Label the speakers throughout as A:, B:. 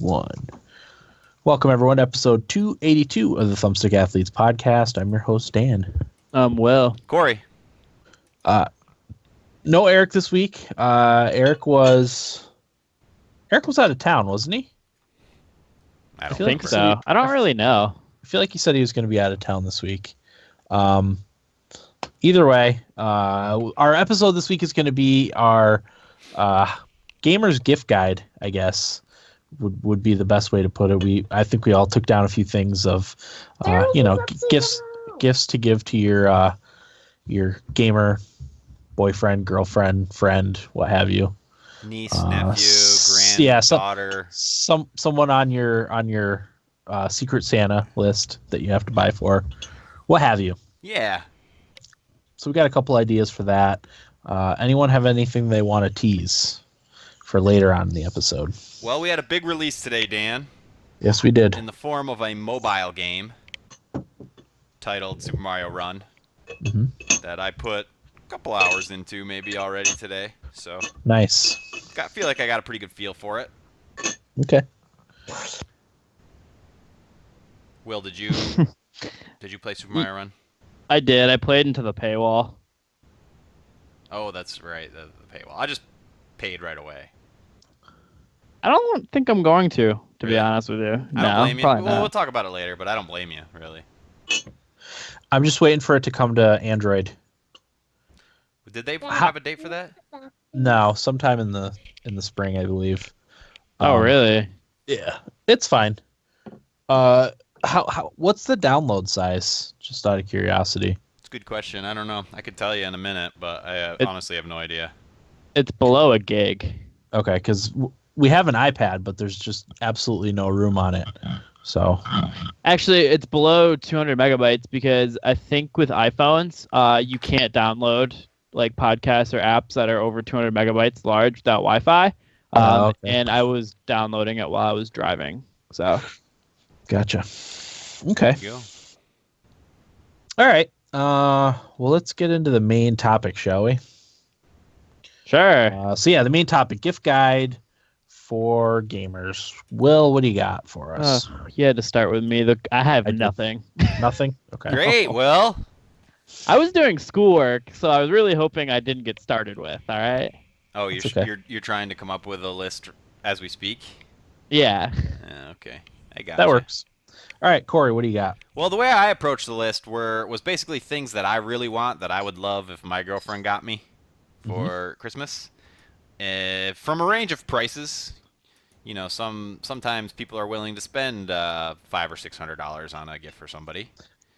A: 1. Welcome, everyone, to episode 282 of the Thumbstick Athletes podcast. I'm your host, Dan.
B: Will.
C: Corey.
A: No Eric this week. Eric was out of town, wasn't he?
C: I don't
B: think so. I don't really know.
A: I feel like he said he was going to be out of town this week. Either way, our episode this week is going to be our gamer's gift guide, I guess, would be the best way to put it. I think we all took down a few things of, gifts to give to your gamer boyfriend, girlfriend, friend, what have you.
C: Niece, nephew, granddaughter.
A: Someone on your Secret Santa list that you have to buy for, what have you.
C: Yeah.
A: So we got a couple ideas for that. Anyone have anything they want to tease for later on in the episode?
C: Well, we had a big release today, Dan.
A: Yes, we did.
C: In the form of a mobile game titled Super Mario Run that I put a couple hours into maybe already today. So
A: nice.
C: Feel like I got a pretty good feel for it.
A: Okay.
C: Will, did you play Super Mario Run?
B: I did. I played into the paywall.
C: Oh, that's right, the paywall. I just paid right away.
B: I don't think I'm going to
C: Really?
B: be honest with you.
C: I don't blame you.
B: Probably
C: Well,
B: not.
C: we'll talk about it later, but I don't blame you, really.
A: I'm just waiting for it to come to Android.
C: Did they have a date for that?
A: No, sometime in the spring, I believe.
B: Oh, really?
A: Yeah, it's fine. What's the download size? Just out of curiosity.
C: It's a good question. I don't know. I could tell you in a minute, but I honestly have no idea.
B: It's below a gig.
A: Okay, because we have an iPad, but there's just absolutely no room on it. So
B: Actually, it's below 200 megabytes because I think with iPhones, you can't download like podcasts or apps that are over 200 megabytes large without Wi-Fi.
A: Okay.
B: And I was downloading it while I was driving. So
A: gotcha. Okay.
C: There you go.
A: All right. Well, let's get into the main topic, shall we?
B: sure.
A: So yeah, the main topic: gift guide for gamers. Will, what do you got for us?
B: You had to start with me. I have
A: I did.
B: nothing.
A: Nothing. Okay.
C: Great, Will.
B: I was doing schoolwork, so I was really hoping I didn't get started with. All right.
C: Oh,
A: That's okay.
C: you're trying to come up with a list as we speak?
B: Yeah.
C: Okay. I got
A: That works. All right, Corey, what do you got?
C: Well, the way I approached the list was basically things that I really want that I would love if my girlfriend got me for Christmas. From a range of prices. You know, sometimes people are willing to spend $500 or $600 on a gift for somebody.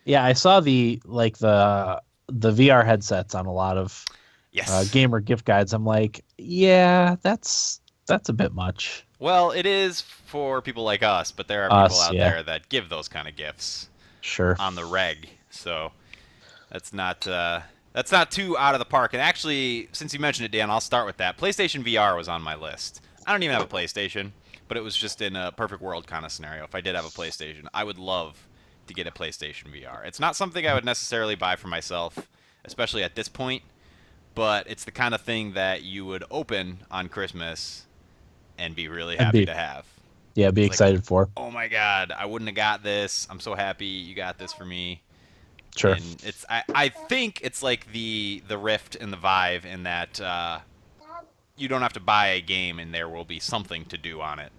A: Yeah, I saw the VR headsets on a lot of
C: Yes.
A: gamer gift guides. I'm like, yeah, that's a bit much.
C: Well, it is for people like us, but there are people out there that give those kind of gifts
A: Sure.
C: on the reg. So that's not too out of the park. And actually, since you mentioned it, Dan, I'll start with that. PlayStation VR was on my list. I don't even have a PlayStation, but it was just in a perfect world kind of scenario. If I did have a PlayStation, I would love to get a PlayStation VR. It's not something I would necessarily buy for myself, especially at this point, but it's the kind of thing that you would open on Christmas and be really happy to have.
A: Yeah, be excited for.
C: Oh my God, I wouldn't have got this. I'm so happy you got this for me.
A: Sure.
C: And I think it's like the Rift and the Vive in that you don't have to buy a game and there will be something to do on it.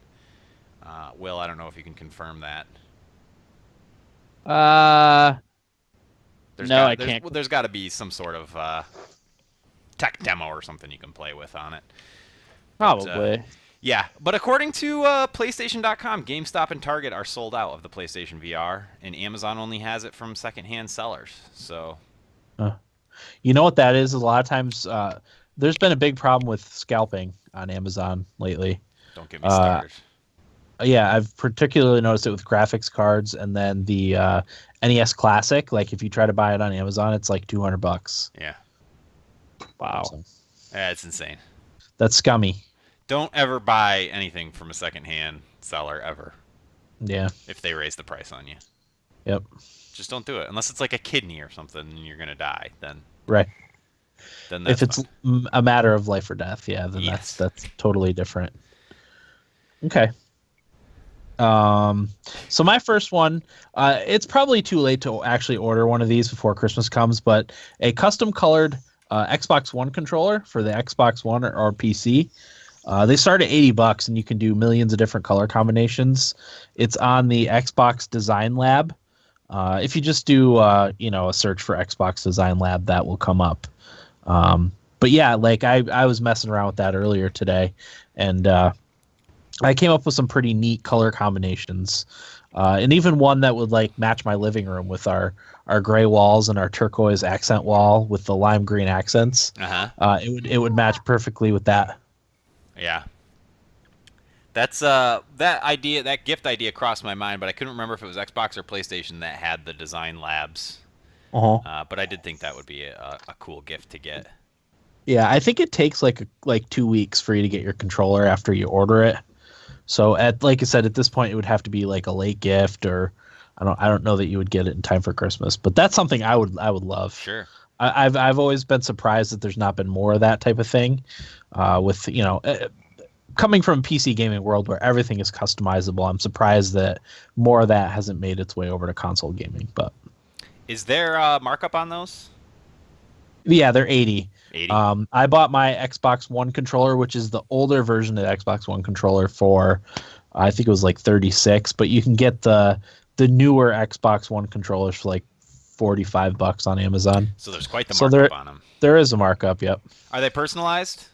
C: Will, I don't know if you can confirm that.
B: I can't.
C: There's got to be some sort of tech demo or something you can play with on it.
B: Probably.
C: Yeah, but according to PlayStation.com, GameStop and Target are sold out of the PlayStation VR, and Amazon only has it from secondhand sellers. So,
A: you know what that is? A lot of times, there's been a big problem with scalping on Amazon lately.
C: don't get me started.
A: Yeah, I've particularly noticed it with graphics cards, and then the NES Classic. Like, if you try to buy it on Amazon, it's like $200.
C: Yeah,
B: Wow.
A: So,
C: it's insane.
A: that's scummy.
C: Don't ever buy anything from a secondhand seller ever
A: Yeah.
C: if they raise the price on you.
A: Yep.
C: Just don't do it unless it's like a kidney or something and you're gonna die. Then
A: Right.
C: that's
A: If it's a matter of life or death, yeah, then
C: Yes.
A: that's totally different. Okay. So my first one, it's probably too late to actually order one of these before Christmas comes, but a custom colored Xbox One controller for the Xbox One or PC. They start at $80 and you can do millions of different color combinations. It's on the Xbox Design Lab. If you just do a search for Xbox Design Lab, that will come up. But yeah, like I was messing around with that earlier today, and I came up with some pretty neat color combinations, and even one that would like match my living room with our gray walls and our turquoise accent wall with the lime green accents. It would match perfectly with that.
C: Yeah. That's that gift idea crossed my mind, but I couldn't remember if it was Xbox or PlayStation that had the design labs. But I did think that would be a cool gift to get.
A: Yeah, I think it takes like 2 weeks for you to get your controller after you order it. So like I said, at this point it would have to be like a late gift, or I don't know that you would get it in time for Christmas. But that's something I would love.
C: Sure.
A: I've always been surprised that there's not been more of that type of thing, with coming from PC gaming world where everything is customizable. I'm surprised that more of that hasn't made its way over to console gaming. But
C: is there markup on those?
A: yeah, they're 80.
C: 80.
A: I bought my Xbox One controller, which is the older version of the Xbox One controller, for I think it was like 36, but you can get the newer Xbox One controllers for like $45 on Amazon.
C: So there's quite the markup on them.
A: There is a markup, yep.
C: Are they personalized?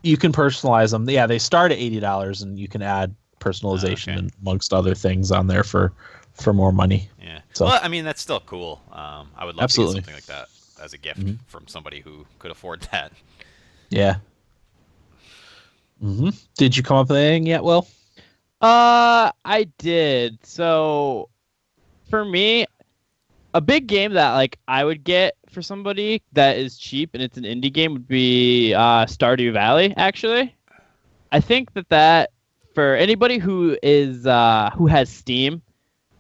A: You can personalize them. Yeah, they start at $80, and you can add personalization and amongst other things on there for more money.
C: Yeah.
A: So,
C: well, I mean, that's still cool. I would love to get something like that as a gift from somebody who could afford that.
A: Yeah. Did you come up with anything yet, Will?
B: I did. So for me, a big game that like I would get for somebody that is cheap and it's an indie game would be Stardew Valley. Actually, I think that for anybody who has Steam,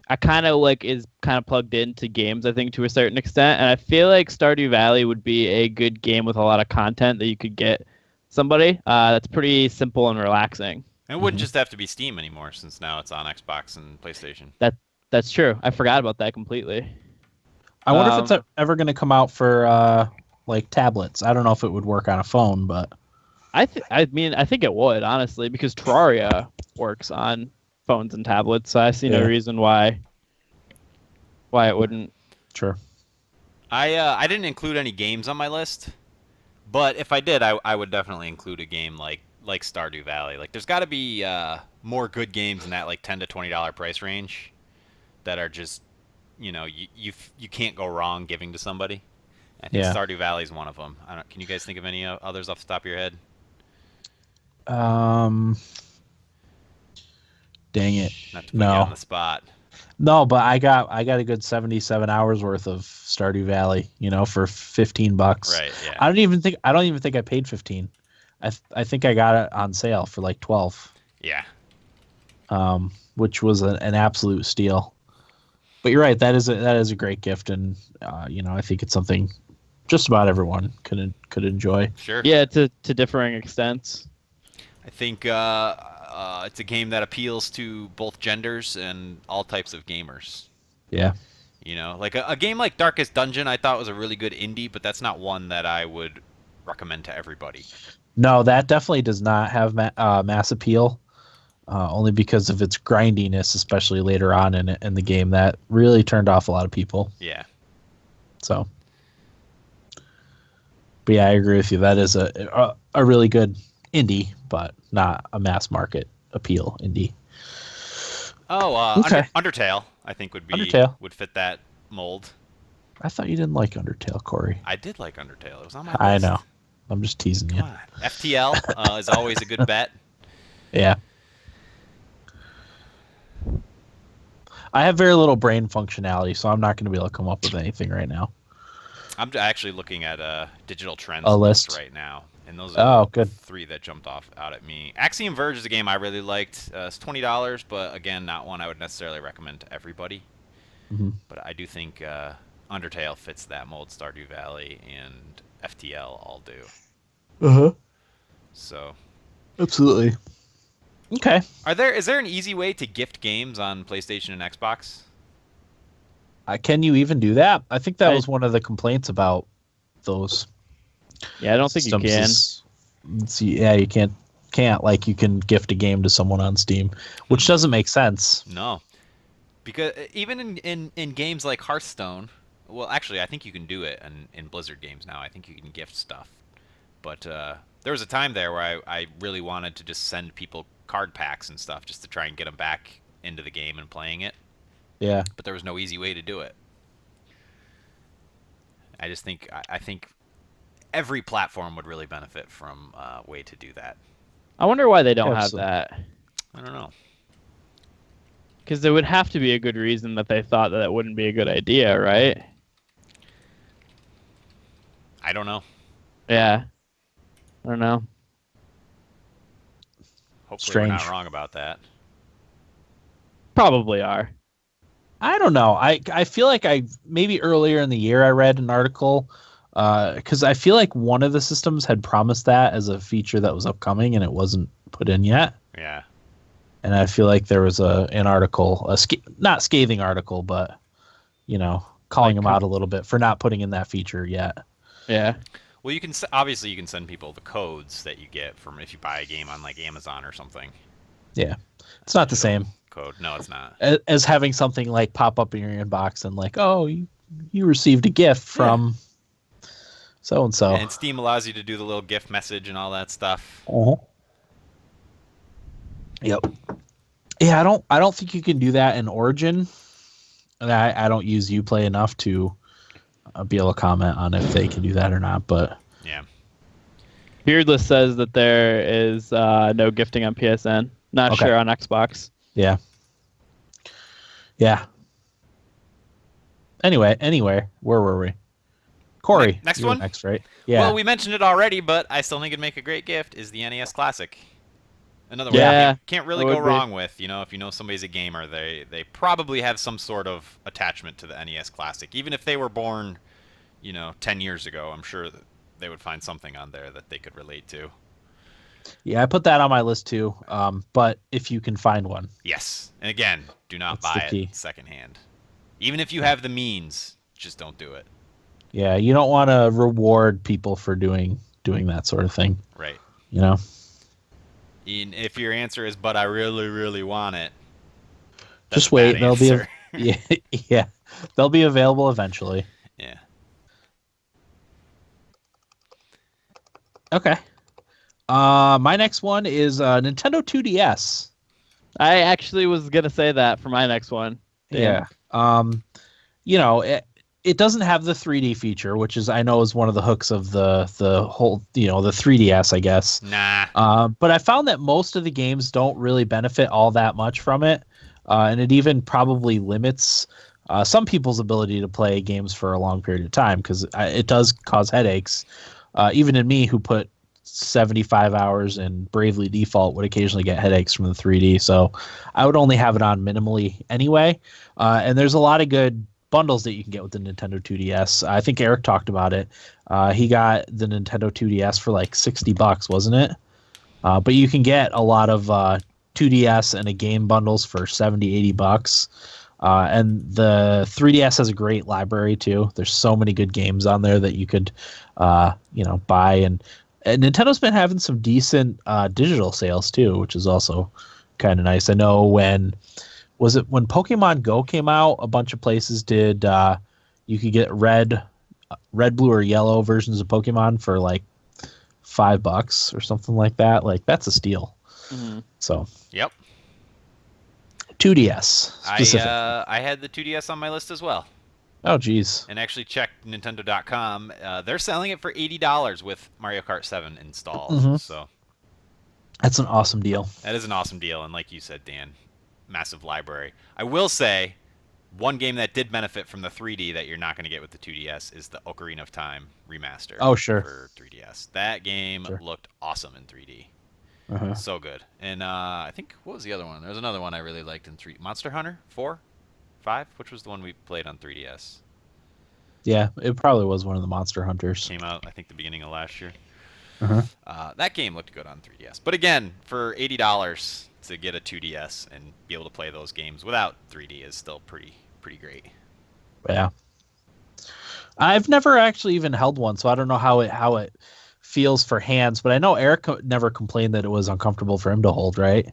B: I kind of is plugged into games, I think, to a certain extent, and I feel like Stardew Valley would be a good game with a lot of content that you could get somebody that's pretty simple and relaxing.
C: And it wouldn't just have to be Steam anymore, since now it's on Xbox and PlayStation.
B: That's true. I forgot about that completely.
A: I wonder if it's ever going to come out for like tablets. I don't know if it would work on a phone, but
B: I think it would, honestly, because Terraria works on phones and tablets, so I see no reason why it wouldn't.
A: Sure.
C: I didn't include any games on my list, but if I did, I would definitely include a game like Stardew Valley. Like, there's got to be more good games in that like $10 to $20 price range that are just, you can't go wrong giving to somebody. I think Stardew Valley is one of them. Can you guys think of any others off the top of your head?
A: Dang it.
C: Not to put you on the spot.
A: No, but I got a good 77 hours worth of Stardew Valley, for $15.
C: Right, yeah.
A: I don't even think I paid 15. I think I got it on sale for like 12.
C: Yeah.
A: Which was an absolute steal. But you're right, that is a great gift, and I think it's something just about everyone could enjoy.
C: Sure.
B: Yeah, to differing extents.
C: I think it's a game that appeals to both genders and all types of gamers.
A: Yeah.
C: Like a game like Darkest Dungeon, I thought was a really good indie, but that's not one that I would recommend to everybody.
A: No, that definitely does not have mass appeal, only because of its grindiness, especially later on in the game. That really turned off a lot of people.
C: Yeah.
A: So. But yeah, I agree with you. That is a really good indie, but not a mass market appeal indie.
C: Oh,
A: okay.
C: Undertale, I think would fit that mold.
A: I thought you didn't like Undertale, Corey.
C: I did like Undertale. It was on my list.
A: I know. I'm just teasing you.
C: Come on. FTL is always a good bet.
A: Yeah. I have very little brain functionality, so I'm not going to be able to come up with anything right now.
C: I'm actually looking at a digital trends
A: list
C: right now, and those are
A: good.
C: 3 that jumped out at me. Axiom Verge is a game I really liked. It's $20, but again, not one I would necessarily recommend to everybody.
A: Mm-hmm.
C: But I do think Undertale fits that mold. Stardew Valley and FTL all do.
A: Uh-huh.
C: So.
A: Absolutely. Okay.
C: Is there an easy way to gift games on PlayStation and Xbox?
A: Can you even do that? I think that
B: I
A: was one of the complaints about those
B: Yeah, I don't think you
A: systems.
B: can.
A: Yeah, you can't like you can gift a game to someone on Steam, which doesn't make sense.
C: No, because even in games like Hearthstone, well, actually, I think you can do it in Blizzard games now. I think you can gift stuff. But there was a time there where I really wanted to just send people card packs and stuff just to try and get them back into the game and playing it.
A: Yeah.
C: But there was no easy way to do it. I think every platform would really benefit from a way to do that.
B: I wonder why they don't have
A: Absolutely.
B: that.
C: I don't know.
B: Because there would have to be a good reason that they thought that it wouldn't be a good idea, right?
C: I don't know.
B: Yeah. I don't know.
C: Hopefully we're not
A: Strange.
C: wrong about that.
B: Probably are.
A: I don't know. I feel like maybe earlier in the year I read an article because I feel like one of the systems had promised that as a feature that was upcoming and it wasn't put in yet.
C: Yeah.
A: And I feel like there was an article, not scathing article, but calling them out a little bit for not putting in that feature yet.
B: Yeah.
C: Well, obviously you can send people the codes that you get from if you buy a game on like Amazon or something.
A: Yeah, it's not the same
C: Code. No, it's not.
A: as having something like pop up in your inbox and like, oh, you received a gift from so and so.
C: And Steam allows you to do the little gift message and all that stuff.
A: Yep. Yeah, I don't think you can do that in Origin. And I don't use Uplay enough to be able to comment on if they can do that or not. But
C: Yeah.
B: Beardless says that there is no gifting on PSN. Not
A: Okay.
B: sure on Xbox.
A: yeah. Anyway, where were we? Corey,
C: Next
A: you were
C: one?
A: next, right? Yeah.
C: Well, we mentioned it already, but I still think it'd make a great gift is the NES Classic. Another one
B: Yeah,
C: you can't really
B: it
C: go
B: would be.
C: wrong with. If you know somebody's a gamer, they probably have some sort of attachment to the NES Classic. Even if they were born, 10 years ago, I'm sure that they would find something on there that they could relate to.
A: Yeah, I put that on my list too. But if you can find one.
C: Yes. And again, do not
A: That's the
C: buy
A: key.
C: it secondhand. Even if you have the means, just don't do it.
A: Yeah, you don't want to reward people for doing that sort of thing.
C: Right.
A: You know?
C: And if your answer is, but I really, really want it, that's
A: Just
C: a
A: wait.
C: bad
A: They'll be
C: answer.
A: yeah. They'll be available eventually.
C: Yeah.
A: Okay. My next one is Nintendo 2DS.
B: I actually was gonna say that for my next one.
A: Yeah. It doesn't have the 3D feature, which I know is one of the hooks of the whole, the 3DS, I guess.
C: Nah.
A: But I found that most of the games don't really benefit all that much from it, and it even probably limits some people's ability to play games for a long period of time because it does cause headaches. Even in me, who put 75 hours in Bravely Default, would occasionally get headaches from the 3D. So I would only have it on minimally anyway. And there's a lot of good bundles that you can get with the Nintendo 2DS. I think Eric talked about it. He got the Nintendo 2DS for like $60, wasn't it? But you can get a lot of 2DS and a game bundles for $70-$80. And the 3DS has a great library too. There's so many good games on there that you could buy, and Nintendo's been having some decent digital sales too, which is also kind of nice. I know when Pokemon Go came out, a bunch of places did. You could get red, blue, or yellow versions of Pokemon for like $5 or something like that. Like that's a steal.
B: Mm-hmm.
A: So
C: Yep.
A: 2DS specific.
C: I had the 2DS on my list as well.
A: Oh geez.
C: And actually checked Nintendo.com. They're selling it for $80 with Mario Kart 7 installed.
A: Mhm.
C: So
A: That's an awesome deal.
C: that is an awesome deal. And like you said, Dan, massive library. I will say, one game that did benefit from the 3D that you're not going to get with the 2DS is the Ocarina of Time remaster.
A: Oh, sure.
C: For 3DS. That game
A: Sure.
C: looked awesome in 3D.
A: Uh-huh.
C: So good. And I think, what was the other one? There was another one I really liked in 3D. Monster Hunter 4? 5? Which was the one we played on 3DS?
A: Yeah, it probably was one of the Monster Hunters.
C: Came out, I think, the beginning of last year. That game looked good on 3DS. But again, for $80 to get a 2DS and be able to play those games without 3D is still pretty great.
A: Yeah. I've never actually even held one, so I don't know how it feels for hands. But I know Eric never complained that it was uncomfortable for him to hold, right?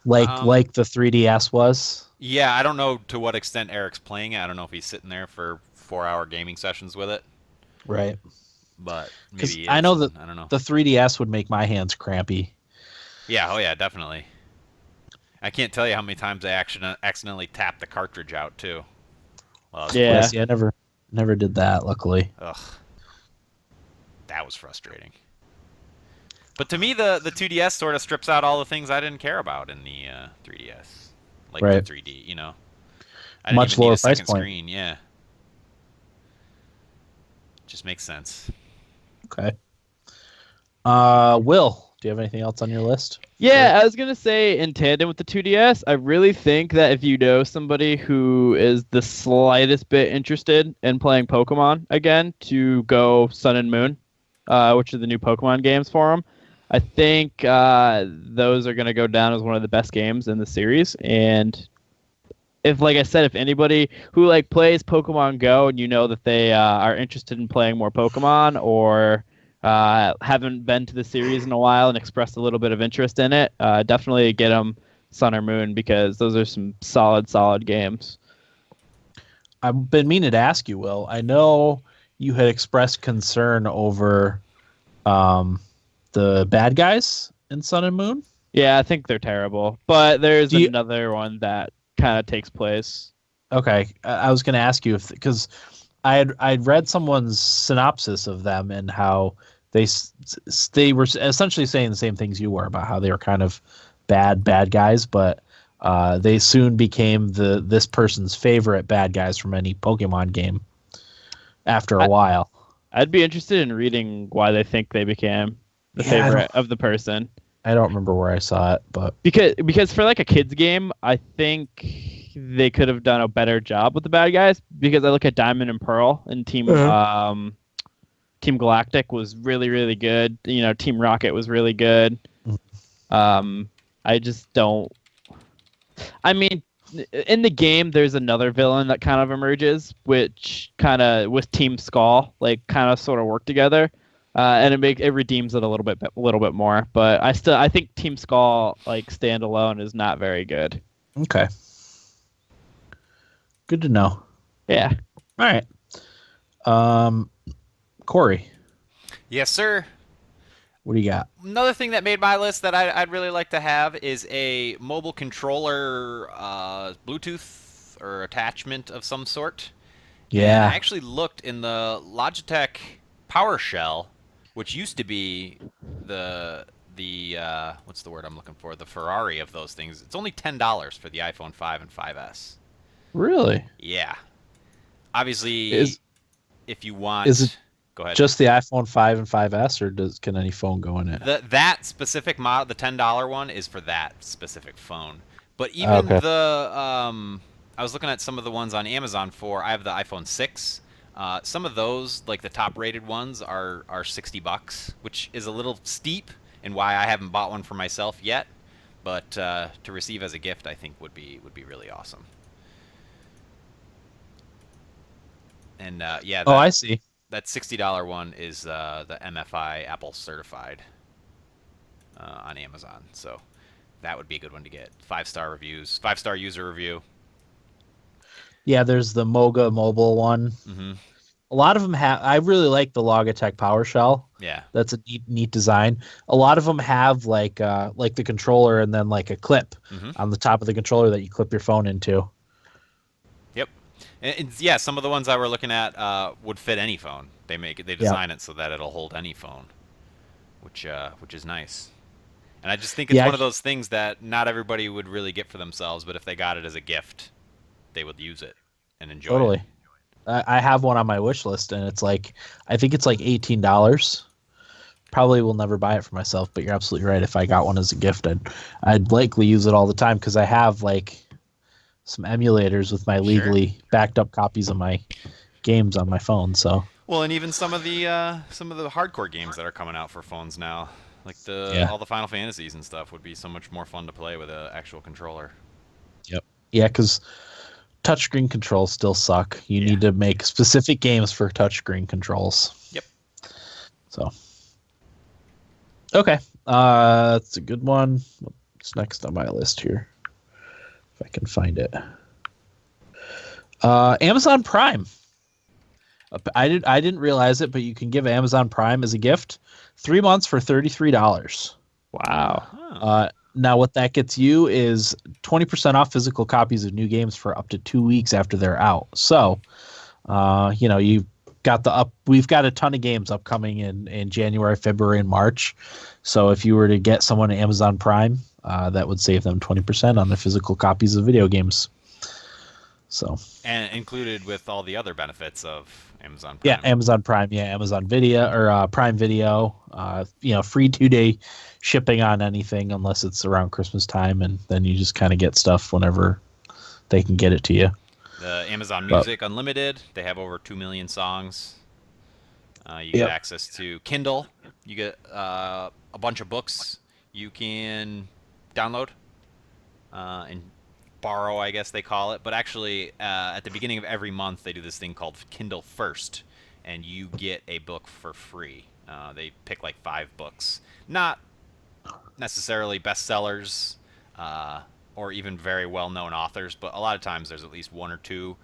A: Like the 3DS was.
C: Yeah, I don't know to what extent Eric's playing it. I don't know if he's sitting there for 4-hour gaming sessions with it.
A: Right.
C: But maybe
A: I know that
C: I don't know.
A: the 3DS would make my hands crampy.
C: Yeah, oh yeah, definitely. I can't tell you how many times I accidentally tapped the cartridge out too.
B: Yeah.
A: See, I never did that, luckily.
C: Ugh. That was frustrating. But to me, the 2DS sort of strips out all the things I didn't care about in the 3DS. Like
A: Right.
C: the 3D, you know? I didn't
A: Much
C: even need
A: lower
C: a second
A: price point.
C: screen, yeah. Just makes sense.
A: Okay. Will, do you have anything else on your list?
B: Yeah, I was going to say, in tandem with the 2DS, I really think that if you know somebody who is the slightest bit interested in playing Pokemon again, to go Sun and Moon, which are the new Pokemon games for them. I think those are going to go down as one of the best games in the series. And if, like I said, if anybody who plays Pokemon Go and you know that they are interested in playing more Pokemon or haven't been to the series in a while and expressed a little bit of interest in it, definitely get them Sun or Moon, because those are some solid games.
A: I've been meaning to ask you, Will. I know you had expressed concern over the bad guys in Sun and Moon.
B: Yeah, I think they're terrible. But there's another one that kind of takes place.
A: Okay, I was going to ask you because I'd read someone's synopsis of them and how they were essentially saying the same things you were about how they were kind of bad guys, but they soon became this person's favorite bad guys from any Pokemon game after a while.
B: I'd be interested in reading why they think they became the favorite of the person.
A: I don't remember where I saw it, but
B: because for a kids game, I think they could have done a better job with the bad guys, because I look at Diamond and Pearl and Team Galactic was really good. Team Rocket was really good. I just don't. I mean, in the game, there's another villain that kind of emerges, which kind of with Team Skull, kind of sort of work together, and it redeems it a little bit more. But I think Team Skull standalone is not very good.
A: Okay. Good to know.
B: Yeah.
A: All right. Corey.
C: Yes, sir.
A: What do you got?
C: Another thing that made my list that I'd really like to have is a mobile controller, Bluetooth or attachment of some sort.
A: Yeah.
C: And I actually looked in the Logitech PowerShell, which used to be the what's the word I'm looking for? The Ferrari of those things. It's only $10 for the iPhone 5 and 5S.
A: Really?
C: Yeah. Obviously, if you want...
A: Is it
C: go ahead.
A: Just the iPhone 5 and 5S, or can any phone go in it?
C: That specific model, the $10 one, is for that specific phone. But even I was looking at some of the ones on Amazon I have the iPhone 6. Some of those, like the top-rated ones, are $60, which is a little steep, and why I haven't bought one for myself yet. But to receive as a gift, I think would be really awesome. And yeah.
A: I see.
C: That $60 one is the MFI Apple certified on Amazon, so that would be a good one to get. 5-star reviews, 5-star user review.
A: Yeah, there's the Moga mobile one.
C: Mm-hmm.
A: A lot of them have. I really like the Logitech PowerShell.
C: Yeah,
A: that's a neat design. A lot of them have like the controller and then like a clip on the top of the controller that you clip your phone into.
C: Yep, and yeah, some of the ones I were looking at would fit any phone. They design it so that it'll hold any phone, which is nice. And I just think it's one of those things that not everybody would really get for themselves, but if they got it as a gift, they would use it and enjoy it.
A: Totally. I have one on my wish list, and it's I think it's $18. Probably will never buy it for myself, but you're absolutely right. If I got one as a gift, I'd likely use it all the time, because I have some emulators with my legally backed up copies of my games on my phone. So
C: Well, and even some of the hardcore games that are coming out for phones now, like all the Final Fantasies and stuff, would be so much more fun to play with an actual controller.
A: Yep. Yeah, because touchscreen controls still suck. You need to make specific games for touchscreen controls.
C: Yep.
A: So, okay, that's a good one. What's next on my list here? If I can find it. Amazon Prime. I didn't realize it, but you can give Amazon Prime as a gift 3 months for $33.
B: Wow.
C: Oh.
A: Now what that gets you is 20% off physical copies of new games for up to 2 weeks after they're out. So, you've got we've got a ton of games upcoming in January, February, and March. So if you were to get someone Amazon Prime, that would save them 20% on their physical copies of video games. So,
C: and included with all the other benefits of Amazon Prime.
A: Yeah, Amazon Prime. Yeah, Amazon Video or Prime Video. Free 2-day shipping on anything unless it's around Christmas time, and then you just kind of get stuff whenever they can get it to you.
C: The Amazon Music Unlimited. They have over 2 million songs. You get access to Kindle. You get a bunch of books you can download and borrow, I guess they call it. But actually, at the beginning of every month, they do this thing called Kindle First, and you get a book for free. They pick like 5 books. Not necessarily bestsellers or even very well-known authors, but a lot of times there's at least 1 or 2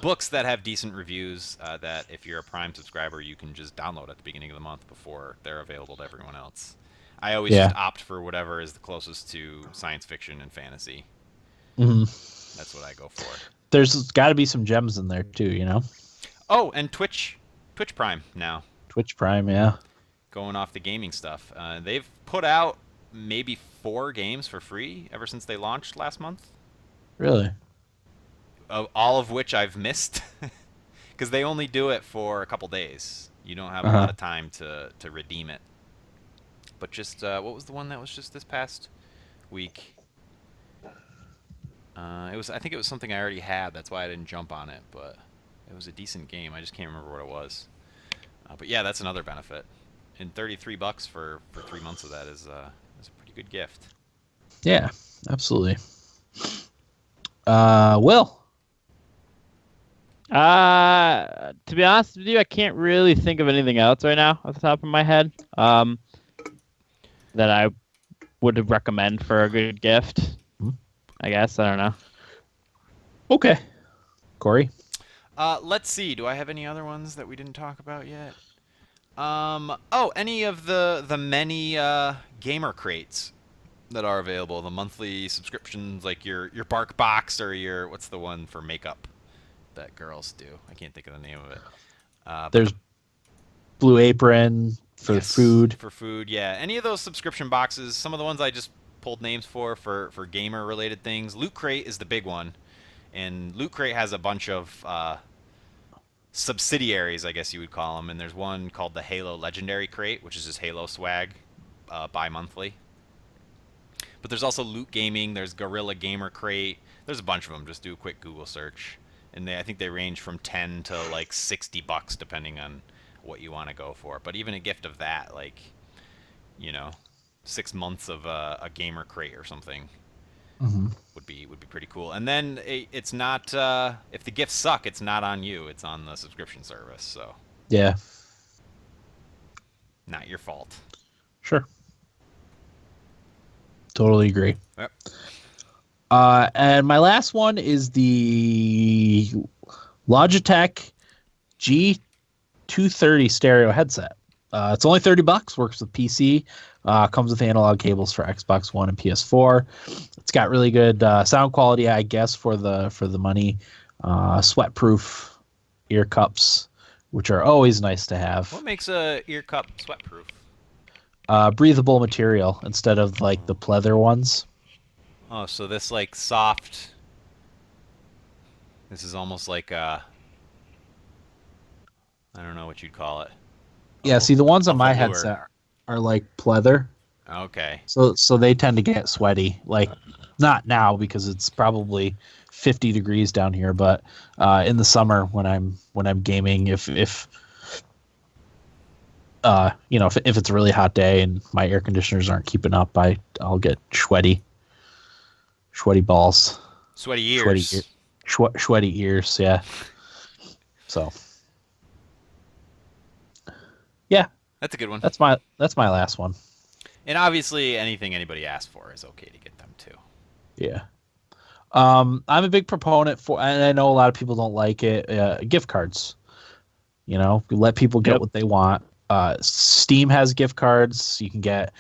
C: books that have decent reviews that if you're a Prime subscriber, you can just download at the beginning of the month before they're available to everyone else. I always just opt for whatever is the closest to science fiction and fantasy.
A: Mm-hmm.
C: That's what I go for.
A: There's got to be some gems in there too,
C: Oh, and Twitch Prime now.
A: Twitch Prime, yeah.
C: Going off the gaming stuff. They've put out maybe 4 games for free ever since they launched last month.
A: Really?
C: All of which I've missed. Because they only do it for a couple days. You don't have a lot of time to redeem it. But just, what was the one that was just this past week? I think it was something I already had. That's why I didn't jump on it. But it was a decent game. I just can't remember what it was. But yeah, that's another benefit. And $33 for 3 months of that is a pretty good gift.
A: Yeah, absolutely. Will?
B: To be honest with you, I can't really think of anything else right now off the top of my head that I would recommend for a good gift. I guess. I don't know.
A: Okay. Corey?
C: Let's see. Do I have any other ones that we didn't talk about yet? Any of the many gamer crates that are available, the monthly subscriptions, like your Bark Box or your, what's the one for makeup that girls do? I can't think of the name of it.
A: There's Blue Apron for food.
C: For food, yeah. Any of those subscription boxes, some of the ones I just pulled names for gamer related things. Loot Crate is the big one, and Loot Crate has a bunch of subsidiaries, I guess you would call them, and there's one called the Halo Legendary Crate, which is just Halo swag bi-monthly. But there's also Loot Gaming, there's Gorilla Gamer Crate, there's a bunch of them. Just do a quick Google search, and I think they range from $10 to like $60 depending on what you want to go for. But even a gift of that, like, 6 months of a gamer crate or something would be pretty cool. And then it's not if the gifts suck, it's not on you, it's on the subscription service. So
A: yeah,
C: not your fault.
A: Sure. Totally agree.
C: Yep.
A: And my last one is the Logitech G230 stereo headset. It's only $30. Works with PC. Comes with analog cables for Xbox One and PS4. It's got really good sound quality, I guess, for the money. Sweat-proof ear cups, which are always nice to have.
C: What makes a ear cup sweat-proof?
A: Breathable material instead of like the pleather ones.
C: Oh, so this like soft. This is almost like I don't know what you'd call it.
A: Yeah, see, the ones on my headset are like pleather.
C: Okay.
A: So they tend to get sweaty. Like, not now because it's probably 50 degrees down here, but in the summer when I'm gaming, if if it's a really hot day and my air conditioners aren't keeping up, I'll get sweaty balls,
C: Sweaty ears.
A: sweaty ears. Yeah. So. Yeah,
C: That's a good one.
A: that's my last one.
C: And obviously, anything anybody asks for is okay to get them too.
A: Yeah. I'm a big proponent for, and I know a lot of people don't like it. Gift cards. Let people get what they want. Steam has gift cards. You can get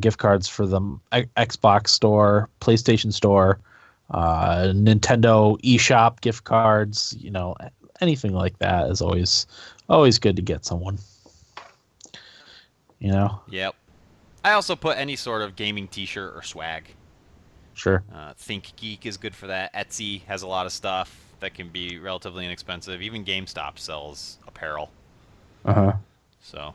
A: gift cards for the Xbox Store, PlayStation Store, Nintendo eShop gift cards. Anything like that is always good to get someone.
C: Yep. I also put any sort of gaming T-shirt or swag.
A: Sure.
C: ThinkGeek is good for that. Etsy has a lot of stuff that can be relatively inexpensive. Even GameStop sells apparel. So.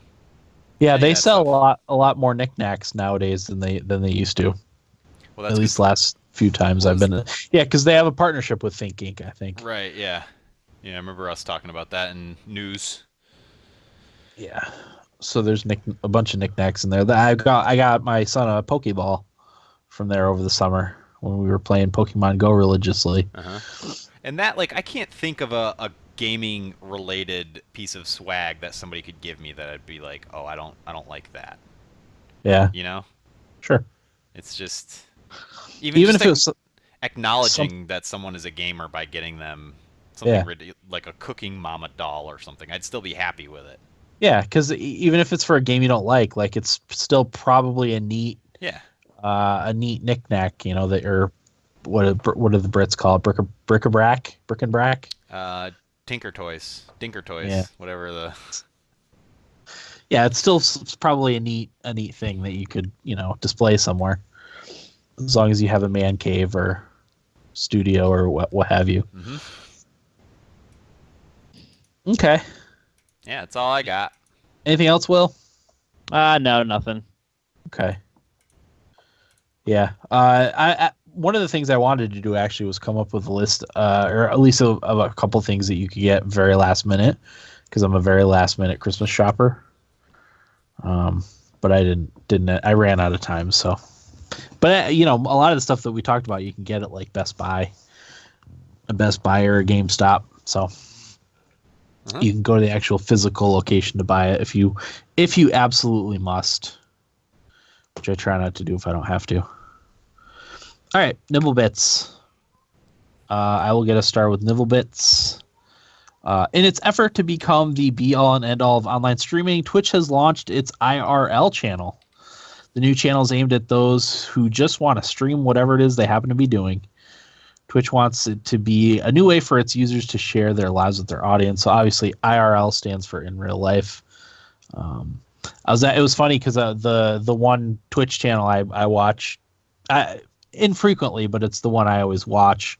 A: Yeah, they sell a lot more knickknacks nowadays than they used to.
C: Well, that's
A: at least last few times I've been. Yeah, because they have a partnership with ThinkGeek, I think.
C: Right. Yeah. Yeah, I remember us talking about that in news.
A: Yeah. So there's a bunch of knickknacks in there. I got my son a Pokeball from there over the summer when we were playing Pokemon Go religiously.
C: And that, I can't think of a gaming related piece of swag that somebody could give me that I'd be like, oh, I don't like that.
A: Yeah. Sure.
C: It's just
A: even if it was
C: acknowledging that someone is a gamer by getting them something like a cooking mama doll or something, I'd still be happy with it.
A: Yeah, because even if it's for a game you don't like it's still probably a neat knickknack, that or what do the Brits call it? Bric-a-brac?
C: Dinker toys, whatever the.
A: Yeah, it's probably a neat thing that you could display somewhere, as long as you have a man cave or studio or what have you. Okay.
C: Yeah, that's all I got.
A: Anything else, Will?
B: No, nothing.
A: Okay. Yeah. I one of the things I wanted to do actually was come up with a list, or at least of a couple things that you could get very last minute, because I'm a very last minute Christmas shopper. But I didn't. I ran out of time. So, but a lot of the stuff that we talked about, you can get at Best Buy, or a GameStop. So. You can go to the actual physical location to buy it if you absolutely must, which I try not to do if I don't have to. All right, Nibble Bits. I will get us started with Nibble Bits. In its effort to become the be-all and end-all of online streaming, Twitch has launched its IRL channel. The new channel is aimed at those who just want to stream whatever it is they happen to be doing. Twitch wants it to be a new way for its users to share their lives with their audience. So obviously IRL stands for in real life. It was funny because the one Twitch channel I watch infrequently, but it's the one I always watch.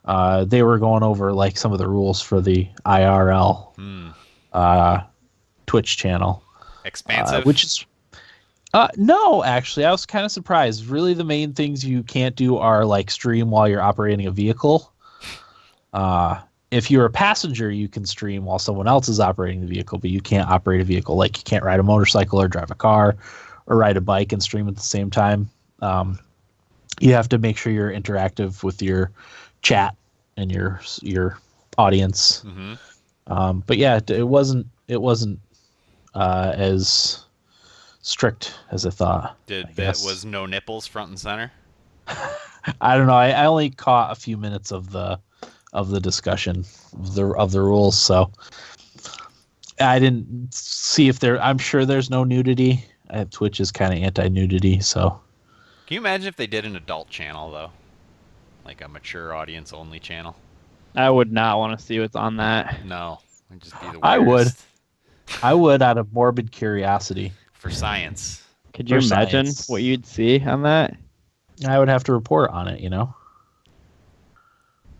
A: They were going over some of the rules for the IRL Twitch channel.
C: Expansive?
A: Which is no, actually, I was kind of surprised. Really, the main things you can't do are stream while you're operating a vehicle. If you're a passenger, you can stream while someone else is operating the vehicle, but you can't operate a vehicle. You can't ride a motorcycle or drive a car or ride a bike and stream at the same time. You have to make sure you're interactive with your chat and your audience. But yeah, it wasn't as strict as I thought.
C: Was no nipples front and center?
A: I don't know. I only caught a few minutes of the discussion of the rules, so I didn't see if there. I'm sure there's no nudity. Twitch is kind of anti-nudity, so.
C: Can you imagine if they did an adult channel though, like a mature audience only channel?
B: I would not want to see what's on that.
C: No, it'd just be the weirdest.
A: I would out of morbid curiosity.
C: For science.
B: Could you imagine what you'd see on that?
A: I would have to report on it,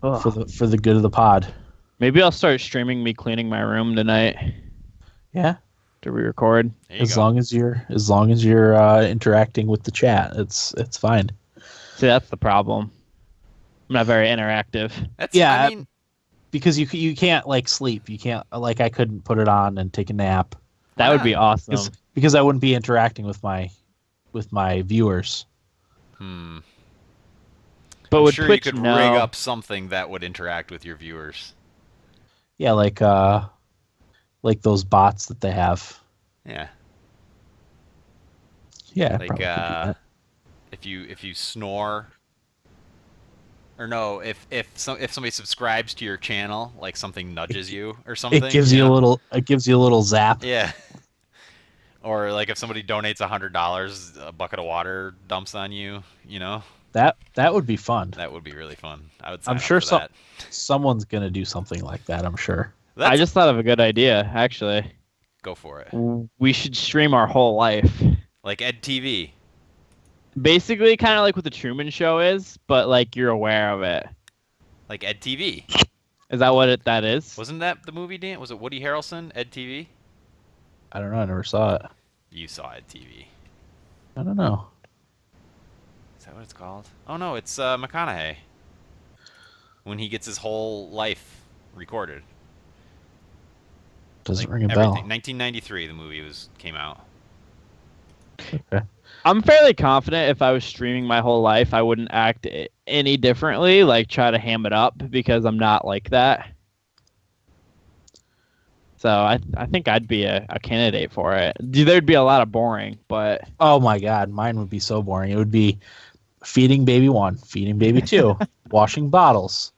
A: for the good of the pod.
B: Maybe I'll start streaming me cleaning my room tonight.
A: Yeah.
B: To re-record.
A: As long as you're interacting with the chat, it's fine.
B: See, that's the problem. I'm not very interactive.
A: I mean, because you can't sleep. You can't I couldn't put it on and take a nap.
B: That would be awesome.
A: Because I wouldn't be interacting with my viewers.
C: Hmm.
B: But
C: I'm
B: would
C: sure
B: Twitch
C: you could
B: know?
C: rig up something that would interact with your viewers.
A: Yeah, like those bots that they have.
C: Yeah.
A: Yeah,
C: Like
A: probably could do that.
C: if you snore, or no, if somebody subscribes to your channel, like something nudges you or something.
A: It gives you a little. It gives you a little zap.
C: Yeah. Or like if somebody donates $100, a bucket of water dumps on you. You know.
A: That would be fun.
C: That would be really fun. I would sign
A: I'm
C: up
A: sure
C: for that.
A: someone's gonna do something like that. I'm sure.
B: I just thought of a good idea, actually.
C: Go for it.
B: We should stream our whole life.
C: Like Ed TV.
B: Basically, kind of like what the Truman Show is, but like you're aware of it.
C: Like Ed TV.
B: Is that what that is?
C: Wasn't that the movie, Dan? Was it Woody Harrelson, Ed TV?
A: I don't know. I never saw it.
C: You saw Ed TV.
A: I don't know.
C: Is that what it's called? Oh no, it's McConaughey. When he gets his whole life recorded.
A: Doesn't
C: Like
A: ring a
C: everything.
A: bell.
C: 1993, the movie came out.
A: Okay.
B: I'm fairly confident if I was streaming my whole life, I wouldn't act any differently, like try to ham it up, because I'm not like that. So I think I'd be a candidate for it. There'd be a lot of boring, but
A: Oh my God, mine would be so boring. It would be feeding baby 1, feeding baby 2, washing bottles,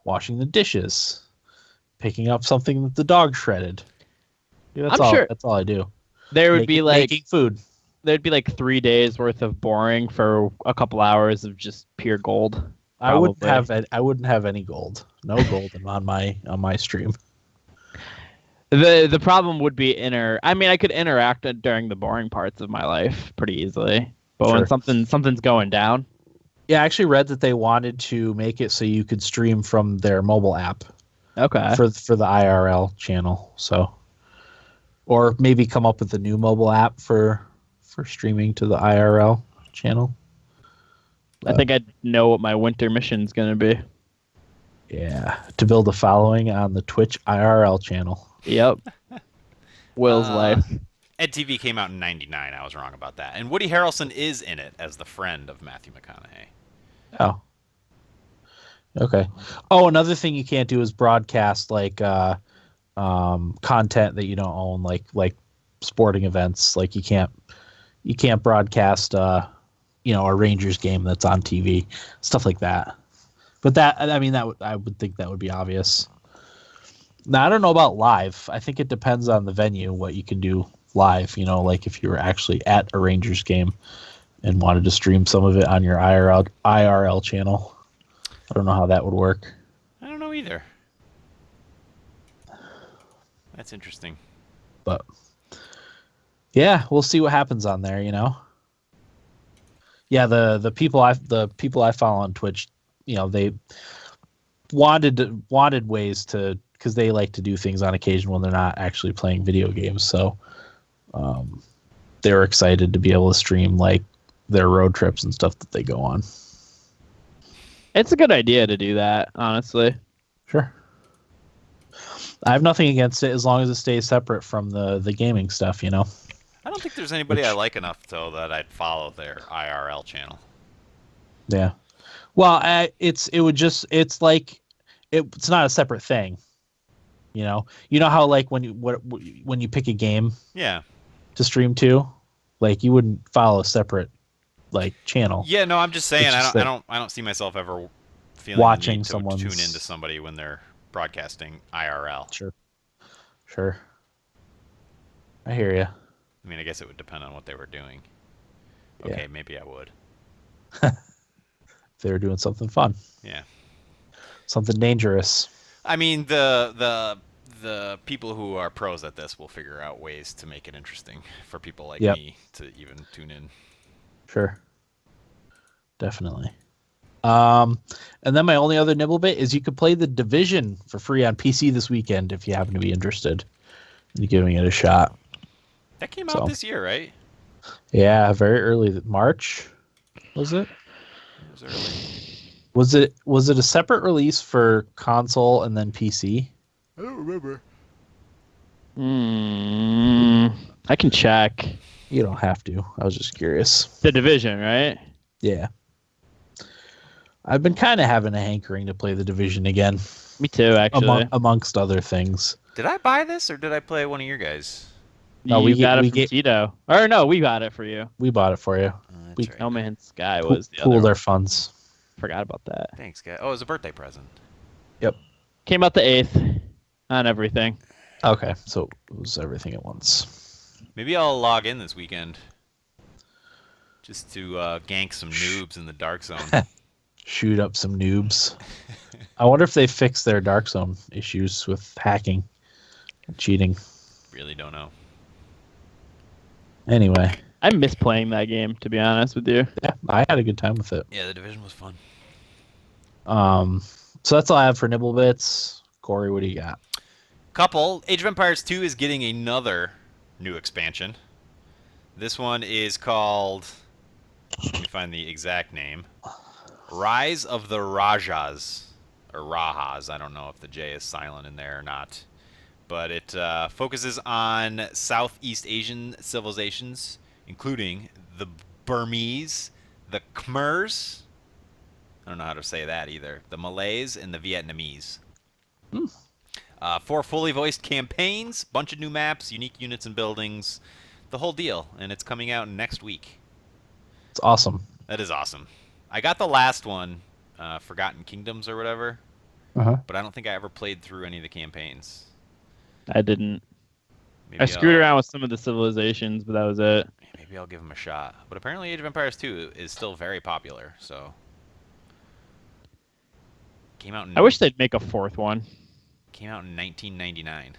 A: washing the dishes, picking up something that the dog shredded. Yeah,
B: I'm sure
A: that's all I do.
B: there would be like
A: making food.
B: there'd be like 3 days worth of boring for a couple hours of just pure gold.
A: I wouldn't have any gold. No gold on my stream.
B: The problem would be I mean, I could interact during the boring parts of my life pretty easily, but
A: Sure.
B: when something's going down.
A: Yeah, I actually read that they wanted to make it so you could stream from their mobile app
B: Okay.
A: for the IRL channel. So, or maybe come up with a new mobile app for streaming to the IRL channel.
B: I think I'd know what my winter mission's gonna be.
A: Yeah, to build a following on the Twitch IRL channel.
B: Yep. Will's life.
C: Ed TV came out in '99. I was wrong about that. And Woody Harrelson is in it as the friend of Matthew McConaughey.
A: Oh. Okay. Oh, another thing you can't do is broadcast like content that you don't own, like sporting events. Like you can't broadcast a Rangers game that's on TV, stuff like that. But I would think that would be obvious. Now, I don't know about live. I think it depends on the venue, what you can do live, like if you were actually at a Rangers game and wanted to stream some of it on your IRL channel. I don't know how that would work.
C: I don't know either. That's interesting.
A: But yeah, we'll see what happens on there, Yeah, the people I follow on Twitch, they wanted ways to, because they like to do things on occasion when they're not actually playing video games. So they were excited to be able to stream like their road trips and stuff that they go on.
B: It's a good idea to do that, honestly.
A: Sure. I have nothing against it as long as it stays separate from the gaming stuff,
C: I don't think there's anybody I like enough, though, that I'd follow their IRL channel.
A: Yeah. Well, it's not a separate thing. You know how like when you pick a game,
C: yeah,
A: to stream to, like you wouldn't follow a separate like channel.
C: Yeah, no, I'm just saying I don't see myself ever feeling watching the need to tune into somebody when they're broadcasting IRL.
A: Sure. I hear you.
C: I mean, I guess it would depend on what they were doing.
A: Yeah.
C: Okay, maybe I would.
A: If they were doing something fun.
C: Yeah.
A: Something dangerous.
C: I mean, the people who are pros at this will figure out ways to make it interesting for people like me to even tune in.
A: Sure. Definitely. And then my only other nibble bit is you could play The Division for free on PC this weekend if you happen to be interested in giving it a shot.
C: That came out this year, right?
A: Yeah, very early. March, was it?
C: It was early.
A: Was it a separate release for console and then PC?
C: I don't remember.
B: I can check.
A: You don't have to. I was just curious.
B: The Division, right?
A: Yeah. I've been kind of having a hankering to play the Division again,
B: Me too, actually.
A: amongst other things.
C: Did I buy this or did I play one of your guys?
A: No,
B: You got it from Tito. Or no, we got it for you.
A: We bought it for you.
C: That's right.
B: No Man's Sky was the
A: Pooled
B: other
A: our
B: one.
A: funds.
B: Forgot about that.
C: Thanks, guys. Oh, it was a birthday present.
A: Yep.
B: Came out the 8th on everything.
A: Okay, so it was everything at once.
C: Maybe I'll log in this weekend. Just to gank some noobs in the Dark Zone.
A: Shoot up some noobs. I wonder if they fixed their Dark Zone issues with hacking and cheating.
C: Really don't know.
A: Anyway.
B: I miss playing that game, to be honest with you.
A: Yeah, I had a good time with it.
C: Yeah, the Division was fun.
A: So that's all I have for Nibble Bits. Corey, what do you got?
C: Couple. Age of Empires 2 is getting another new expansion. This one is called... Let me find the exact name. Rise of the Rajas. Or Rajas. I don't know if the J is silent in there or not. But it focuses on Southeast Asian civilizations, including the Burmese, the Khmers, I don't know how to say that either, the Malays, and the Vietnamese. 4 fully voiced campaigns, bunch of new maps, unique units and buildings, the whole deal, and it's coming out next week.
A: It's awesome.
C: That is awesome. I got the last one, Forgotten Kingdoms or whatever, but I don't think I ever played through any of the campaigns.
B: I didn't.
C: Maybe
B: I screwed around with some of the civilizations, but that was it.
C: Maybe I'll give them a shot. But apparently Age of Empires 2 is still very popular, so... Came out in
B: I wish they'd make a 4th one.
C: Came out in 1999.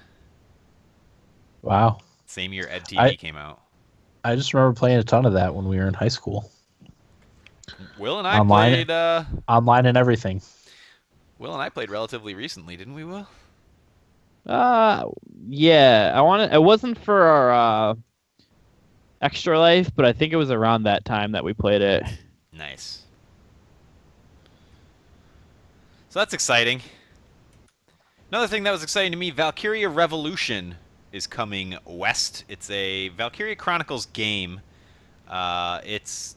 A: Wow.
C: Same year Ed TV came out.
A: I just remember playing a ton of that when we were in high school.
C: Will and I played...
A: online and everything.
C: Will and I played relatively recently, didn't we, Will?
B: Yeah. It wasn't for our Extra Life, but I think it was around that time that we played it.
C: Nice. So that's exciting. Another thing that was exciting to me, Valkyria Revolution is coming west. It's a Valkyria Chronicles game. It's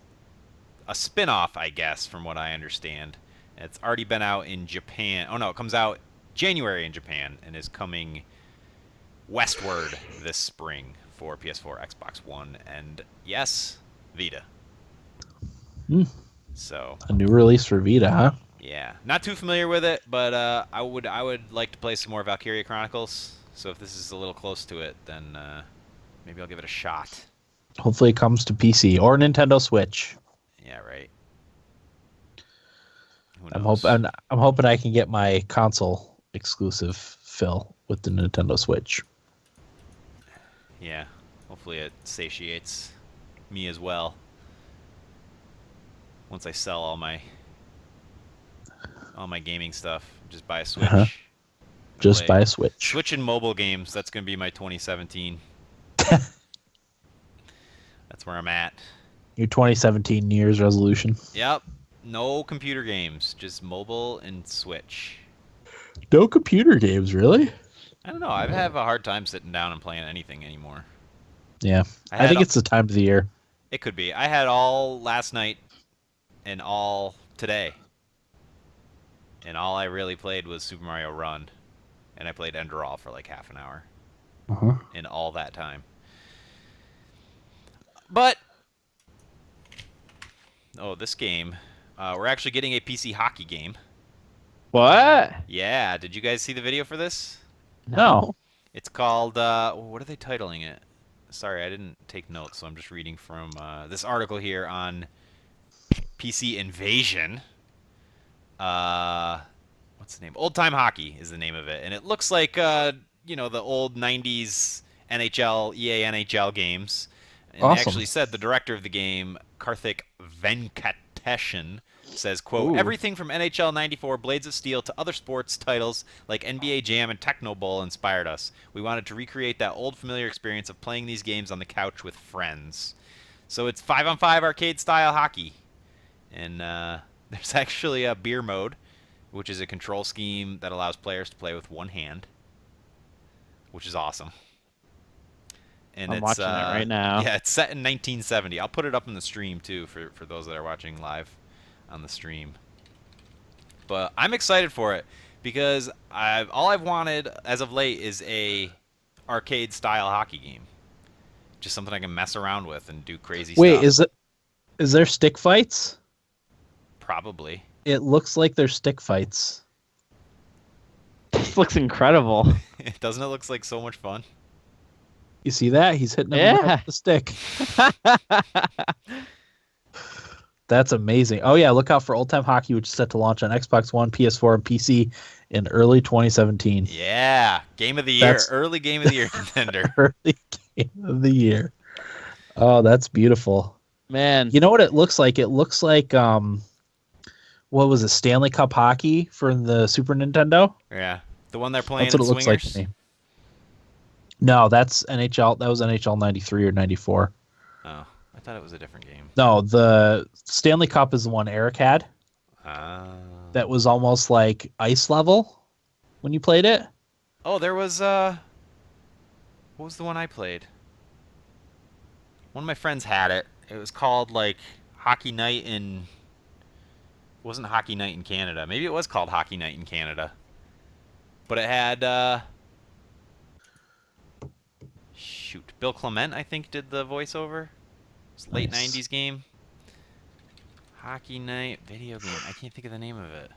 C: a spin-off, I guess, from what I understand. It's already been out in Japan. Oh, no, it comes out January in Japan and is coming westward this spring for PS4, Xbox One, and yes, Vita. So
A: a new release for Vita, huh?
C: Yeah, not too familiar with it, but I would like to play some more Valkyria Chronicles. So if this is a little close to it, then maybe I'll give it a shot.
A: Hopefully it comes to PC or Nintendo Switch.
C: Yeah, right.
A: I'm hoping I can get my console exclusive fill with the Nintendo Switch.
C: Yeah, hopefully it satiates me as well. Once I sell all my gaming stuff, just buy a Switch.
A: Just buy a Switch.
C: Switch and mobile games. That's gonna be my 2017. That's where I'm at.
A: Your 2017 New Year's resolution.
C: Yep. No computer games, just mobile and Switch.
A: No computer games, really?
C: I don't know. I have a hard time sitting down and playing anything anymore.
A: Yeah, I think it's the time of the year.
C: It could be. I had all last night and all today. And all I really played was Super Mario Run. And I played Enderal for like half an hour. In all that time. But, this game, we're actually getting a PC hockey game.
B: What?
C: Yeah, did you guys see the video for this?
A: No.
C: It's called, what are they titling it? Sorry, I didn't take notes, so I'm just reading from this article here on PC Invasion. What's the name? Old Time Hockey is the name of it. And it looks like, the old 90s NHL, EA NHL games. And
A: Awesome.
C: They actually said the director of the game, Karthik Venkatesan, says, quote, everything from NHL 94, Blades of Steel, to other sports titles like NBA Jam and Techno Bowl inspired us. We wanted to recreate that old familiar experience of playing these games on the couch with friends. So it's 5-on-5 arcade-style hockey. And there's actually a beer mode, which is a control scheme that allows players to play with one hand, which is awesome. And
B: I'm
C: it's
B: watching it right now.
C: Yeah, it's set in 1970. I'll put it up in the stream too for those that are watching live on the stream. But I'm excited for it because all I've wanted as of late is a arcade style hockey game. Just something I can mess around with and do crazy
A: Wait,
C: stuff.
A: is there stick fights?
C: Probably.
A: It looks like there's stick fights.
B: This looks incredible.
C: Doesn't it look like so much fun?
A: You see that? He's hitting him
B: Yeah.
A: with the stick. That's amazing. Oh yeah, look out for Old Time Hockey, which is set to launch on Xbox One, PS4, and PC in early 2017.
C: Yeah, game of the year, early game of the year contender.
A: Early game of the year. Oh, that's beautiful.
B: Man.
A: You know what it looks like? It looks like what was it, Stanley Cup hockey for the Super Nintendo?
C: Yeah, the one they're playing.
A: That's what
C: in
A: it looks like
C: Swingers?
A: to me. No, that's NHL. That was NHL 93 or 94.
C: Oh, I thought it was a different game.
A: No, the Stanley Cup is the one Eric had. That was almost like ice level when you played it.
C: Oh, there was what was the one I played? One of my friends had it. It was called like Hockey Night in. It wasn't Hockey Night in Canada. Maybe it was called Hockey Night in Canada. But it had shoot, Bill Clement I think did the voiceover. It's late
A: Nice.
C: 90s game. Hockey Night video game. I can't think of the name of it.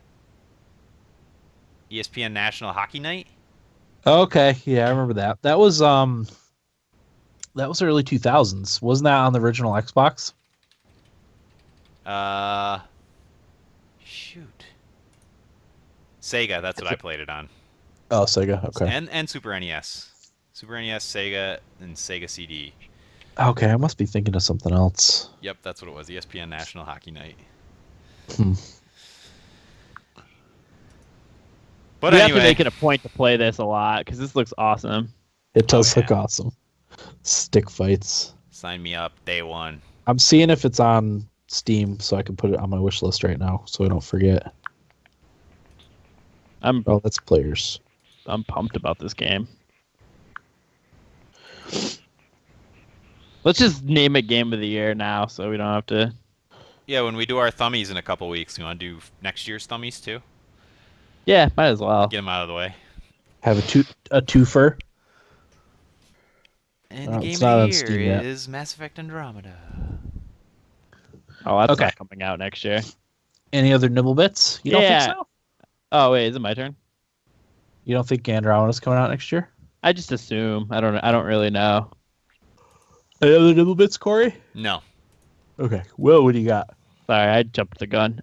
C: ESPN National Hockey Night?
A: Okay, yeah, I remember that. That was early 2000s. Wasn't that on the original Xbox?
C: Shoot. Sega, that's what I played it on.
A: Oh, Sega. Okay.
C: And Super NES. Super NES, Sega, and Sega CD.
A: Okay, I must be thinking of something else.
C: Yep, that's what it was. ESPN National Hockey Night. But
B: we
C: anyway,
B: have to make it a point to play this a lot because this looks awesome.
A: It does
C: Oh,
A: look awesome. Stick fights.
C: sign me up day one.
A: I'm seeing if it's on Steam so I can put it on my wish list right now so I don't forget. Oh, that's players.
B: I'm pumped about this game. Let's just name it Game of the Year now so we don't have to.
C: Yeah, when we do our thummies in a couple weeks, you want to do next year's thummies too?
B: Yeah, might as well.
C: Get them out of the way.
A: Have a twofer.
C: And
A: Oh,
C: the game
A: it's
C: of
A: not
C: the
A: on
C: year
A: Steam yet.
C: is Mass Effect Andromeda.
B: Oh, that's
A: Okay.
B: not coming out next year.
A: Any other nibble bits? You don't
B: Yeah.
A: think so?
B: Oh wait, is it my turn?
A: You don't think Andromeda's coming out next year?
B: I just assume. I don't really know.
A: Any other nibble bits, Corey?
C: No.
A: Okay. Will, what do you got?
B: Sorry, I jumped the gun.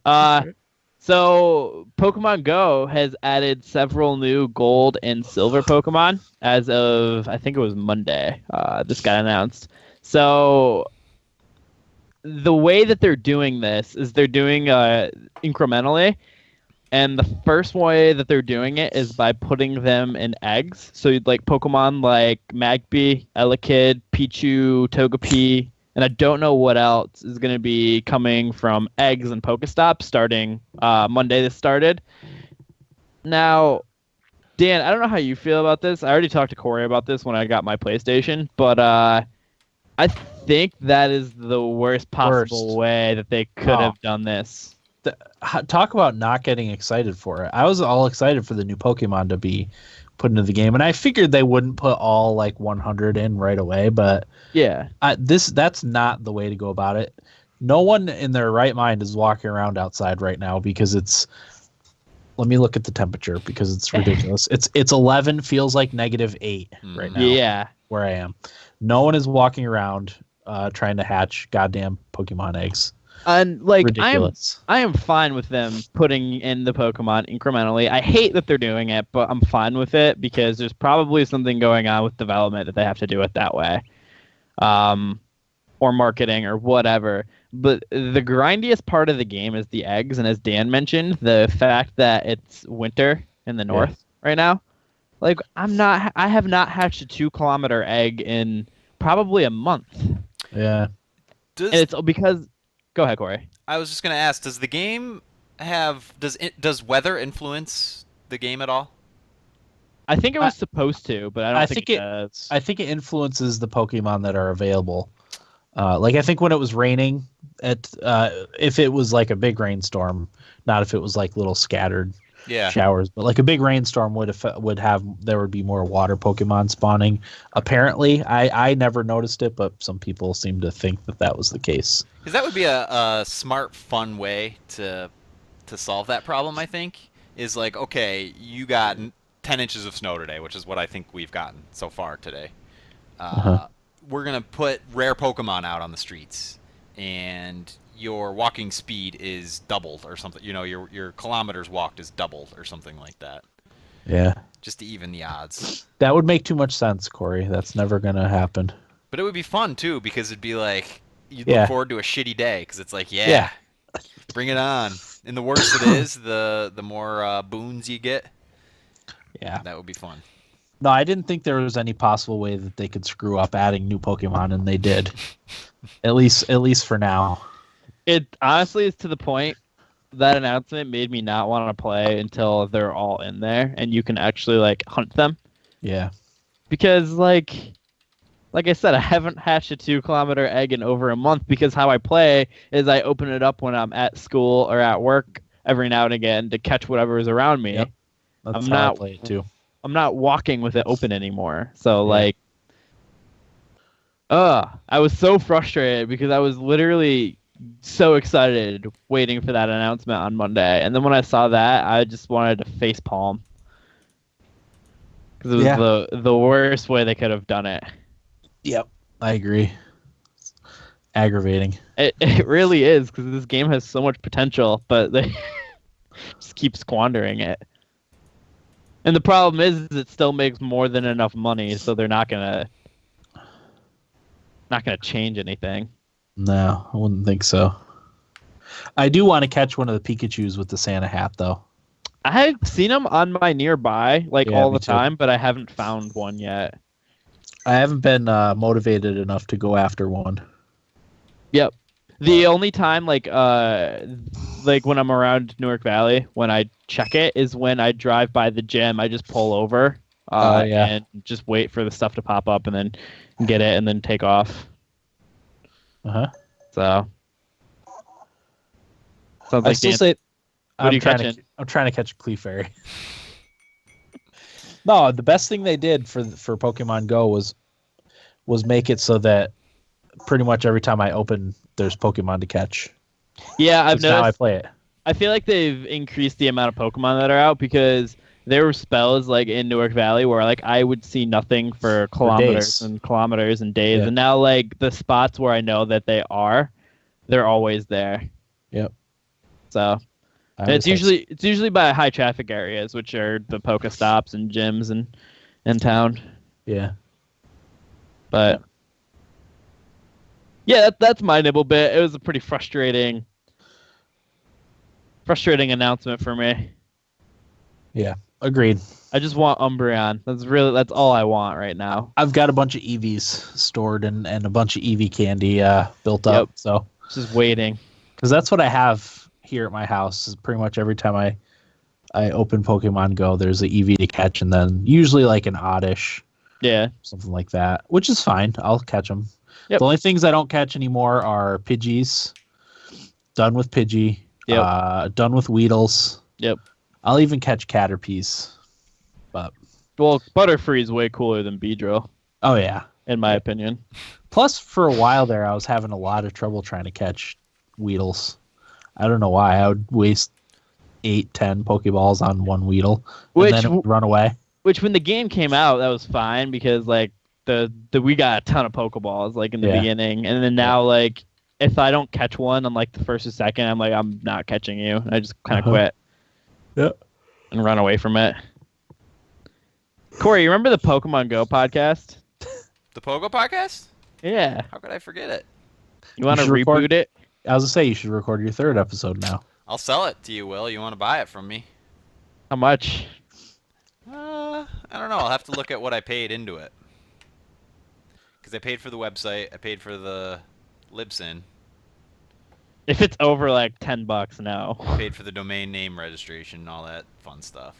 B: So Pokemon Go has added several new gold and silver Pokemon as of I think it was Monday. This got announced. So the way that they're doing this is they're doing incrementally, and the first way that they're doing it is by putting them in eggs. So you'd like Pokemon like Magby, Elekid, Pichu, Togepi, and I don't know what else is going to be coming from eggs and Pokestops starting Monday. This started. Now, Dan, I don't know how you feel about this. I already talked to Corey about this when I got my PlayStation, but I think that is the worst possible way that they could have done this.
A: Talk about not getting excited for it. I was all excited for the new Pokemon to be put into the game, and I figured they wouldn't put all like 100 in right away, but
B: yeah,
A: that's not the way to go about it. No one in their right mind is walking around outside right now because it's. Let me look at the temperature because it's ridiculous. It's 11, feels like -8 right now.
B: Yeah,
A: where I am, no one is walking around trying to hatch goddamn Pokemon eggs.
B: and like
A: Ridiculous.
B: I am fine with them putting in the Pokemon incrementally. I hate that they're doing it, but I'm fine with it because there's probably something going on with development that they have to do it that way, or marketing or whatever. But the grindiest part of the game is the eggs, and as Dan mentioned, the fact that it's winter in the north right now. Like I have not hatched a 2-kilometer egg in probably a month.
A: Yeah.
B: And it's because. Go ahead, Corey.
C: I was just gonna ask: does the game have does weather influence the game at all?
B: I think it was supposed to, but I don't think it does.
A: I think it influences the Pokemon that are available. Like I think when it was raining, if it was like a big rainstorm, not if it was like little scattered showers, but like a big rainstorm there would be more water Pokemon spawning. Apparently, I never noticed it, but some people seem to think that was the case.
C: Because that would be a smart, fun way to solve that problem. I think is like, okay, you got 10 inches of snow today, which is what I think we've gotten so far today. We're gonna put rare Pokemon out on the streets, and your walking speed is doubled or something. You know, your kilometers walked is doubled or something like that.
A: Yeah.
C: Just to even the odds.
A: That would make too much sense, Corey. That's never gonna happen.
C: But it would be fun too, because it'd be like you'd look forward to a shitty day, because it's like, bring it on. And the worse it is, the more boons you get.
A: Yeah,
C: that would be fun.
A: No, I didn't think there was any possible way that they could screw up adding new Pokemon, and they did. At least for now.
B: It honestly is to the point that announcement made me not want to play until they're all in there and you can actually like hunt them.
A: Yeah.
B: Because like I said, I haven't hatched a 2-kilometer egg in over a month, because how I play is I open it up when I'm at school or at work every now and again to catch whatever is around me.
A: Yep. That's how I play it too.
B: I'm not walking with it open anymore. So like, I was so frustrated because I was literally so excited waiting for that announcement on Monday. And then when I saw that, I just wanted to face palm. Because it was the worst way they could have done it.
A: Yep, I agree. It's aggravating.
B: It really is, because this game has so much potential, but they just keep squandering it. And the problem is it still makes more than enough money, so they're not gonna change anything.
A: No, I wouldn't think so. I do want to catch one of the Pikachus with the Santa hat, though.
B: I've seen them on my nearby, all the time, but I haven't found one yet.
A: I haven't been motivated enough to go after one.
B: Yep. The only time, like when I'm around Newark Valley, when I check it, is when I drive by the gym. I just pull over and just wait for the stuff to pop up and then get it and then take off. So. Sounds like
A: still say
B: what are you catching?
A: I'm trying to catch a Clefairy. No, the best thing they did for Pokemon Go was make it so that pretty much every time I open, there's Pokemon to catch.
B: Yeah, I've noticed.
A: How I play it.
B: I feel like they've increased the amount of Pokemon that are out, because there were spells like in Newark Valley where like I would see nothing for kilometers and kilometers and days, and now like the spots where I know that they're always there.
A: Yep.
B: So it's usually by high traffic areas, which are the Pokestops and gyms and in town.
A: Yeah.
B: But yeah, that's my nibble bit. It was a pretty frustrating announcement for me.
A: Yeah, agreed.
B: I just want Umbreon. That's all I want right now.
A: I've got a bunch of EVs stored and a bunch of EV candy built up. So
B: just waiting. Because
A: that's what I have here at my house. Is pretty much every time I open Pokemon Go, there's an EV to catch, and then usually like an oddish.
B: Yeah.
A: Something like that, which is fine. I'll catch them.
B: Yep.
A: The only things I don't catch anymore are Pidgeys. Done with Pidgey.
B: Yep.
A: Done with Weedles.
B: Yep.
A: I'll even catch Caterpies. But
B: Butterfree is way cooler than Beedrill.
A: Oh yeah,
B: in my opinion.
A: Plus, for a while there, I was having a lot of trouble trying to catch Weedles. I don't know why. I would waste 8-10 Pokeballs on one Weedle, and then it would run away.
B: Which, when the game came out, that was fine, because like we got a ton of Pokeballs like in the beginning, and then now like if I don't catch one on like the first or second, I'm like, I'm not catching you. And I just kind of quit.
A: Yep.
B: And run away from it. Corey, you remember the Pokemon Go podcast?
C: The Pogo podcast?
B: Yeah.
C: How could I forget it?
B: You want to reboot it?
A: I was going to say, you should record your third episode now.
C: I'll sell it to you, Will. You want to buy it from me?
B: How much?
C: I don't know. I'll have to look at what I paid into it. Because I paid for the website. I paid for the Libsyn.
B: If it's over like $10, no.
C: I paid for the domain name registration and all that fun stuff.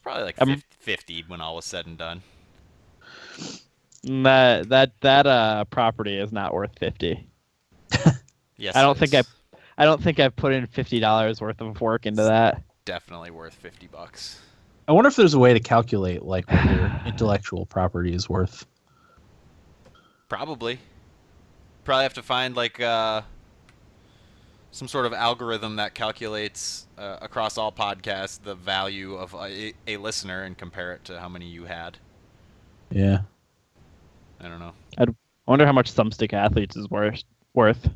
C: probably like
B: Um,
C: 50 when all was said and done.
B: That property is not worth 50.
C: Yes,
B: I don't
C: it
B: think
C: is.
B: I don't think I've put in $50 worth of work into that.
C: Definitely worth $50.
A: I wonder if there's a way to calculate like what your intellectual property is worth.
C: Probably have to find like some sort of algorithm that calculates across all podcasts the value of a listener and compare it to how many you had.
A: Yeah.
C: I don't know.
B: I wonder how much Thumbstick Athletes is worth.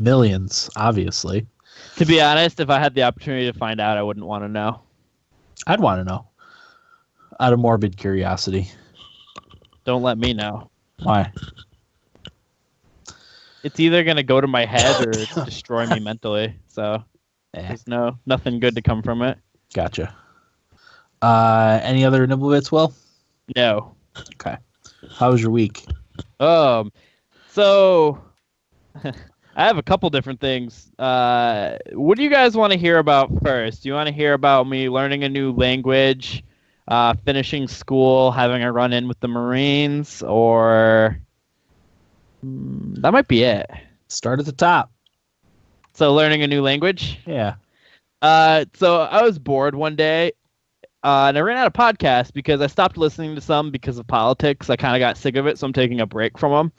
A: Millions, obviously.
B: To be honest, if I had the opportunity to find out, I wouldn't want to know.
A: I'd want to know. Out of morbid curiosity.
B: Don't let me know.
A: Why?
B: It's either gonna go to my head or it's destroy me mentally. So there's nothing good to come from it.
A: Gotcha. Any other nibble bits, Will?
B: No.
A: Okay. How was your week?
B: So I have a couple different things. What do you guys want to hear about first? Do you want to hear about me learning a new language, finishing school, having a run-in with the Marines, or that might be it.
A: Start at the top.
B: So learning a new language?
A: Yeah.
B: So I was bored one day, and I ran out of podcasts because I stopped listening to some because of politics. I kind of got sick of it, so I'm taking a break from them.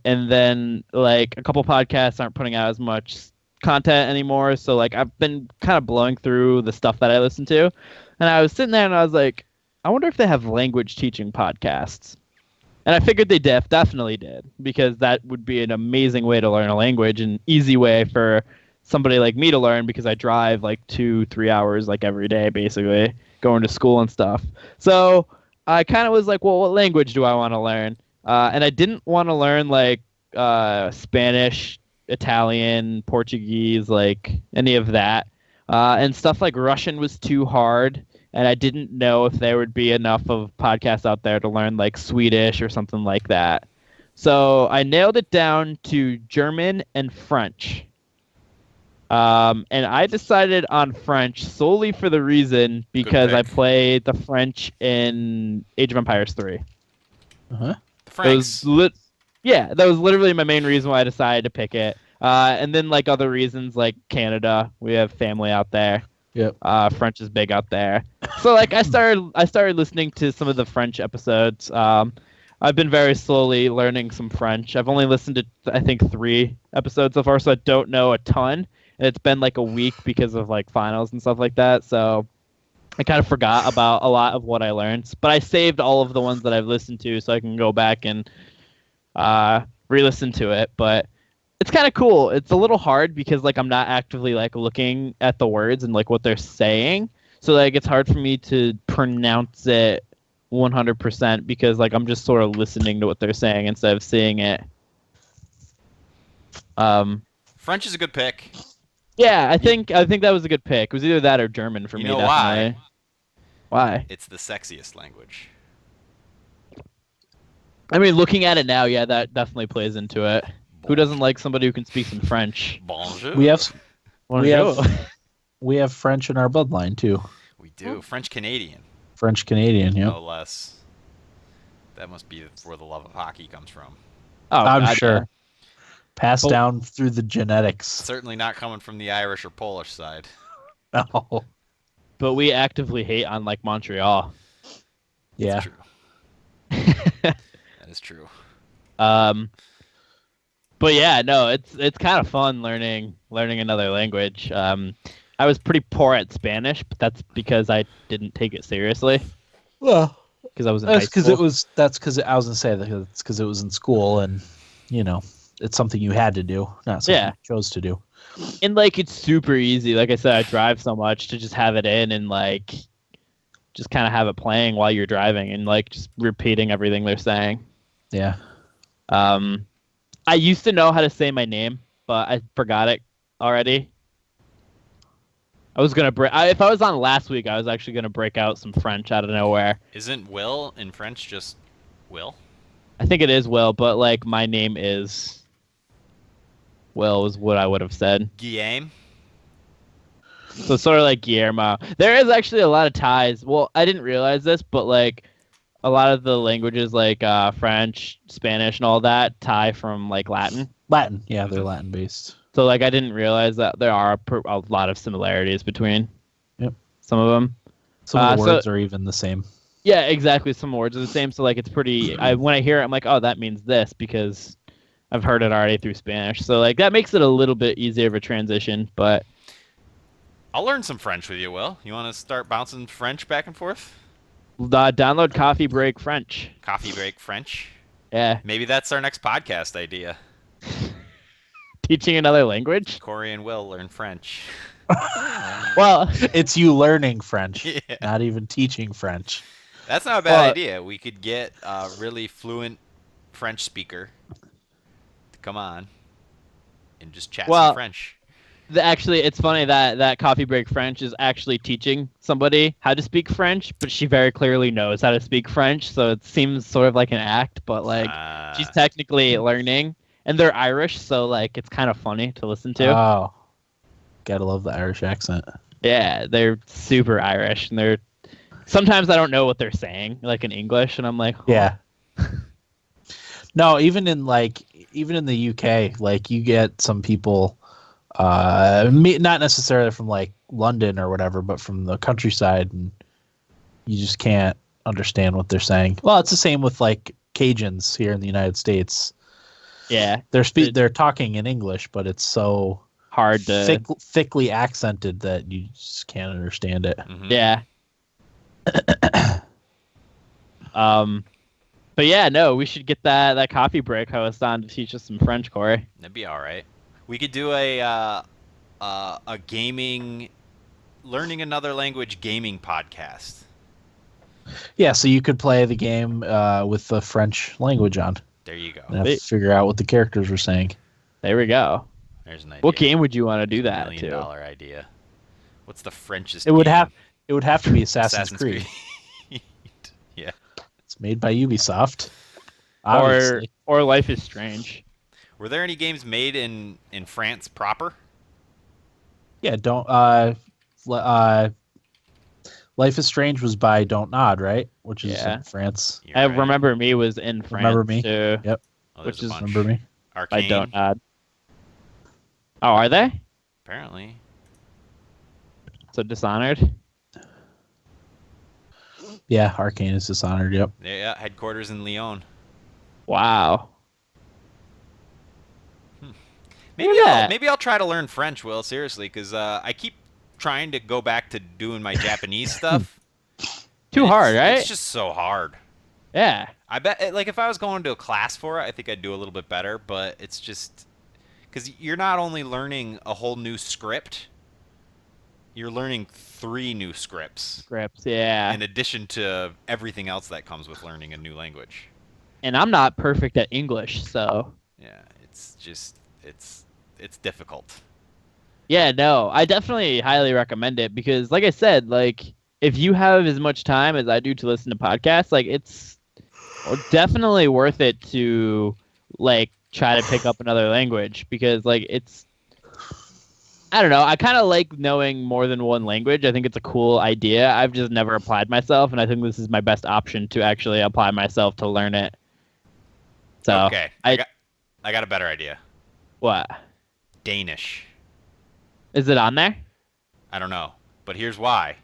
B: And then like a couple podcasts aren't putting out as much content anymore, so like I've been kind of blowing through the stuff that I listen to, and I was sitting there and I was like, I wonder if they have language teaching podcasts. And I figured they definitely did, because that would be an amazing way to learn a language, an easy way for somebody like me to learn, because I drive like 2-3 hours like every day, basically, going to school and stuff. So I kind of was like, well, what language do I want to learn? And I didn't want to learn like Spanish, Italian, Portuguese, like any of that. And stuff like Russian was too hard. And I didn't know if there would be enough of podcasts out there to learn like Swedish or something like that. So I nailed it down to German and French. And I decided on French solely for the reason because I played the French in Age of Empires 3.
A: Uh-huh.
C: The Franks.
B: That was literally my main reason why I decided to pick it. And then like other reasons like Canada, we have family out there.
A: Yep.
B: French is big out there. So like I started listening to some of the French episodes. I've been very slowly learning some French. I've only listened to I think 3 episodes so far, so I don't know a ton. And it's been like a week because of like finals and stuff like that. So I kind of forgot about a lot of what I learned. But I saved all of the ones that I've listened to so I can go back and re-listen to it. But it's kind of cool. It's a little hard because like I'm not actively like looking at the words and like what they're saying. So like it's hard for me to pronounce it 100% because like I'm just sort of listening to what they're saying instead of seeing it.
C: French is a good pick.
B: Yeah, I think that was a good pick. It was either that or German for me.
C: You know
B: definitely. Why?
C: It's the sexiest language.
B: I mean, looking at it now, yeah, that definitely plays into it. Who doesn't like somebody who can speak some French?
C: Bonjour.
A: We have
B: Bonjour.
A: French in our bloodline too.
C: We do. French Canadian.
A: French Canadian, yeah.
C: No less. That must be where the love of hockey comes from.
B: Oh,
A: I'm
B: God,
A: sure.
B: yeah.
A: Passed down through the genetics.
C: Certainly not coming from the Irish or Polish side.
A: No.
B: But we actively hate on like Montreal.
A: Yeah.
C: That's true. That is true.
B: But yeah, no, it's kind of fun learning another language. I was pretty poor at Spanish, but that's because I didn't take it seriously.
A: Well,
B: because I was in
A: that's
B: high
A: because
B: school.
A: that's because I was gonna say that it's because it was in school, and you know it's something you had to do, not something you chose to do.
B: And like it's super easy. Like I said, I drive so much to just have it in and like just kind of have it playing while you're driving and like just repeating everything they're saying.
A: Yeah.
B: I used to know how to say my name, but I forgot it already. I was gonna if I was on last week, I was actually gonna break out some French out of nowhere.
C: Isn't Will in French just Will?
B: I think it is Will, but like my name is Will is what I would have said.
C: Guillaume.
B: So it's sort of like Guillermo. There is actually a lot of ties. Well, I didn't realize this, but like a lot of the languages like French, Spanish, and all that tie from like Latin.
A: Latin, yeah, they're Latin based.
B: So like I didn't realize that there are a lot of similarities between
A: Yep.
B: some of them.
A: Some of the words are even the same.
B: Yeah, exactly. Some words are the same. So like it's pretty. When I hear it, I'm like, oh, that means this because I've heard it already through Spanish. So like that makes it a little bit easier of a transition. But
C: I'll learn some French with you, Will. You want to start bouncing French back and forth?
B: Download Coffee Break French.
C: Coffee break French.
B: Yeah.
C: Maybe that's our next podcast idea.
B: Teaching another language?
C: Corey and Will learn French.
B: Well,
A: it's you learning French,
C: Yeah.
A: not even teaching French.
C: That's not a bad idea. We could get a really fluent French speaker to come on and just chat some French.
B: Actually, it's funny that Coffee Break French is actually teaching somebody how to speak French, but she very clearly knows how to speak French, so it seems sort of like an act, but like she's technically learning, and they're Irish, so like it's kind of funny to listen to.
A: Oh, gotta love the Irish accent.
B: Yeah, they're super Irish, and they're sometimes I don't know what they're saying, like in English, and I'm like, oh.
A: Yeah. No, even in the UK, like you get some people. Not necessarily from like London or whatever, but from the countryside, and you just can't understand what they're saying. Well, it's the same with like Cajuns here in the United States.
B: Yeah,
A: they're talking in English, but it's so
B: hard to
A: thickly accented that you just can't understand it.
C: Mm-hmm.
B: Yeah. But yeah, no, we should get that coffee break host on to teach us some French, Corey.
C: That'd be all right. We could do a gaming, learning another language gaming podcast.
A: Yeah, so you could play the game with the French language on.
C: There you go.
A: And have to figure out what the characters were saying.
B: There we go.
C: There's an idea.
B: What game would you want to do that
C: $1 million idea. What's the Frenchest
A: It would
C: game?
A: have to be Assassin's Creed.
C: Yeah.
A: It's made by Ubisoft. Obviously.
B: Or Life is Strange.
C: Were there any games made in France proper?
A: Yeah, Life is Strange was by Don't Nod, right? Which is in France.
B: I Remember Me was in France.
A: Remember Me?
B: Too,
A: yep.
B: Which is
A: Remember Me?
C: Arcane.
B: I Don't Nod. Oh, are they?
C: Apparently.
B: So Dishonored?
A: Yeah, Arcane is Dishonored, yep.
C: Yeah, headquarters in Lyon.
B: Wow.
C: Maybe I'll try to learn French, Will, seriously, because I keep trying to go back to doing my Japanese stuff.
B: Too hard, right?
C: It's just so hard.
B: Yeah.
C: I bet, like, if I was going to a class for it, I think I'd do a little bit better, but it's just... Because you're not only learning a whole new script, you're learning 3 new scripts.
B: Yeah.
C: In addition to everything else that comes with learning a new language.
B: And I'm not perfect at English, so...
C: Yeah, it's just... It's difficult.
B: Yeah, no, I definitely highly recommend it because, like I said, like if you have as much time as I do to listen to podcasts, like it's definitely worth it to like try to pick up another language because, like, it's I don't know. I kind of like knowing more than one language. I think it's a cool idea. I've just never applied myself, and I think this is my best option to actually apply myself to learn it. So
C: okay, I got a better idea.
B: What?
C: Danish.
B: Is it on there?
C: I don't know, but here's why.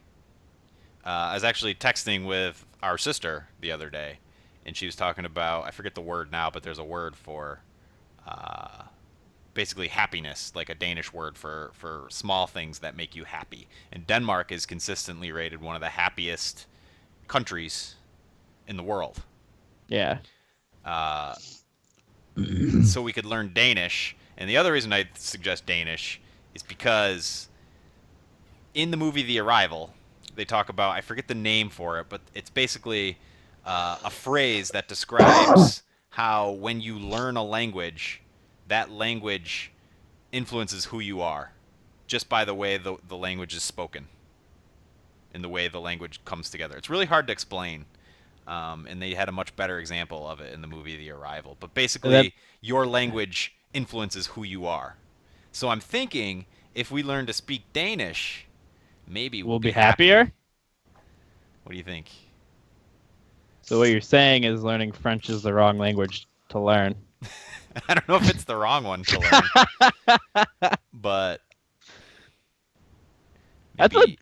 C: I was actually texting with our sister the other day, and she was talking about, I forget the word now, but there's a word for basically happiness, like a Danish word for small things that make you happy. And Denmark is consistently rated one of the happiest countries in the world.
B: Yeah.
C: So we could learn Danish. And the other reason I suggest Danish is because in the movie The Arrival, they talk about, I forget the name for it, but it's basically a phrase that describes how when you learn a language, that language influences who you are just by the way the language is spoken and the way the language comes together. It's really hard to explain. And they had a much better example of it in the movie The Arrival. But basically, your language influences who you are. So I'm thinking if we learn to speak Danish, maybe
B: we'll be happier.
C: What do you think?
B: So what you're saying is learning French is the wrong language to learn.
C: I don't know if it's the wrong one to learn, but
B: That's a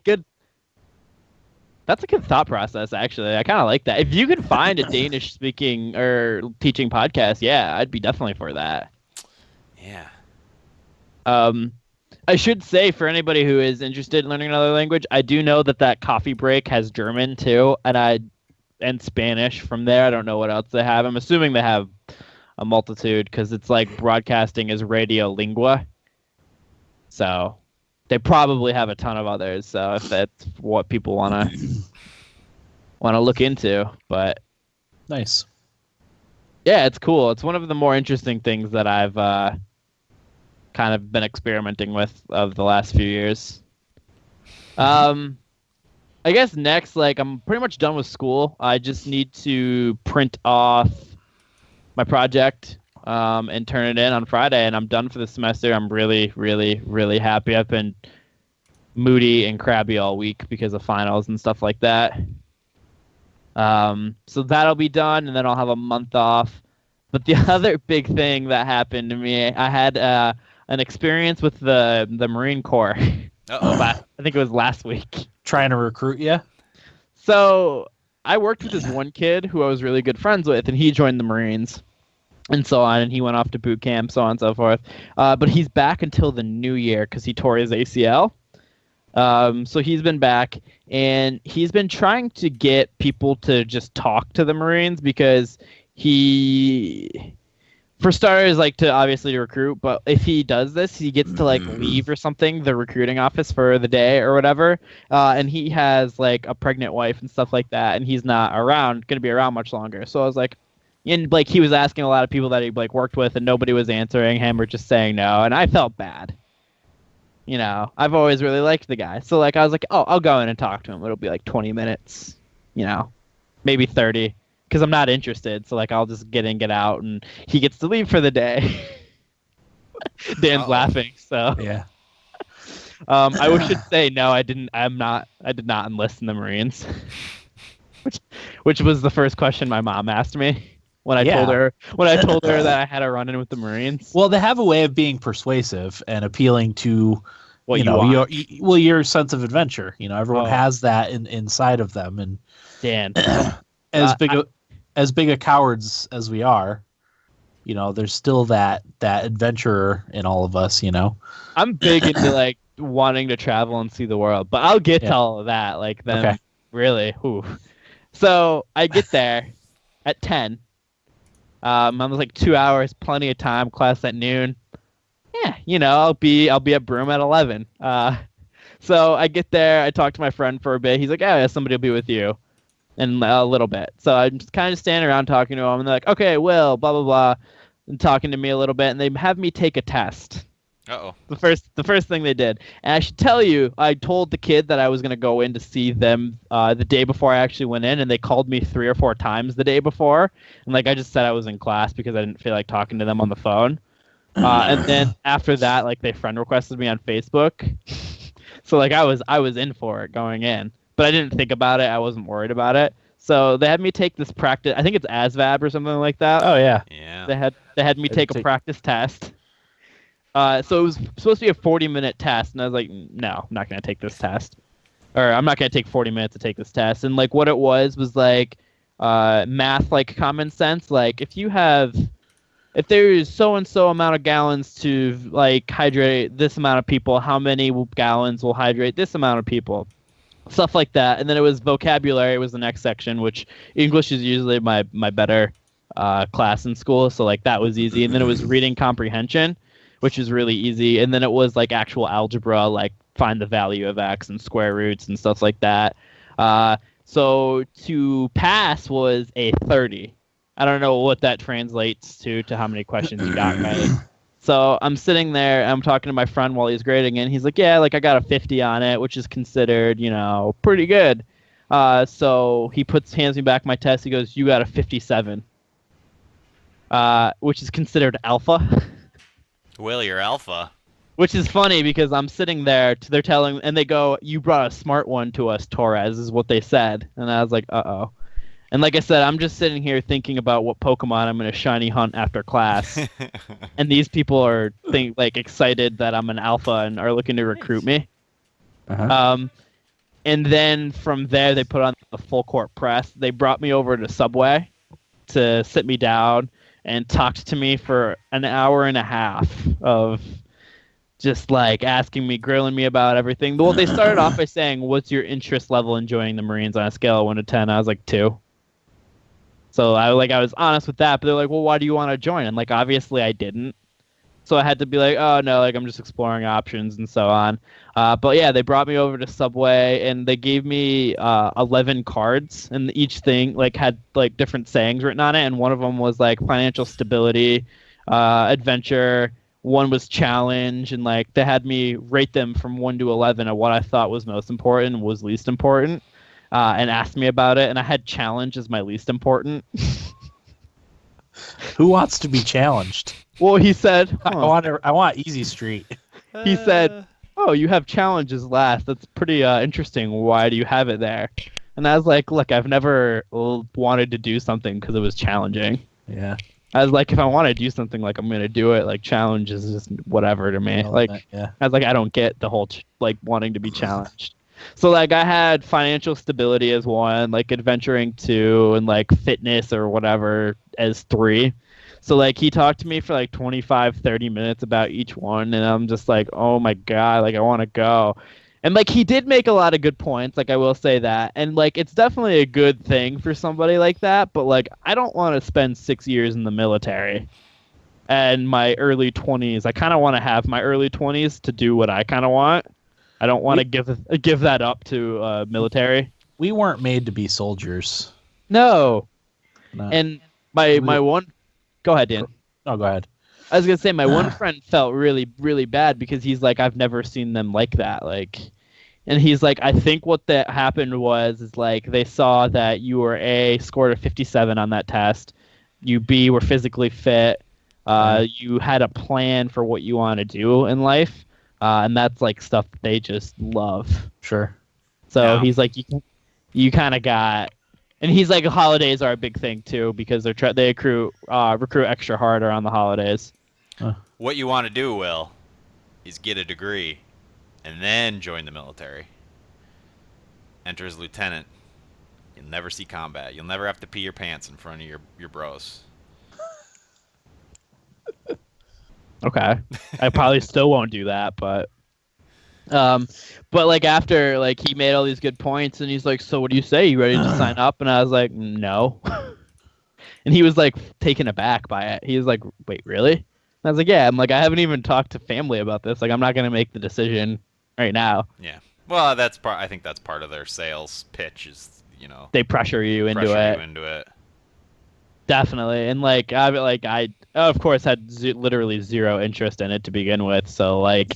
B: good thought process, actually. I kind of like that. If you could find a Danish speaking or teaching podcast, yeah, I'd be definitely for that.
C: Yeah.
B: I should say, for anybody who is interested in learning another language, I do know that coffee break has German too, and Spanish from there. I don't know what else they have. I'm assuming they have a multitude because it's like broadcasting is radio lingua. So they probably have a ton of others. So if that's what people want to look into, but
A: Nice.
B: yeah, it's cool. It's one of the more interesting things that I've kind of been experimenting with of the last few years. I guess next, like, I'm pretty much done with school. I just need to print off my project and turn it in on Friday, and I'm done for the semester. I'm really, really, really happy. I've been moody and crabby all week because of finals and stuff like that. So that'll be done, and then I'll have a month off. But the other big thing that happened to me, I had an experience with the Marine Corps. I think it was last week.
A: Trying to recruit you?
B: So I worked with this one kid who I was really good friends with, and he joined the Marines and so on, and he went off to boot camp, so on and so forth. But he's back until the new year because he tore his ACL. So he's been back, and he's been trying to get people to just talk to the Marines because for starters, like, to obviously recruit, but if he does this, he gets to like leave or something, the recruiting office for the day or whatever. And he has like a pregnant wife and stuff like that, and he's not going to be around much longer. So I was like, and like he was asking a lot of people that he like worked with, and nobody was answering him or just saying no, and I felt bad. You know, I've always really liked the guy, so like I was like, oh, I'll go in and talk to him. It'll be like 20 minutes, you know, maybe 30. Because I'm not interested, so like I'll just get in, get out, and he gets to leave for the day. Dan's laughing, so
A: yeah.
B: I should say no. I did not enlist in the Marines, which was the first question my mom asked me when I told her that I had a run-in with the Marines.
A: Well, they have a way of being persuasive and appealing to your sense of adventure. You know, everyone has that inside of them, and
B: Dan,
A: as big a cowards as we are, you know, there's still that adventurer in all of us, you know.
B: I'm big into like wanting to travel and see the world, but I'll get to all of that. Like then,
A: okay.
B: Really, So I get there at 10. I'm like 2 hours, plenty of time. Class at noon. Yeah, you know, I'll be at Broome at 11. So I get there. I talk to my friend for a bit. He's like, "Oh, yeah, somebody will be with you." In a little bit. So I'm just kind of standing around talking to them, and they're like, okay, Will, blah, blah, blah, and talking to me a little bit, and they have me take a test.
C: Uh-oh.
B: The first thing they did. And I should tell you, I told the kid that I was going to go in to see them the day before I actually went in, and they called me 3 or 4 times the day before. And like I just said I was in class because I didn't feel like talking to them on the phone. And then after that, like they friend requested me on Facebook. So like I was in for it going in. But I didn't think about it. I wasn't worried about it. So they had me take this practice. I think it's ASVAB or something like that.
A: Oh yeah.
C: Yeah.
B: They had me take a practice test. So it was supposed to be a 40-minute test, and I was like, no, I'm not going to take this test. Or I'm not going to take 40 minutes to take this test. And like what it was like math, like common sense. Like if there is so and so amount of gallons to like hydrate this amount of people, how many gallons will hydrate this amount of people? Stuff like that. And then it was vocabulary was the next section, which English is usually my better class in school, so like that was easy. And then it was reading comprehension, which is really easy. And then it was like actual algebra, like find the value of x and square roots and stuff like that. So to pass was a 30. I don't know what that translates to how many questions you got right. So I'm sitting there, I'm talking to my friend while he's grading, and he's like, yeah, like I got a 50 on it, which is considered, you know, pretty good. So he hands me back my test. He goes, you got a 57, which is considered alpha.
C: Will, you're alpha.
B: Which is funny because I'm sitting there, they're telling, and they go, "You brought a smart one to us, Torres," is what they said, and I was like, "Uh-oh." And like I said, I'm just sitting here thinking about what Pokemon I'm going to shiny hunt after class, and these people are excited that I'm an alpha and are looking to recruit me.
A: Uh-huh.
B: And then from there, they put on the full court press. They brought me over to Subway to sit me down and talked to me for an hour and a half of just like asking me, grilling me about everything. Well, they started off by saying, "What's your interest level in joining the Marines on a scale of 1 to 10?" I was like 2. So I was honest with that, but they're like, "Well, why do you want to join?" And like obviously I didn't. So I had to be like, "Oh no, like I'm just exploring options and so on." But yeah, they brought me over to Subway and they gave me 11 cards, and each thing like had like different sayings written on it, and one of them was like financial stability, adventure. One was challenge, and like they had me rate them from 1 to 11 of what I thought was most important and was least important, and asked me about it. And I had challenge as my least important.
A: Who wants to be challenged?
B: Well, he said,
A: I want easy street.
B: He said, "Oh, you have challenges last. That's pretty interesting. Why do you have it there?" And I was like, "Look, I've never wanted to do something because it was challenging."
A: Yeah.
B: I was like, if I want to do something, like I'm gonna do it. Like challenge is just whatever to me.
A: Yeah.
B: I was like, I don't get the whole like wanting to be challenged. So like I had financial stability as 1, like adventuring 2, and like fitness or whatever as 3. So like he talked to me for like 25, 30 minutes about each one, and I'm just like, oh my god, like I want to go. And like he did make a lot of good points, like I will say that. And like it's definitely a good thing for somebody like that, but like I don't want to spend 6 years in the military and my early 20s. I kind of want to have my early 20s to do what I kind of want. I don't want to give that up to military.
A: We weren't made to be soldiers.
B: No.
A: No.
B: And my one Go ahead, Dan.
A: Oh, go ahead.
B: I was gonna say my one friend felt really, really bad because he's like, I've never seen them like that. Like, and he's like, I think what that happened is like they saw that you were scored a 57 on that test, you B were physically fit, you had a plan for what you want to do in life, and that's like stuff they just love.
A: Sure.
B: So he's like, you kind of got. And he's like, holidays are a big thing too because they recruit extra harder on the holidays.
C: What you want to do, Will, is get a degree, and then join the military. Enter as lieutenant. You'll never see combat. You'll never have to pee your pants in front of your bros.
B: Okay, I probably still won't do that, but like after like he made all these good points and he's like, so what do you say? You ready to sign up? And I was like, no. And he was like taken aback by it. He was like, wait, really? And I was like, yeah. I'm like, I haven't even talked to family about this. Like, I'm not gonna make the decision right now.
C: Yeah. Well, I think that's part of their sales pitch is,
B: they pressure you into it. Definitely. And like I of course had literally zero interest in it to begin with. So like.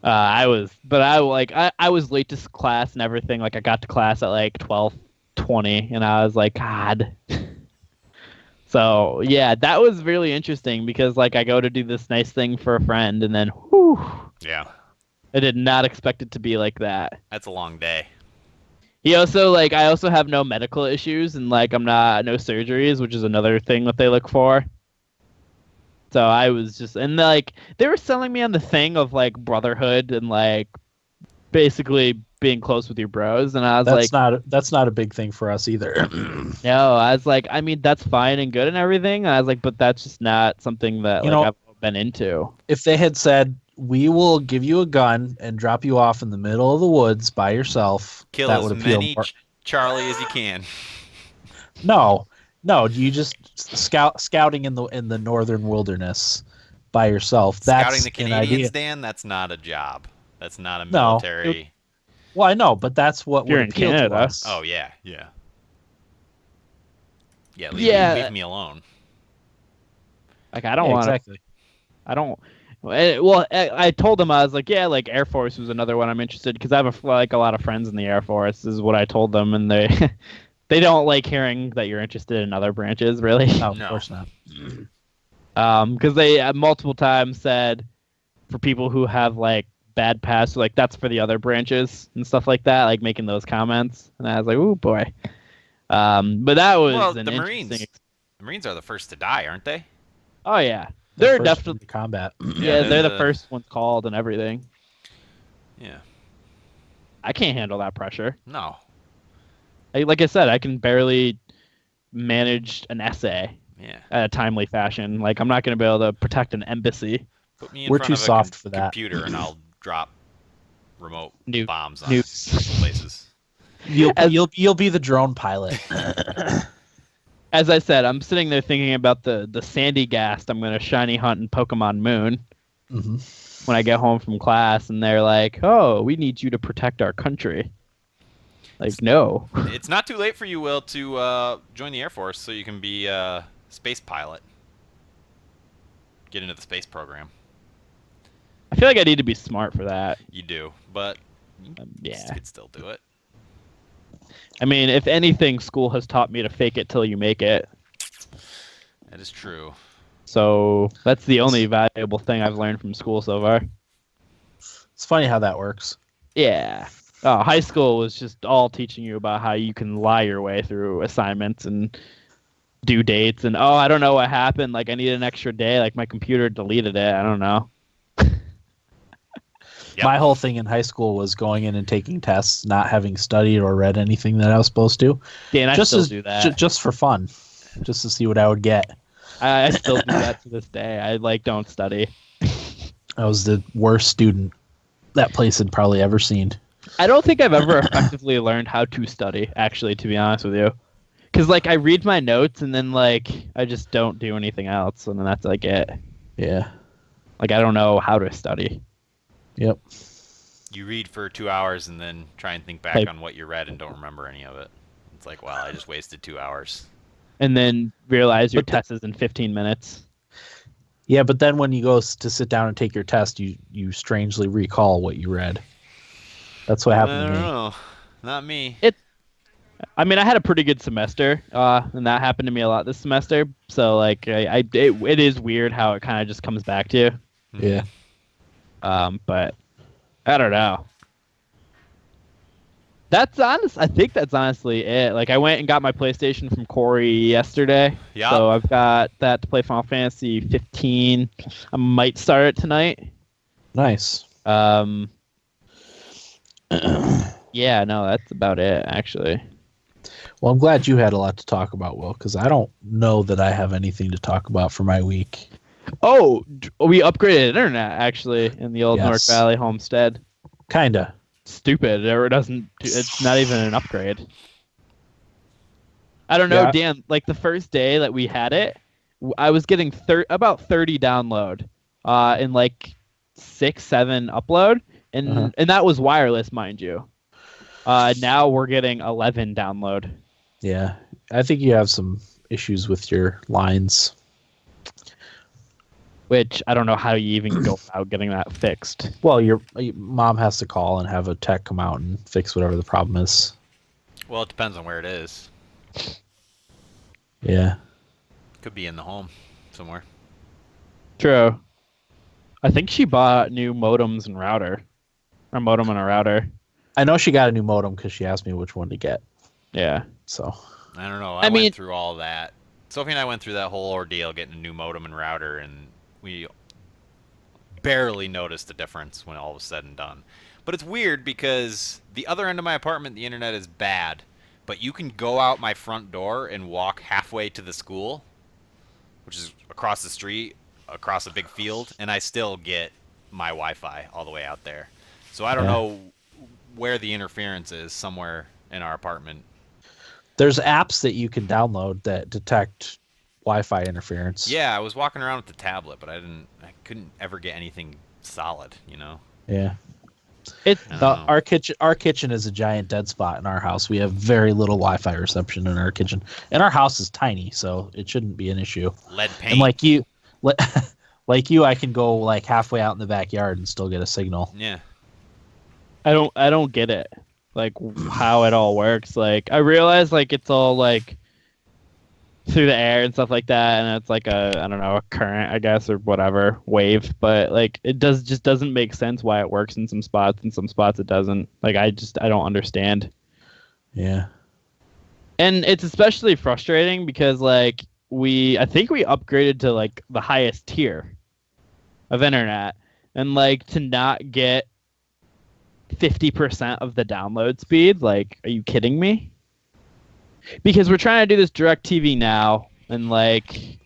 B: I was late to class and everything. Like I got to class at like 12:20, and I was like, God. So yeah, that was really interesting because like I go to do this nice thing for a friend, and then whew.
C: Yeah.
B: I did not expect it to be like that.
C: That's a long day.
B: He also I also have no medical issues and like no surgeries, which is another thing that they look for. So I was just, and like they were selling me on the thing of like brotherhood and like basically being close with your bros, and I was
A: that's not a big thing for us either.
B: No, I was like, I mean that's fine and good and everything. I was like, but that's just not something that I've been into.
A: If they had said we will give you a gun and drop you off in the middle of the woods by yourself,
C: kill
A: that
C: as
A: would appeal
C: many
A: more.
C: Charlie as you can.
A: No, you just scouting in the northern wilderness by yourself.
C: Scouting the
A: an idea.
C: Canadians, Dan, that's not a job. That's not a military.
A: Well, I know, but that's what
B: You're
A: would
B: in
A: appeal
B: Canada.
A: to us.
C: Oh, yeah. Leave me alone.
B: Like I don't want
A: exactly.
B: I don't. Well, I told them I was like, yeah, like Air Force was another one I'm interested because I have a lot of friends in the Air Force. Is what I told them, and they they don't like hearing that you're interested in other branches, really.
A: No, of course not.
B: Because they multiple times said for people who have like bad past, like that's for the other branches and stuff like that, like making those comments. And I was like, oh boy. But that was
C: Well,
B: an
C: the
B: interesting.
C: Marines. The Marines are the first to die, aren't they?
B: Oh yeah, they're
A: First
B: definitely
A: in combat.
B: yeah, they're the
C: the
B: first ones called and everything.
C: Yeah.
B: I can't handle that pressure.
C: No.
B: Like I said, I can barely manage an essay
C: Yeah.
B: at a timely fashion. Like I'm not going to be able to protect an embassy.
C: Put me in
A: We're
C: front
A: too
C: of a
A: soft for that.
C: computer and I'll drop remote
B: Nuke.
C: bombs on
B: Nukes.
C: places.
A: You'll be the drone pilot.
B: As I said, I'm sitting there thinking about the sandy ghast I'm going to shiny hunt in Pokemon Moon
A: Hmm.
B: when I get home from class, and they're like, "Oh, we need you to protect our country." Like, no.
C: It's not too late for you, Will, to join the Air Force so you can be a space pilot. Get into the space program.
B: I feel like I need to be smart for that.
C: You do, but you
B: Yeah.
C: could still do it.
B: I mean, if anything, school has taught me to fake it till you make it.
C: That is true.
B: So that's the only valuable thing I've learned from school so far.
A: It's funny how that works.
B: Yeah. Oh, high school was just all teaching you about how you can lie your way through assignments and due dates. And, oh, I don't know what happened. Like, I need an extra day. Like, my computer deleted it. I don't know.
C: Yep.
A: My whole thing in high school was going in and taking tests, not having studied or read anything that I was supposed to.
B: Dan, I still do that.
A: Just for fun, just to see what I would get.
B: I still do that to this day. I, like, don't study.
A: I was the worst student that place had probably ever seen.
B: I don't think I've ever effectively learned how to study, actually, to be honest with you. Because, like, I read my notes and then, like, I just don't do anything else. And then that's, like, it.
A: Yeah.
B: Like, I don't know how to study.
A: Yep.
C: You read for 2 hours and then try and think back
B: Like-
C: on what you read and don't remember any of it. It's like, wow, I just wasted 2 hours.
B: And then realize your
A: But
B: test is in 15 minutes.
A: Yeah, but then when you go to sit down and take your test, you strangely recall what you read. That's what
C: I
A: happened
C: don't
A: to me.
C: know. Not me.
B: I mean, I had a pretty good semester, and that happened to me a lot this semester. So, like, it is weird how it kind of just comes back to you.
A: Yeah.
B: But I don't know. That's honest. I think that's honestly it. Like, I went and got my PlayStation from Corey yesterday.
C: Yeah.
B: So I've got that to play Final Fantasy 15. I might start it tonight.
A: Nice.
B: Yeah, no, that's about it, actually.
A: Well, I'm glad you had a lot to talk about, Will, because I don't know that I have anything to talk about for my week.
B: Oh, we upgraded internet, actually, in the old
A: Yes.
B: North Valley homestead.
A: Kinda.
B: Stupid. It's not even an upgrade. I don't know,
A: Yeah.
B: Dan. Like, the first day that we had it, I was getting about 30 download, in like 6-7 upload, and
A: Uh-huh.
B: and that was wireless, mind you. Now we're getting 11 download.
A: Yeah. I think you have some issues with your lines.
B: Which I don't know how you even go about getting that fixed.
A: Well, your mom has to call and have a tech come out and fix whatever the problem is.
C: Well, it depends on where it is.
A: Yeah.
C: Could be in the home somewhere.
B: True. I think she bought new modems and router. A modem and a router.
A: I know she got a new modem because she asked me which one to get.
B: Yeah.
A: So,
C: I don't know.
B: I mean-
C: Went through all that. Sophie and I went through that whole ordeal getting a new modem and router, and we barely noticed the difference when all was said and done. But it's weird because the other end of my apartment, the internet is bad, but you can go out my front door and walk halfway to the school, which is across the street, across a big field, and I still get my Wi-Fi all the way out there. So I don't
A: Yeah.
C: know where the interference is somewhere in our apartment.
A: there's apps that you can download that detect Wi-Fi interference.
C: Yeah, I was walking around with the tablet, but I couldn't ever get anything solid, you know?
A: Yeah.
B: It's
C: I don't know.
A: Our kitchen is a giant dead spot in our house. We have very little Wi-Fi reception in our kitchen, and our house is tiny, so it shouldn't be an issue.
C: Lead paint.
A: And like you, I can go like halfway out in the backyard and still get a signal.
C: Yeah.
B: I don't get it. Like how it all works. Like I realize like it's all like through the air and stuff like that, and it's like I don't know, a current, I guess, or whatever, wave. But like it just doesn't make sense why it works in some spots, and some spots it doesn't. Like I don't understand.
A: Yeah.
B: And it's especially frustrating because like I think we upgraded to like the highest tier of internet, and like to not get 50% of the download speed, like are you kidding me? Because we're trying to do this DirecTV now, and like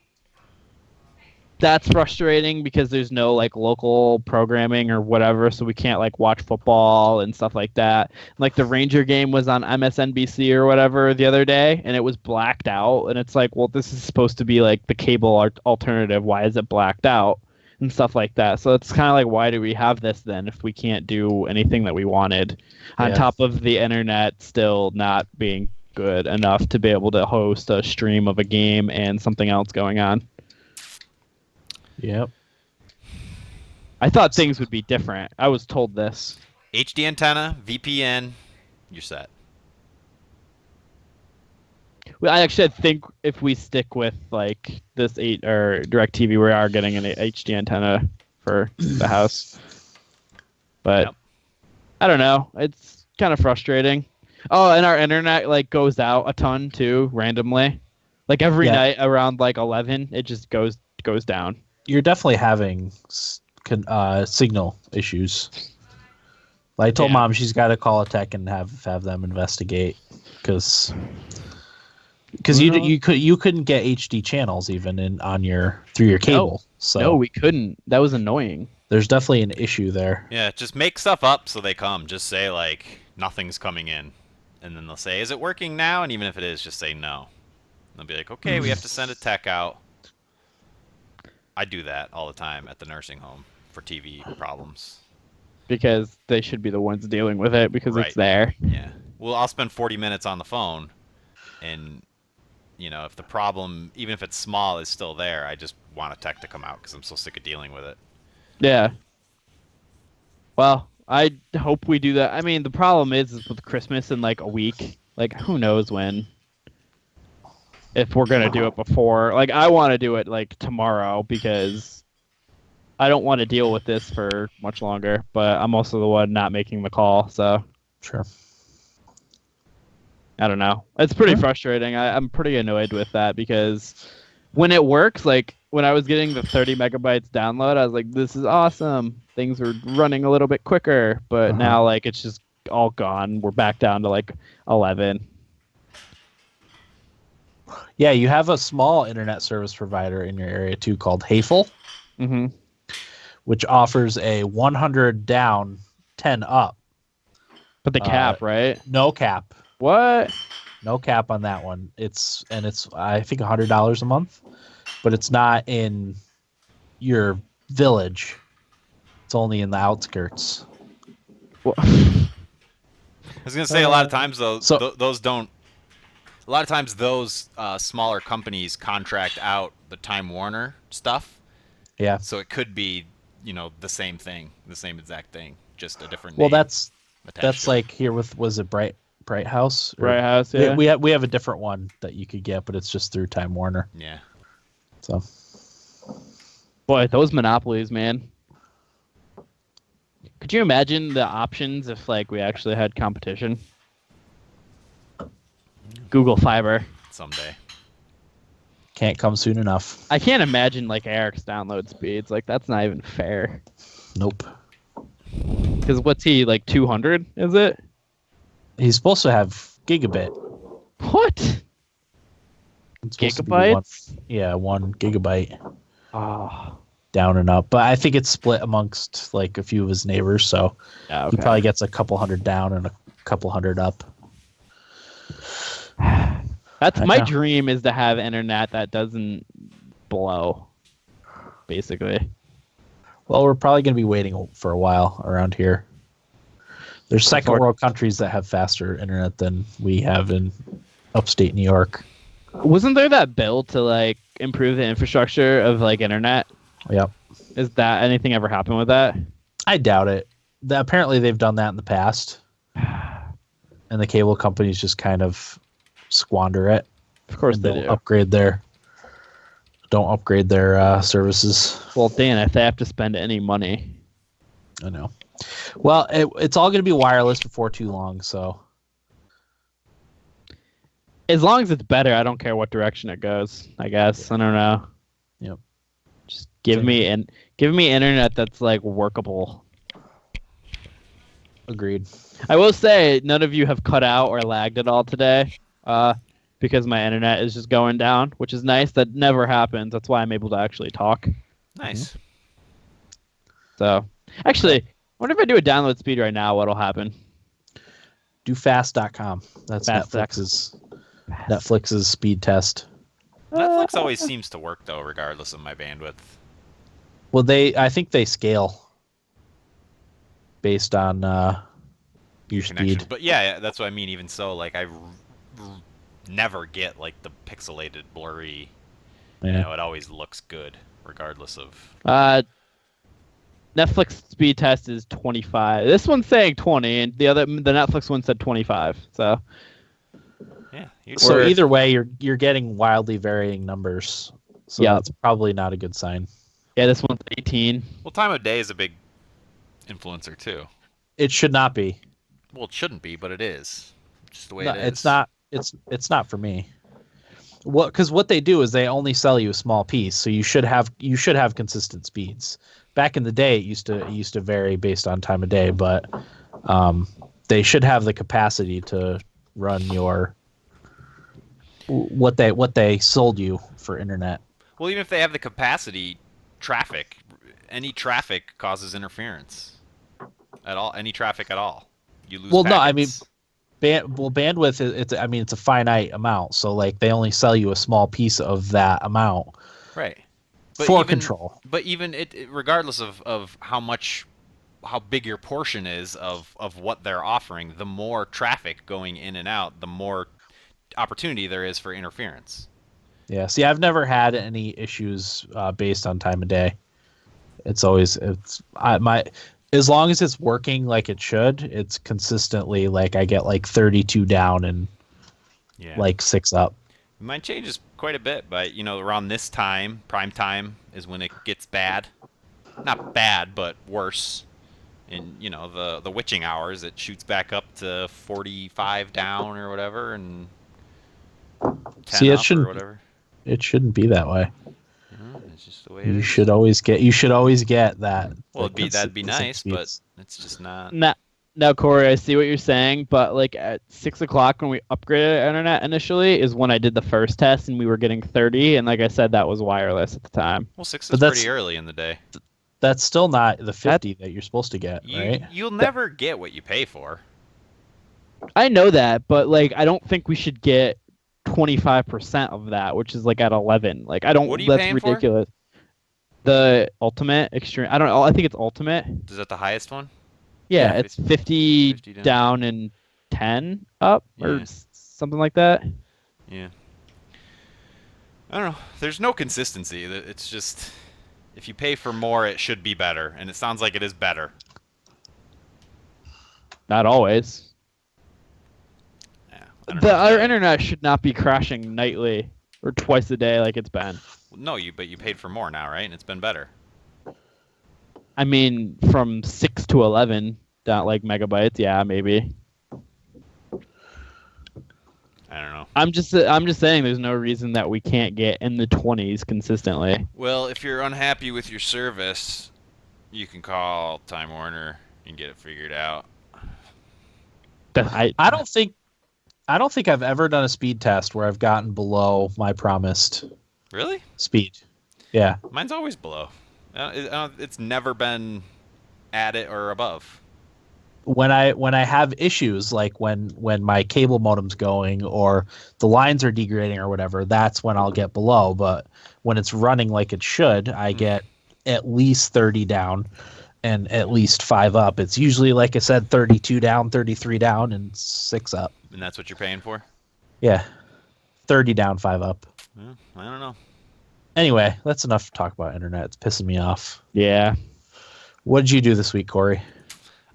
B: that's frustrating because there's no like local programming or whatever, so we can't like watch football and stuff like that. Like the Ranger game was on MSNBC or whatever the other day, and it was blacked out, and it's like, well, this is supposed to be like the cable alternative. Why is it blacked out? And stuff like that. So it's kind of like, why do we have this then if we can't do anything that we wanted? On top of the internet still not being good enough to be able to host a stream of a game and something else going on.
A: Yep.
B: I thought things would be different. I was told this.
C: HD antenna, VPN, you're set.
B: Well, I think if we stick with like this 8 or DirecTV, we are getting an HD antenna for the house. But
C: Yep.
B: I don't know. It's kind of frustrating. Oh, and our internet like goes out a ton too, randomly. Like every night around like 11, it just goes down.
A: You're definitely having signal issues. I told Mom she's got to call a tech and have them investigate because you couldn't get HD channels even through your cable.
B: No, we couldn't. That was annoying.
A: There's definitely an issue there.
C: Yeah, just make stuff up so they come. Just say like nothing's coming in, and then they'll say, "Is it working now?" And even if it is, just say no. They'll be like, "Okay, we have to send a tech out." I do that all the time at the nursing home for TV problems.
B: Because they should be the ones dealing with it because it's there.
C: Yeah. Well, I'll spend 40 minutes on the phone, and if the problem, even if it's small, is still there, I just want a tech to come out because I'm so sick of dealing with it.
B: Yeah. Well, I hope we do that. I mean, the problem is with Christmas in like a week. Like, who knows when? If we're gonna do it before. Like, I want to do it like tomorrow because I don't want to deal with this for much longer. But I'm also the one not making the call, so.
A: Sure.
B: I don't know. It's pretty frustrating. I'm pretty annoyed with that because when it works, like when I was getting the 30 megabytes download, I was like, this is awesome. Things are running a little bit quicker, but now like it's just all gone. We're back down to like 11.
A: Yeah, you have a small internet service provider in your area too called Hafel, which offers a 100 down, 10 up.
B: But the cap, right?
A: No cap.
B: What?
A: No cap on that one. It's I think $100 a month, but it's not in your village. It's only in the outskirts.
C: I was gonna say a lot of times though, those don't. A lot of times those smaller companies contract out the Time Warner stuff.
A: Yeah.
C: So it could be the same thing, the same exact thing, just a different
A: Well,
C: name.
A: that's like here with, was it Bright House?
B: Bright House, yeah.
A: We have a different one that you could get, but it's just through Time Warner.
C: Yeah.
A: So.
B: Boy, those monopolies, man. Could you imagine the options if like we actually had competition? Google Fiber.
C: Someday.
A: Can't come soon enough.
B: I can't imagine like Eric's download speeds. Like that's not even fair.
A: Nope.
B: Because what's he like 200? Is it?
A: He's supposed to have gigabit.
B: What? Gigabytes?
A: 1 gigabyte.
B: Oh.
A: Down and up, but I think it's split amongst like a few of his neighbors, so he probably gets a couple hundred down and a couple hundred up.
B: That's my dream, is to have internet that doesn't blow, basically.
A: Well, we're probably going to be waiting for a while around here. There's second world countries that have faster internet than we have in upstate New York.
B: Wasn't there that bill to like improve the infrastructure of like internet?
A: Yep.
B: Is that anything ever happened with that?
A: I doubt it. Apparently they've done that in the past. And the cable companies just kind of squander it.
B: Of course
A: and
B: they
A: don't
B: do.
A: upgrade their services.
B: Well, Dan, if they have to spend any money.
A: I know. Well, it's all going to be wireless before too long, so.
B: As long as it's better, I don't care what direction it goes. I guess I don't know.
A: Yep.
B: Just give me internet that's like workable.
A: Agreed.
B: I will say none of you have cut out or lagged at all today, because my internet is just going down, which is nice. That never happens. That's why I'm able to actually talk.
C: Nice.
B: So, actually, I wonder if I do a download speed right now, what'll happen?
A: Do fast.com. That's
B: Fast.
A: Netflix's speed test.
C: Netflix always seems to work though, regardless of my bandwidth.
A: Well, I think they scale based on your
C: Connection.
A: speed.
C: But yeah, that's what I mean. Even so, like never get like the pixelated, blurry.
A: Yeah.
C: You know, it always looks good, regardless of.
B: Netflix speed test is 25. This one's saying 20, and the Netflix one said 25. So
C: Yeah.
A: So either way, you're getting wildly varying numbers. So
B: Yeah.
A: that's probably not a good sign.
B: yeah, this one's 18.
C: Well, time of day is a big influencer too.
A: It should not be.
C: Well, it shouldn't be, but it is. Just the way
A: No,
C: it is.
A: it's not. It's not for me. Because what they do is they only sell you a small piece, so you should have consistent speeds. Back in the day, it used to vary based on time of day, but they should have the capacity to run your what they sold you for internet.
C: Well, even if they have the capacity, any traffic causes interference. At all, any traffic at all, you lose.
A: Well, no, I
C: packets.
A: mean, bandwidth. It's a finite amount, so like they only sell you a small piece of that amount.
C: Right.
A: For control.
C: But even regardless of how big your portion is of what they're offering, the more traffic going in and out, the more opportunity there is for interference.
A: Yeah. See, I've never had any issues based on time of day. As long as it's working like it should, it's consistently like I get like 32 down and like 6 up.
C: Mine changes quite a bit, but around this time, prime time is when it gets bad. Not bad, but worse. In the witching hours, it shoots back up to 45 down or whatever, and 10 up or whatever.
A: It shouldn't be that way.
C: It's just the way it
A: You
C: is.
A: should always get that.
C: Well, that'd be nice, but it's just not.
B: Now, Corey, I see what you're saying, but like at 6 o'clock when we upgraded our internet initially is when I did the first test, and we were getting 30, and like I said, that was wireless at the time.
C: Well, 6 is pretty early in the day.
A: That's still not the 50 that you're supposed to get, right?
C: You'll never get what you pay for.
B: I know that, but like I don't think we should get 25% of that, which is like at 11. Like I don't.
C: What are you
B: that's
C: paying
B: ridiculous. For? The ultimate extreme. I don't know. I think it's ultimate.
C: Is that the highest one?
B: Yeah, it's 50 down and 10 up or something like that.
C: Yeah. I don't know. There's no consistency. It's just if you pay for more, it should be better, and it sounds like it is better.
B: Not always.
C: Yeah.
B: Our internet should not be crashing nightly or twice a day like it's been.
C: No, but you paid for more now, right? And it's been better.
B: I mean, from 6 to 11, not like megabytes. Yeah, maybe.
C: I don't know.
B: I'm just saying there's no reason that we can't get in the 20s consistently.
C: Well, if you're unhappy with your service, you can call Time Warner and get it figured out.
A: I don't think I've ever done a speed test where I've gotten below my promised
C: Really?
A: speed. Yeah.
C: Mine's always below. It's never been at it or above.
A: When I have issues like when my cable modem's going or the lines are degrading or whatever, that's when I'll get below. But when it's running like it should, I get at least 30 down and at least 5 up. It's usually, like I said, 32 down, 33 down, and 6 up.
C: And that's what you're paying for?
A: Yeah. 30 down, 5 up.
C: Well, I don't know.
A: Anyway, that's enough to talk about internet. It's pissing me off.
B: Yeah.
A: What did you do this week, Corey?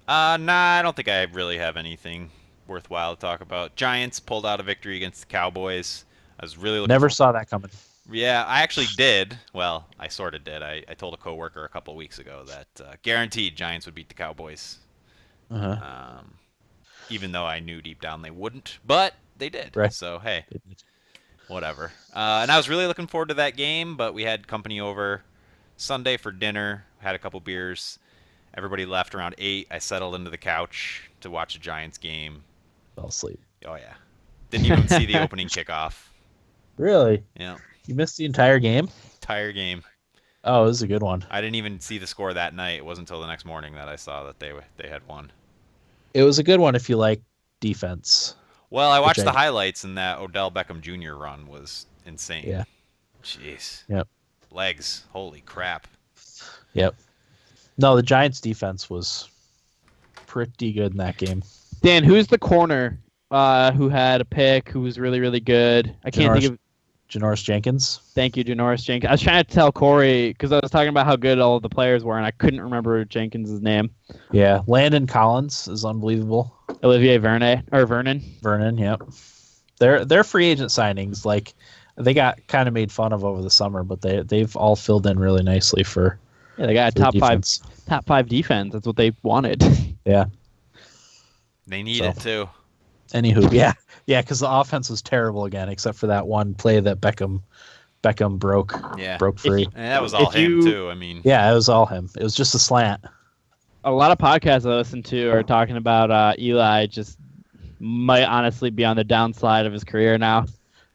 C: Nah, I don't think I really have anything worthwhile to talk about. Giants pulled out a victory against the Cowboys. I was really looking
A: Never saw that coming.
C: Yeah, I actually did. Well, I sort of did. I told a coworker a couple weeks ago that guaranteed Giants would beat the Cowboys.
A: Uh-huh.
C: Even though I knew deep down they wouldn't, but they did.
A: Right.
C: So hey, whatever. And I was really looking forward to that game, but we had company over Sunday for dinner. Had a couple beers. Everybody left around 8. I settled into the couch to watch a Giants game.
A: Fell asleep.
C: Oh yeah, didn't even see the opening kickoff.
A: Really?
C: Yeah,
A: You missed the entire game?
C: entire game.
A: Oh, it was a good one.
C: I didn't even see the score that night. It wasn't until the next morning that I saw that they had won.
A: It was a good one if you like defense.
C: Well, I watched
A: Which
C: the highlights, and that Odell Beckham Jr. run was insane.
A: Yeah.
C: Jeez.
A: Yep.
C: Legs. Holy crap.
A: Yep. No, the Giants defense was pretty good in that game.
B: Dan, who's the corner who had a pick, who was really, really good? I can't think of.
A: Janoris Jenkins.
B: Thank you, Janoris Jenkins. I was trying to tell Corey because I was talking about how good all of the players were, and I couldn't remember Jenkins' name.
A: Yeah, Landon Collins is unbelievable.
B: Olivier Vernon.
A: Vernon, yep. They're free agent signings. Like they got kind of made fun of over the summer, but they've all filled in really nicely for.
B: Yeah, they got a top five defense. That's what they wanted.
A: Yeah.
C: They need it too.
A: Anywho, yeah, because the offense was terrible again, except for that one play that Beckham broke free.
C: And that was all him too. I mean,
A: yeah, it was all him. It was just a slant.
B: A lot of podcasts I listen to are talking about Eli just might honestly be on the downslide of his career now.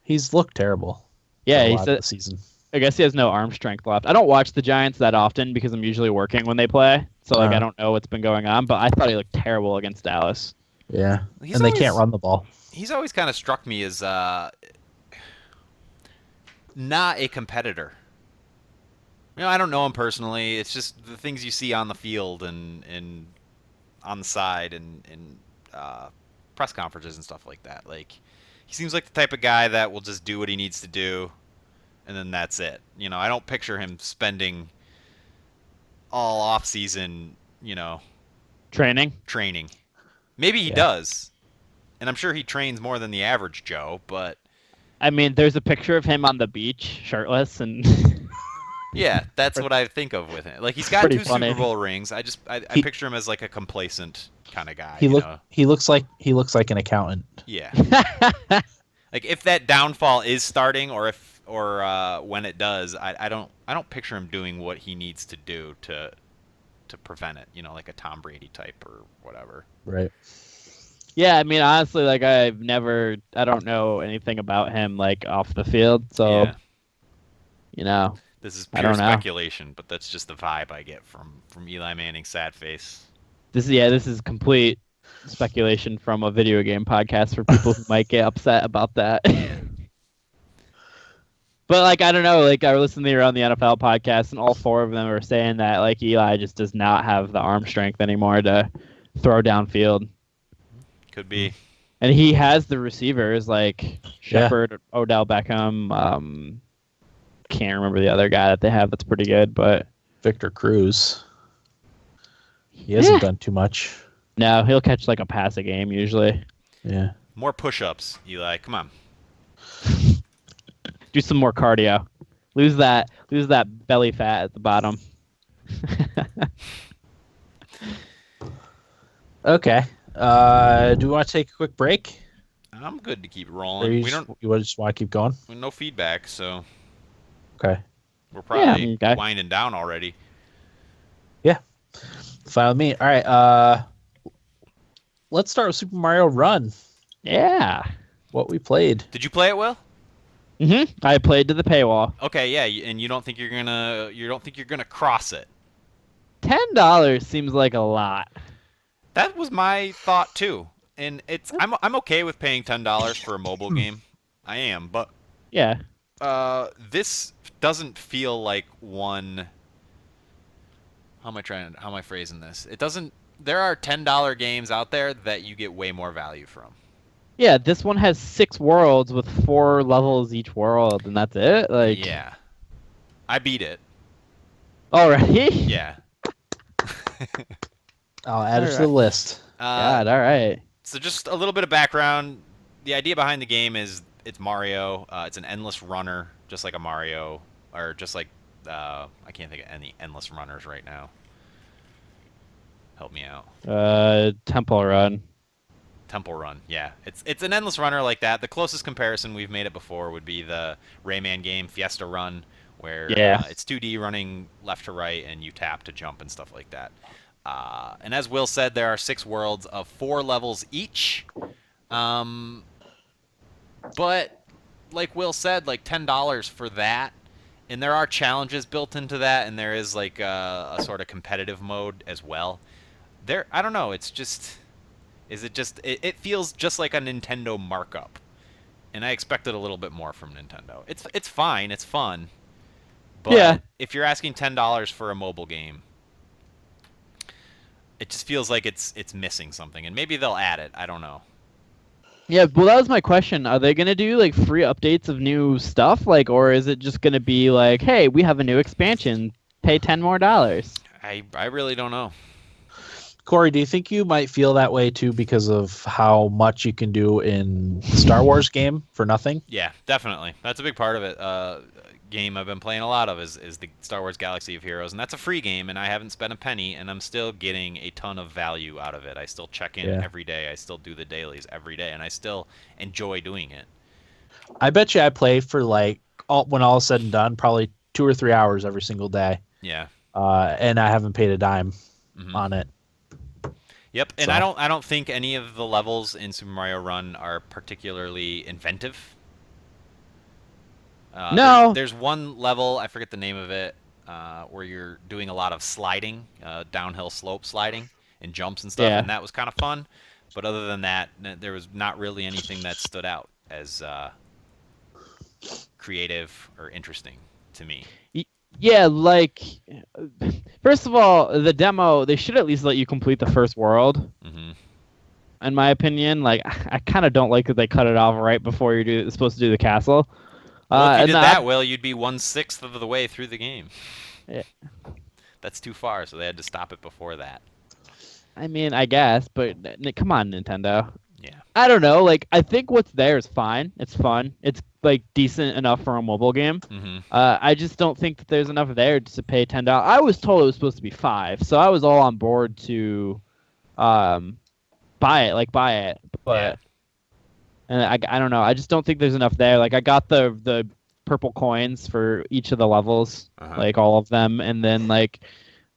A: He's looked terrible.
B: Yeah,
A: he
B: said
A: this season.
B: I guess he has no arm strength left. I don't watch the Giants that often because I'm usually working when they play, so I don't know what's been going on. But I thought he looked terrible against Dallas.
A: Yeah, they can't run the ball.
C: He's always kind of struck me as not a competitor. I don't know him personally. It's just the things you see on the field and on the side and press conferences and stuff like that. Like, he seems like the type of guy that will just do what he needs to do, and then that's it. I don't picture him spending all off season,
B: training.
C: Maybe he does, and I'm sure he trains more than the average Joe. But
B: I mean, there's a picture of him on the beach, shirtless, and
C: yeah, that's what I think of with him. Like, he's got 2 Super Bowl rings. I picture him as like a complacent kind of guy.
A: He looks like an accountant.
C: Yeah. Like, if that downfall is starting, or when it does, I don't picture him doing what he needs to do to prevent it. Like a Tom Brady type or whatever.
A: Right.
B: Yeah, I mean, honestly, like I don't know anything about him like off the field, so
C: this is pure speculation, but that's just the vibe I get from Eli Manning's sad face.
B: This is complete speculation from a video game podcast for people who might get upset about that. But like, I don't know, like I listened to Around the NFL podcast, and all 4 of them are saying that like Eli just does not have the arm strength anymore to throw downfield.
C: Could be.
B: And he has the receivers like Shepard, Odell Beckham. Can't remember the other guy that they have that's pretty good, but
A: Victor Cruz. He hasn't done too much.
B: No, he'll catch like a pass a game usually.
A: Yeah.
C: More push-ups, Eli. Come on.
B: Do some more cardio. Lose that belly fat at the bottom.
A: Okay. Do we want to take a quick break?
C: I'm good to keep rolling.
A: You just want to keep going?
C: No feedback, so
A: okay.
C: We're probably winding down already.
A: Yeah. Fine with me. All right. Let's start with Super Mario Run.
B: Yeah.
A: What we played.
C: Did you play it, Will?
B: Mm-hmm. I played to the paywall.
C: Okay, yeah, and you don't think you're gonna cross it?
B: $10 seems like a lot.
C: That was my thought too, and I'm okay with paying $10 for a mobile game. I am, but
B: yeah,
C: this doesn't feel like one. How am I phrasing this? It doesn't. There are $10 games out there that you get way more value from.
B: Yeah, this one has 6 worlds with 4 levels each world, and that's it. Like,
C: yeah, I beat it.
B: Already?
C: Yeah.
A: I'll add it to the list.
B: God, all right.
C: So just a little bit of background. The idea behind the game is it's Mario. It's an endless runner, just like a Mario, or just like I can't think of any endless runners right now. Help me out.
B: Temple Run.
C: Temple Run, yeah. It's an endless runner like that. The closest comparison we've made it before would be the Rayman game Fiesta Run, where
B: Yeah.
C: it's 2D running left to right and you tap to jump and stuff like that. And as Will said, there are 6 worlds of 4 levels each. But like Will said, like $10 for that, and there are challenges built into that, and there is like a sort of competitive mode as well. I don't know. It's just, is it just? It feels just like a Nintendo markup, and I expected a little bit more from Nintendo. It's fine. It's fun, but
B: Yeah.
C: if you're asking $10 for a mobile game, it just feels like it's missing something, and maybe they'll add it. I don't know.
B: Yeah, well, that was my question. Are they gonna do like free updates of new stuff, like, or is it just gonna be like, hey, we have a new expansion, pay $10 more?
C: I really don't know.
A: Corey, do you think you might feel that way too because of how much you can do in the Star Wars game for nothing?
C: Yeah, definitely. That's a big part of it. Game I've been playing a lot of is the Star Wars Galaxy of Heroes, and that's a free game, and I haven't spent a penny, and I'm still getting a ton of value out of it. I still check in every day. I still do the dailies every day, and I still enjoy doing it.
A: I bet you I play for like when all is said and done, probably 2 or 3 hours every single day.
C: Yeah.
A: And I haven't paid a dime on it.
C: Yep, and
A: So.
C: I don't think any of the levels in Super Mario Run are particularly inventive.
B: No.
C: There's one level, I forget the name of it, where you're doing a lot of sliding, downhill slope sliding, and jumps and stuff,
B: Yeah.
C: and that was kind of fun. But other than that, there was not really anything that stood out as creative or interesting to me.
B: Yeah, like, first of all, the demo, they should at least let you complete the first world.
C: Mm-hmm.
B: In my opinion, like, I kind of don't like that they cut it off right before you're supposed to do the castle.
C: Well, if you
B: and
C: did
B: the-
C: that, Will, you'd be 1/6 of the way through the game.
B: Yeah.
C: That's too far, so they had to stop it before that.
B: I mean, I guess, but come on, Nintendo.
C: Yeah.
B: I don't know. Like, I think what's there is fine. It's fun. It's like decent enough for a mobile game.
C: Mm-hmm.
B: I just don't think that there's enough there to pay $10. I was told it was supposed to be $5, so I was all on board to, buy it. But,
C: Yeah.
B: and I don't know. I just don't think there's enough there. Like, I got the purple coins for each of the levels, like all of them, and then like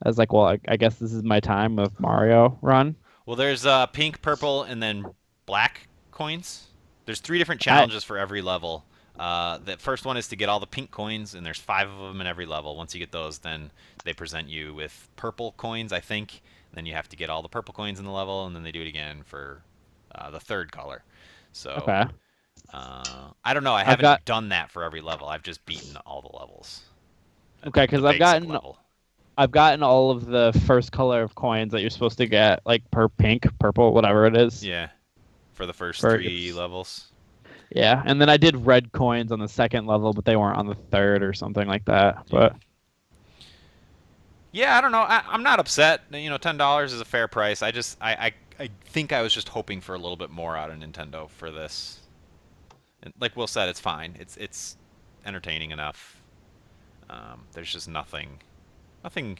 B: I was like, well, I guess this is my time of Mario Run.
C: Well, there's pink, purple, and then black coins. There's 3 different challenges for every level. The first one is to get all the pink coins, and there's 5 of them in every level. Once you get those, then they present you with purple coins, I think. Then you have to get all the purple coins in the level, and then they do it again for the 3rd color. So
B: Okay.
C: I don't know. I haven't done that for every level. I've just beaten all the levels.
B: Okay, because I've gotten all of the first color of coins that you're supposed to get, like pink, purple, whatever it is.
C: Yeah, for the first 3 levels.
B: Yeah, and then I did red coins on the 2nd level, but they weren't on the 3rd or something like that. But
C: yeah, I don't know. I'm not upset. You know, $10 is a fair price. I think I was just hoping for a little bit more out of Nintendo for this. And like Will said, it's fine. It's entertaining enough. There's just nothing to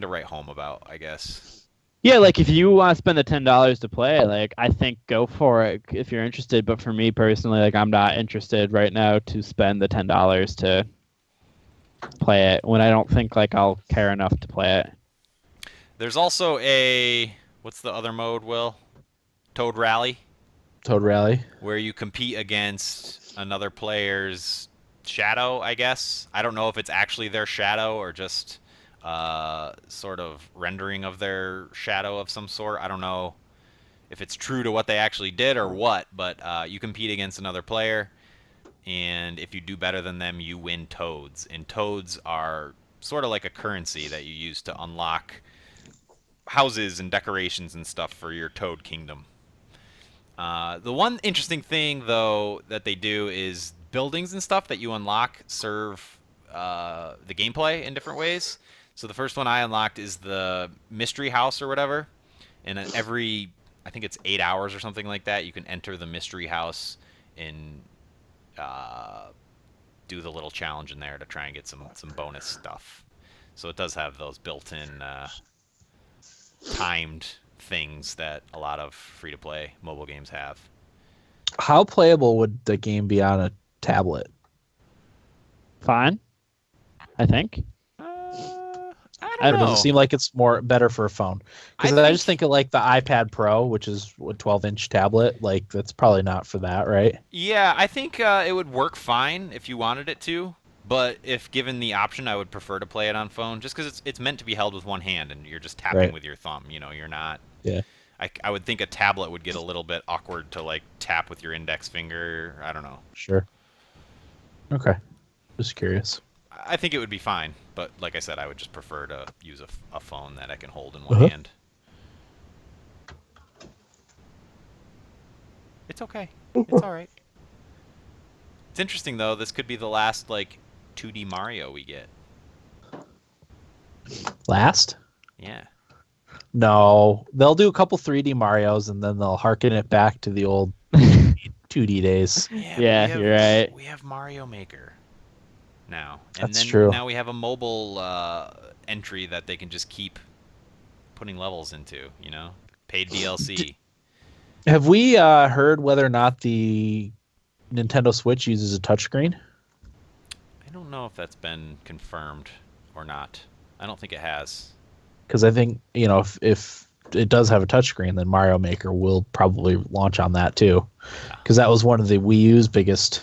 C: write home about, I guess.
B: yeah, like if you want to spend the $10 to play it, like I think go for it if you're interested. But for me personally, like I'm not interested right now to spend the $10 to play it when I don't think like I'll care enough to play it.
C: There's also what's the other mode, Will? Toad Rally,
A: Where
C: you compete against another player's shadow, I guess. I don't know if it's actually their shadow or just sort of rendering of their shadow of some sort. I don't know if it's true to what they actually did or what, but you compete against another player, and if you do better than them, you win toads. And toads are sort of like a currency that you use to unlock houses and decorations and stuff for your Toad Kingdom. The one interesting thing, though, that they do is buildings and stuff that you unlock serve the gameplay in different ways. So the first one I unlocked is the mystery house or whatever, and every, I think it's 8 hours or something like that, you can enter the mystery house and do the little challenge in there to try and get some bonus stuff. So it does have those built-in timed things that a lot of free-to-play mobile games have.
A: How playable would the game be on a tablet?
B: Fine, I think.
C: I don't know.
A: Does it seem like it's better for a phone? Because I just think of like the iPad Pro, which is a 12-inch tablet. Like that's probably not for that, right?
C: Yeah, I think it would work fine if you wanted it to. But if given the option, I would prefer to play it on phone, just because it's meant to be held with one hand, and you're just tapping with your thumb. You're not.
A: Yeah.
C: I would think a tablet would get a little bit awkward to like tap with your index finger. I don't know.
A: Sure. Okay. Just curious.
C: I think it would be fine, but like I said, I would just prefer to use a phone that I can hold in one hand. It's okay. It's all right. It's interesting though. This could be the last like 2D Mario we get.
A: Last?
C: Yeah.
A: No, they'll do a couple 3D Marios and then they'll harken it back to the old 2D days.
B: Yeah, you're right.
C: We have Mario Maker now.
A: That's true.
C: Now we have a mobile entry that they can just keep putting levels into, paid DLC.
A: Have we heard whether or not the Nintendo Switch uses a touchscreen?
C: I don't know if that's been confirmed or not. I don't think it has.
A: Because I think, if it does have a touchscreen, then Mario Maker will probably launch on that too. Because that was one of the Wii U's biggest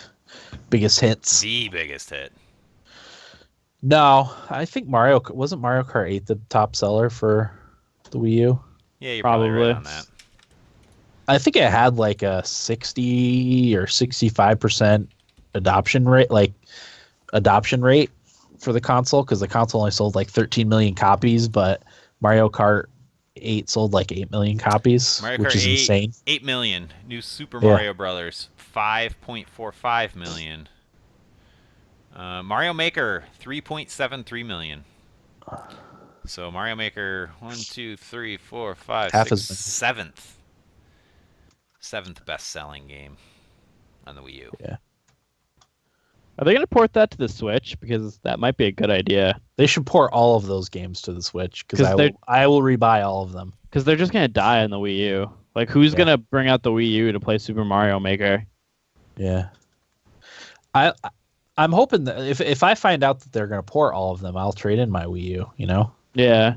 A: hits.
C: The biggest hit.
A: No, I think wasn't Mario Kart 8 the top seller for the Wii U?
C: Yeah, you're probably right on that.
A: I think it had like a 60 or 65% adoption rate for the console, because the console only sold like 13 million copies, but Mario Kart 8 sold like 8 million copies, which is insane.
C: 8 million. New Super Mario Brothers, 5.45 million. Mario Maker, 3.73 million. So Mario Maker, 1, 2, 3, 4, 5,
A: Half
C: 6, seventh best-selling game on the Wii U.
A: Yeah.
B: Are they going to port that to the Switch? Because that might be a good idea.
A: They should port all of those games to the Switch, because I will rebuy all of them.
B: Because they're just going to die on the Wii U. Like, who's going to bring out the Wii U to play Super Mario Maker?
A: Yeah. I'm hoping that if I find out that they're going to port all of them, I'll trade in my Wii U,
B: Yeah.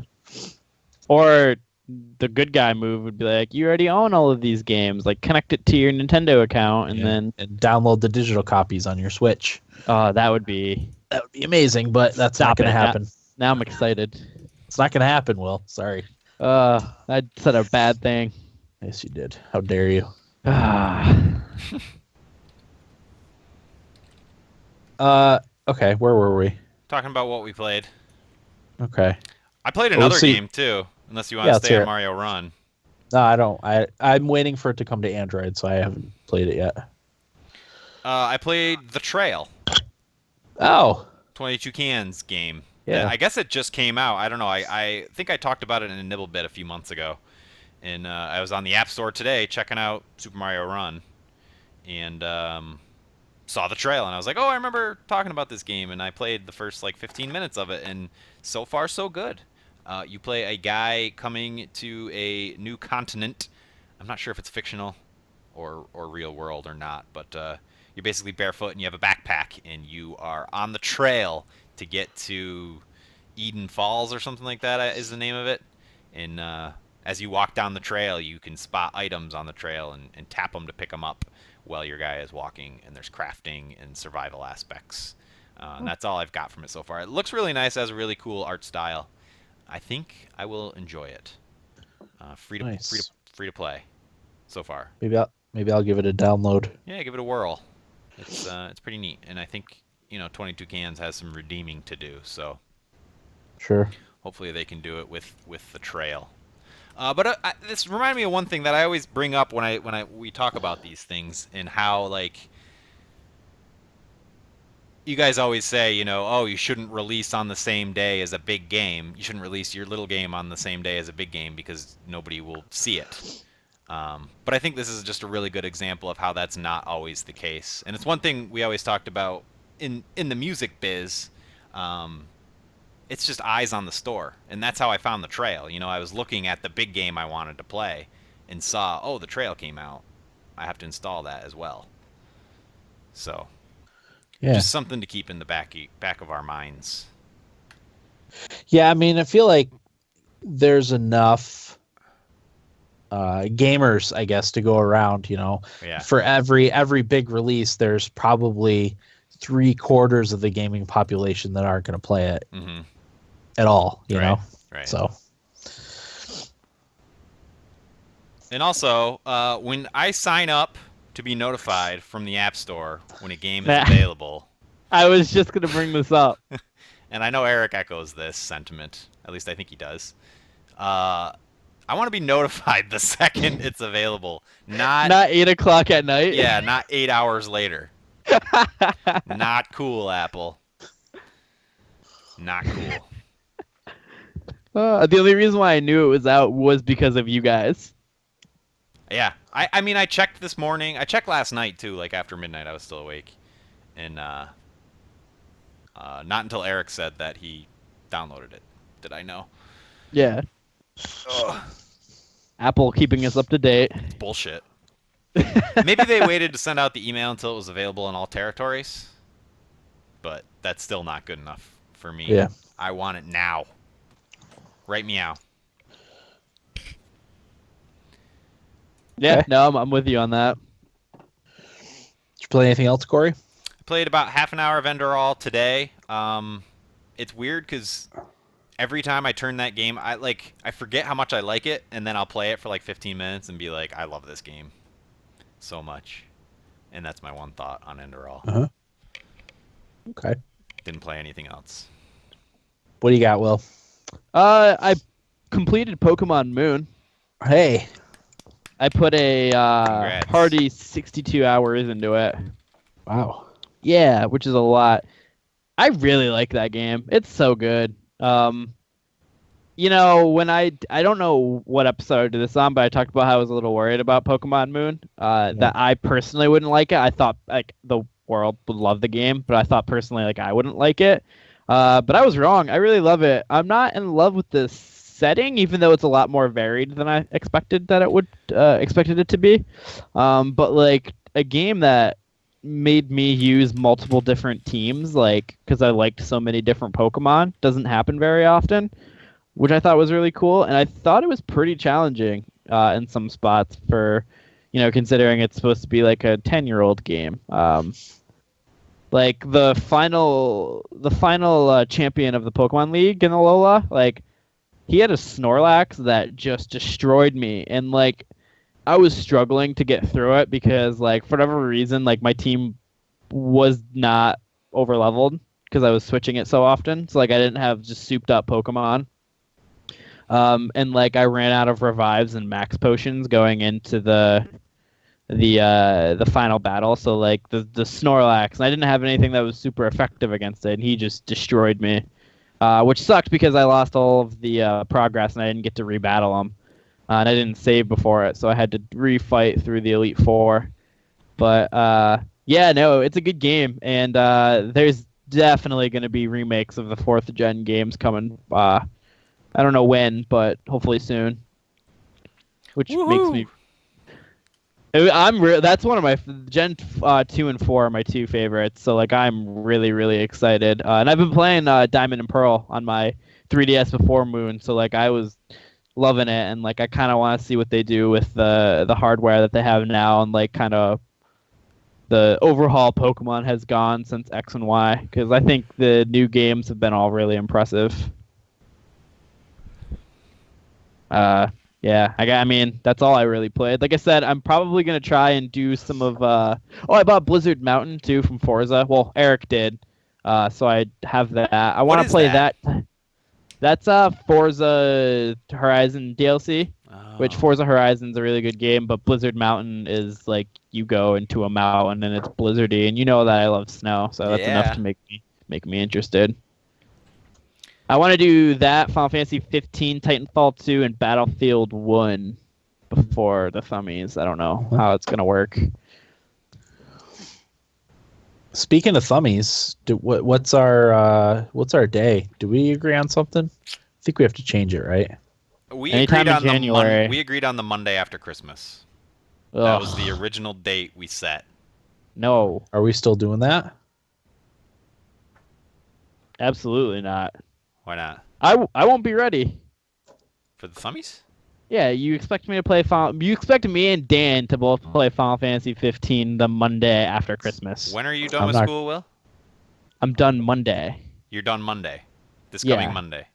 B: Or the good guy move would be like, you already own all of these games. Like, connect it to your Nintendo account and
A: download the digital copies on your Switch.
B: That would be
A: amazing, but that's not going to happen.
B: Now I'm excited.
A: It's not going to happen, Will. Sorry.
B: I said a bad thing.
A: Yes, you did. How dare you? Okay, where were we?
C: Talking about what we played.
A: Okay.
C: I played another game too, unless you want to stay on Mario Run.
A: No, I don't. I'm waiting for it to come to Android, so I haven't played it yet.
C: I played The Trail.
A: Oh.
C: 22 Cans game.
A: Yeah.
C: I guess it just came out. I don't know. I think I talked about it in a nibble bit a few months ago. And I was on the App Store today checking out Super Mario Run. And saw The Trail. And I was like, oh, I remember talking about this game. And I played the first 15 minutes of it. And so far, so good. You play a guy coming to a new continent. I'm not sure if it's fictional or real world or not. But you're basically barefoot and you have a backpack. And you are on the trail to get to Eden Falls or something like that is the name of it. And as you walk down the trail, you can spot items on the trail and tap them to pick them up while your guy is walking. And there's crafting and survival aspects. And that's all I've got from it so far. It looks really nice. It has a really cool art style. I think I will enjoy it. Free to play so far.
A: Maybe I'll give it a download.
C: Yeah, give it a whirl. It's pretty neat. And I think 22 Cans has some redeeming to do. So
A: sure.
C: Hopefully they can do it with The Trail. But this reminded me of one thing that I always bring up when we talk about these things, and how you guys always say, oh, you shouldn't release on the same day as a big game. You shouldn't release your little game on the same day as a big game because nobody will see it. But I think this is just a really good example of how that's not always the case. And it's one thing we always talked about in the music biz. It's just eyes on the store, and that's how I found the trail. I was looking at the big game I wanted to play, and saw, oh, the trail came out. I have to install that as well. So,
A: Yeah.
C: just something to keep in the back of our minds.
A: Yeah, I mean, I feel like there's enough gamers, I guess, to go around.
C: Yeah.
A: For every big release, there's probably 3/4 of the gaming population that aren't going to play it at all. You know,
C: right.
A: So,
C: and also, when I sign up to be notified from the App Store when a game is available,
B: I was just gonna bring this up.
C: And I know Eric echoes this sentiment. At least I think he does. I want to be notified the second it's available. Not
B: 8:00 at night.
C: Yeah, not 8 hours later. Not cool, Apple. Not cool.
B: The only reason why I knew it was out was because of you guys.
C: Yeah, I mean, I checked this morning. I checked last night too. Like after midnight, I was still awake, and not until Eric said that he downloaded it did I know.
B: Yeah.
C: Ugh.
B: Apple keeping us up to date.
C: Bullshit. Maybe they waited to send out the email until it was available in all territories, but that's still not good enough for me.
A: Yeah.
C: I want it now. Right meow.
B: Yeah,
A: Okay.
B: no, I'm with you on that.
A: Did you play anything else, Corey?
C: I played about half an hour of Enderall today. It's weird because every time I turn that game, I forget how much I like it, and then I'll play it for like 15 minutes and be like, I love this game so much. And that's my one thought on Enderall.
A: Okay.
C: Didn't play anything else.
A: What do you got, Will?
B: I completed Pokemon Moon.
A: Hey.
B: I put a
C: Congrats.
B: hearty 62 hours into it.
A: Wow.
B: Yeah, which is a lot. I really like that game. It's so good. When I don't know what episode I did this on, but I talked about how I was a little worried about Pokemon Moon. That I personally wouldn't like it. I thought like the world would love the game, but I thought personally like I wouldn't like it. But I was wrong. I really love it. I'm not in love with the setting, even though it's a lot more varied than I expected that it would expected it to be. But like a game that made me use multiple different teams, like because I liked so many different Pokemon, doesn't happen very often, which I thought was really cool. And I thought it was pretty challenging in some spots for, considering it's supposed to be like a 10-year-old game. Like the final champion of the Pokemon League in Alola, like he had a Snorlax that just destroyed me, and like I was struggling to get through it because like for whatever reason like my team was not over leveled because I was switching it so often. So like I didn't have just souped up Pokemon. And like I ran out of revives and max potions going into the final battle. So like the Snorlax, and I didn't have anything that was super effective against it, and he just destroyed me. Which sucked because I lost all of the progress and I didn't get to rebattle him. And I didn't save before it, so I had to refight through the Elite Four. But yeah, no, it's a good game, and there's definitely going to be remakes of the 4th gen games coming. I don't know when, but hopefully soon. Which makes me. That's one of my Gen 2 and 4 are my two favorites. So like I'm really really excited, and I've been playing Diamond and Pearl on my 3DS before Moon. So like I was loving it, and like I kind of want to see what they do with the hardware that they have now, and like kind of the overhaul Pokemon has gone since X and Y, because I think the new games have been all really impressive. Yeah, I mean that's all I really played. Like I said, I'm probably gonna try and do some of. I bought Blizzard Mountain too from Forza. Well, Eric did, so I have that. I want to play that. That's Forza Horizon DLC, which Forza Horizon's a really good game, but Blizzard Mountain is like you go into a mountain and it's blizzardy, and you know that I love snow, so that's enough to make me interested. I want to do that, Final Fantasy 15, Titanfall 2, and Battlefield 1. before the Thummies. I don't know how it's gonna work.
A: Speaking of Thummies, what's our day? Do we agree on something? I think we have to change it, right?
C: We
B: Anytime
C: agreed
B: in
C: on
B: January.
C: we agreed on the Monday after Christmas.
B: Ugh,
C: That was the original date we set.
B: no,
A: Are we still doing that?
B: absolutely not.
C: Why not?
B: I won't be ready.
C: For the Thummies?
B: Yeah, you expect me to play You expect me and Dan to both play Final Fantasy 15 the Monday after Christmas.
C: When are you done
A: I'm
C: with
A: not-
C: school, Will?
B: I'm done Monday.
C: You're done Monday. This
B: Yeah.
C: coming Monday.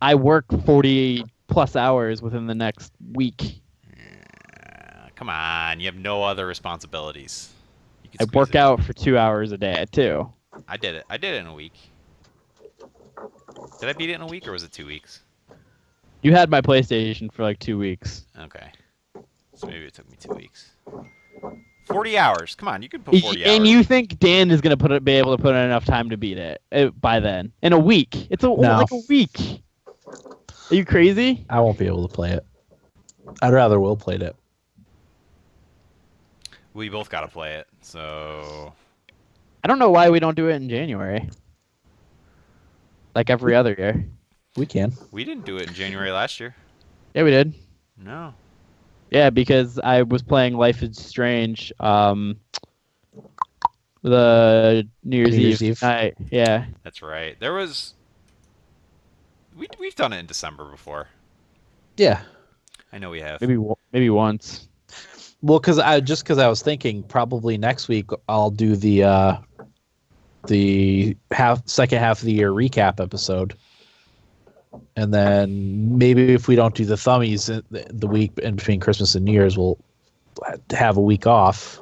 B: I work 40 plus hours within the next week.
C: Come on, you have no other responsibilities. You can
B: I
C: squeeze
B: work
C: it in.
B: out for 2 hours a day too.
C: I did it. I did it in a week. Did I beat it in a week or was it 2 weeks?
B: You had my PlayStation for like 2 weeks.
C: Okay. So maybe it took me 2 weeks. 40 hours. Come on, you can put 40
B: And
C: hours.
B: you think Dan is gonna be able to put in enough time to beat it by then? In a week? It's like a week. Are you crazy?
A: I won't be able to play it. I'd rather Will played it.
C: We both got to play it. So
B: I don't know why we don't do it in January. Like every other year.
A: We can.
C: we didn't do it in January last year.
B: Yeah, we did.
C: No.
B: Yeah, because I was playing Life is Strange, the New Year's Eve night. Yeah.
C: That's right. There was we've done it in December before.
A: Yeah.
C: I know we have.
B: Maybe once.
A: Well, because I was thinking probably next week I'll do the second half of the year recap episode, and then maybe if we don't do the Thummies the week in between Christmas and New Year's, we'll have a week off,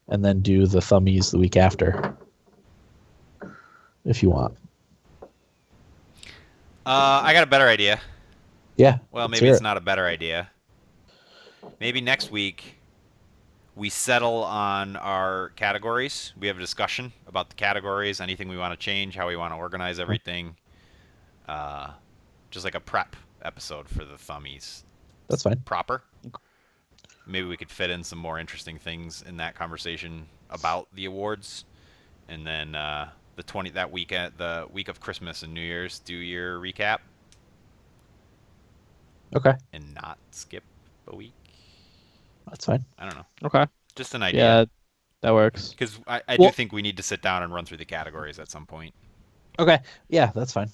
A: and then do the Thummies the week after, if you want.
C: I got a better idea.
A: Yeah.
C: Well,
A: let's
C: maybe
A: hear
C: it's
A: it.
C: not a better idea. Maybe next week we settle on our categories. We have a discussion about the categories, anything we want to change, how we want to organize everything. Just like a prep episode for the Thummies.
A: That's fine.
C: Proper. Maybe we could fit in some more interesting things in that conversation about the awards, and then the week of Christmas and New Year's, do your recap.
A: Okay.
C: And not skip a week.
A: That's fine.
C: I don't know.
B: Okay.
C: Just an idea.
B: Yeah, that works.
C: Because I do think we need to sit down and run through the categories at some point.
A: Okay. Yeah, that's fine.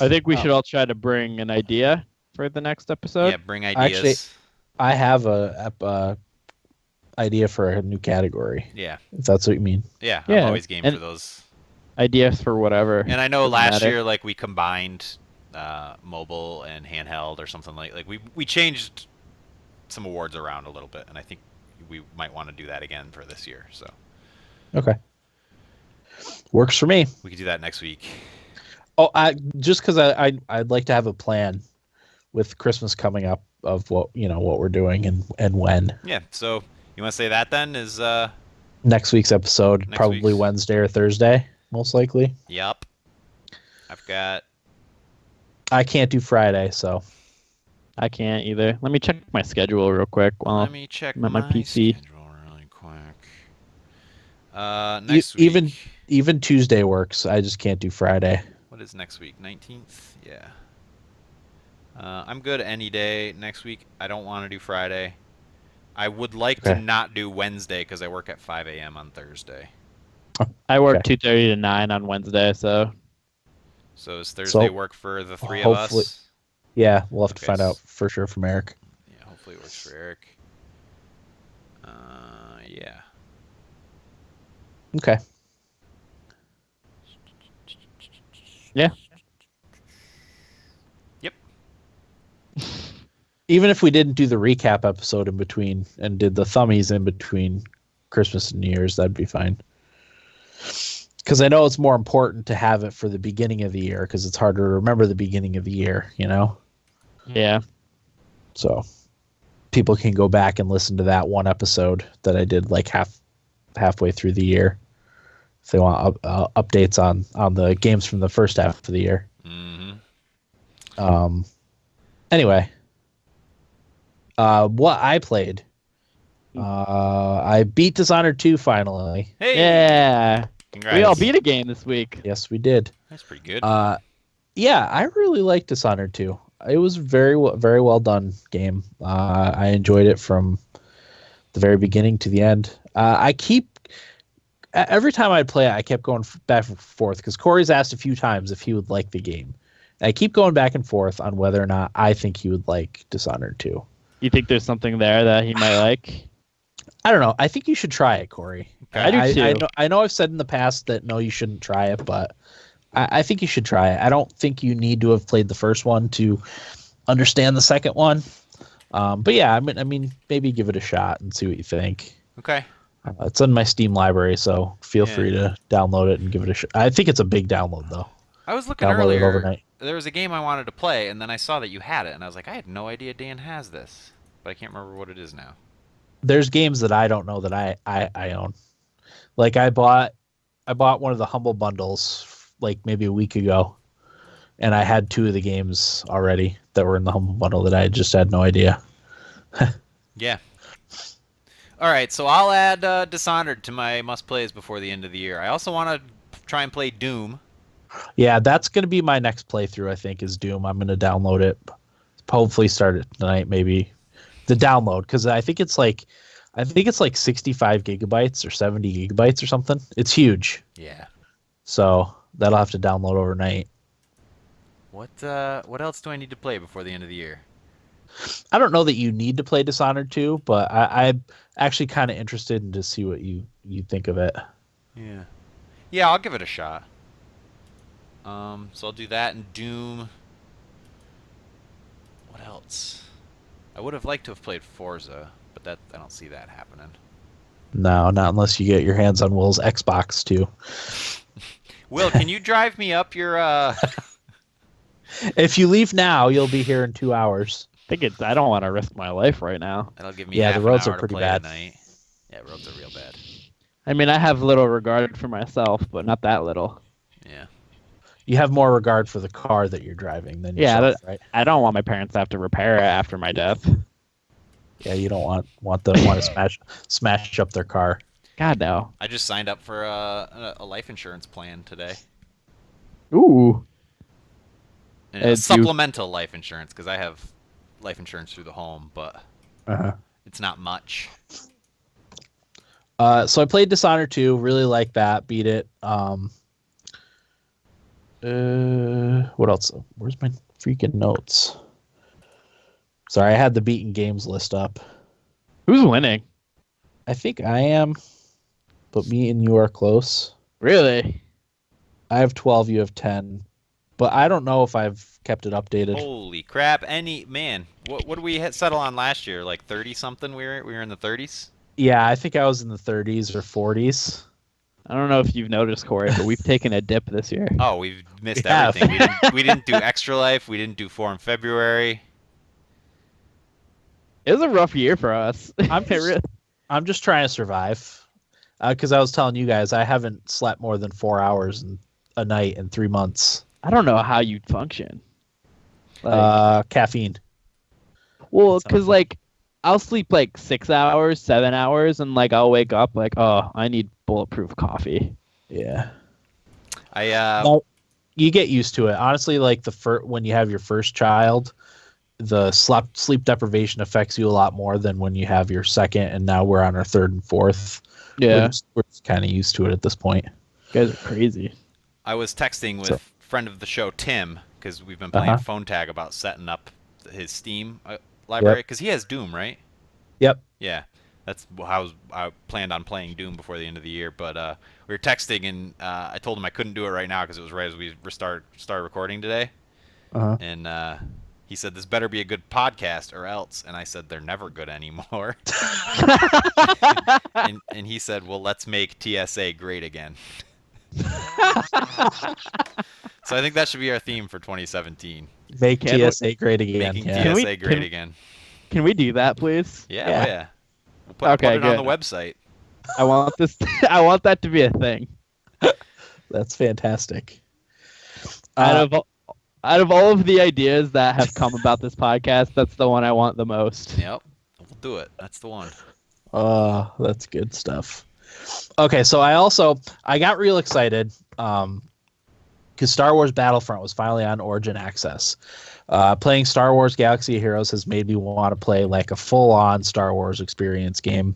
B: I think we should all try to bring an idea for the next episode.
C: Yeah, bring ideas.
A: Actually, I have a idea for a new category.
C: Yeah.
A: If that's what you mean.
C: Yeah,
B: Yeah,
C: I'm always game for those.
B: Ideas for whatever.
C: And I know
B: Doesn't
C: last
B: matter.
C: year, like, we combined mobile and handheld or something like we changed some awards around a little bit, and I think we might want to do that again for this year. So
A: Okay. Works for me.
C: we could do that next week.
A: Oh, just because I'd like to have a plan with Christmas coming up of what we're doing and when.
C: Yeah. So you want to say that then is
A: Next week's episode,
C: Next
A: probably
C: week's.
A: Wednesday or Thursday, most likely.
C: Yup. I've got.
A: I can't do Friday, so
B: I can't either. Let me check my schedule real quick.
C: Let me check
B: I'm at
C: my
B: my PC.
C: schedule really quick. Next week.
A: even Tuesday works. I just can't do Friday.
C: What is next week? 19th? Yeah. I'm good any day next week. I don't want to do Friday. I would like to
A: Okay.
C: not do Wednesday because I work at 5 a.m. on Thursday.
B: I work
A: Okay.
B: 2:30 to 9 on Wednesday, so
C: So does Thursday
A: So,
C: work for the three of
A: hopefully-
C: us?
A: Yeah, we'll have to
C: Okay,
A: find out for sure from Eric.
C: Yeah, hopefully it works for Eric. Yeah.
A: Okay.
B: yeah.
C: Yep.
A: Even if we didn't do the recap episode in between and did the Thummies in between Christmas and New Year's, that'd be fine. Because I know it's more important to have it for the beginning of the year because it's harder to remember the beginning of the year,
B: Yeah.
A: So people can go back and listen to that one episode that I did like halfway through the year if they want updates on the games from the first half of the year.
C: Mm-hmm.
A: Anyway, What I played. I beat Dishonored 2 finally.
C: Hey,
B: Yeah.
C: congrats.
B: We all beat a game this week.
A: Yes, we did.
C: That's pretty good.
A: Yeah, I really liked Dishonored 2. It was very well done game. I enjoyed it from the very beginning to the end. Every time I'd play it, I kept going back and forth because Corey's asked a few times if he would like the game. I keep going back and forth on whether or not I think he would like Dishonored 2.
B: You think there's something there that he might like?
A: I don't know. I think you should try it, Corey.
B: I do too.
A: I know I've said in the past that no, you shouldn't try it, but I think you should try it. I don't think you need to have played the first one to understand the second one. But yeah, I mean, maybe give it a shot and see what you think.
C: Okay.
A: It's in my Steam library, so feel free to download it and give it a shot. I think it's a big download, though.
C: I was looking
A: Download
C: earlier.
A: it overnight.
C: There was a game I wanted to play, and then I saw that you had it, and I was like, I had no idea Dan has this, but I can't remember what it is now.
A: There's games that I don't know that I own. Like I bought one of the Humble bundles like maybe a week ago, and I had 2 of the games already that were in the Humble bundle that I just had no idea.
C: Yeah. All right, so I'll add Dishonored to my must-plays before the end of the year. I also want to try and play Doom.
A: Yeah, that's going to be my next playthrough, I think, is Doom. I'm going to download it. Hopefully start it tonight, maybe. The download, because I think it's like 65 gigabytes or 70 gigabytes or something. It's huge.
C: Yeah.
A: So that'll have to download overnight.
C: What else do I need to play before the end of the year?
A: I don't know that you need to play Dishonored 2, but I'm actually kind of interested in to see what you think of it.
C: Yeah. Yeah, I'll give it a shot. So I'll do that and Doom. What else? I would have liked to have played Forza, but I don't see that happening.
A: No, not unless you get your hands on Will's Xbox too.
C: Will, can you drive me up your
A: If you leave now, you'll be here in 2 hours.
B: I don't want to risk my life right now.
C: That'll give me
A: the
C: half
A: roads
C: an hour
A: are pretty
C: to play
A: bad.
C: tonight. Yeah, roads are real bad.
B: I mean, I have little regard for myself, but not that little.
C: Yeah.
A: You have more regard for the car that you're driving than yourself, right?
B: I don't want my parents to have to repair it after my death.
A: Yeah, you don't want to smash up their car.
B: God, no.
C: I just signed up for a life insurance plan today.
B: Ooh.
C: And a supplemental life insurance, because I have life insurance through the home, but it's not much.
A: So I played Dishonored 2, really liked that, beat it. What else? Where's my freaking notes? Sorry, I had the beaten games list up.
B: Who's winning?
A: I think I am, but me and you are close.
B: Really?
A: I have 12, you have 10, but I don't know if I've kept it updated.
C: Holy crap! What did we settle on last year? Like 30 something? We were in the 30s.
A: Yeah, I think I was in the 30s or 40s.
B: I don't know if you've noticed, Corey, but we've taken a dip this year.
C: Oh, we've missed everything. We didn't do Extra Life. We didn't do 4 in February.
B: It was a rough year for us.
A: I'm just trying to survive. Because I was telling you guys, I haven't slept more than 4 hours a night in 3 months.
B: I don't know how you'd function.
A: Caffeine.
B: Well, because I'll sleep 6 hours, 7 hours, and I'll wake up oh, I need bulletproof coffee.
A: Yeah.
C: Well,
A: you get used to it. Honestly, when you have your first child, the sleep deprivation affects you a lot more than when you have your second, and now we're on our third and fourth.
B: Yeah.
A: We're kind of used to it at this point.
B: You guys are crazy.
C: I was texting with friend of the show, Tim, because we've been playing phone tag about setting up his Steam library, because he has Doom, right?
A: Yep.
C: Yeah. That's how I planned on playing Doom before the end of the year, but we were texting, and I told him I couldn't do it right now because it was right as we started recording today. And he said, this better be a good podcast or else. And I said, they're never good anymore. and he said, well, let's make TSA great again. So I think that should be our theme for 2017.
A: Make TSA great again.
C: Making TSA great again.
B: Can we do that, please?
C: Yeah. We'll put it on the website.
B: I want this. I want that to be a thing.
A: That's fantastic.
B: Out Out of all of the ideas that have come about this podcast, that's the one I want the most.
C: Yep, we'll do it. That's the one.
A: That's good stuff. Okay, so I got real excited because Star Wars Battlefront was finally on Origin Access. Playing Star Wars Galaxy of Heroes has made me want to play like a full-on Star Wars experience game.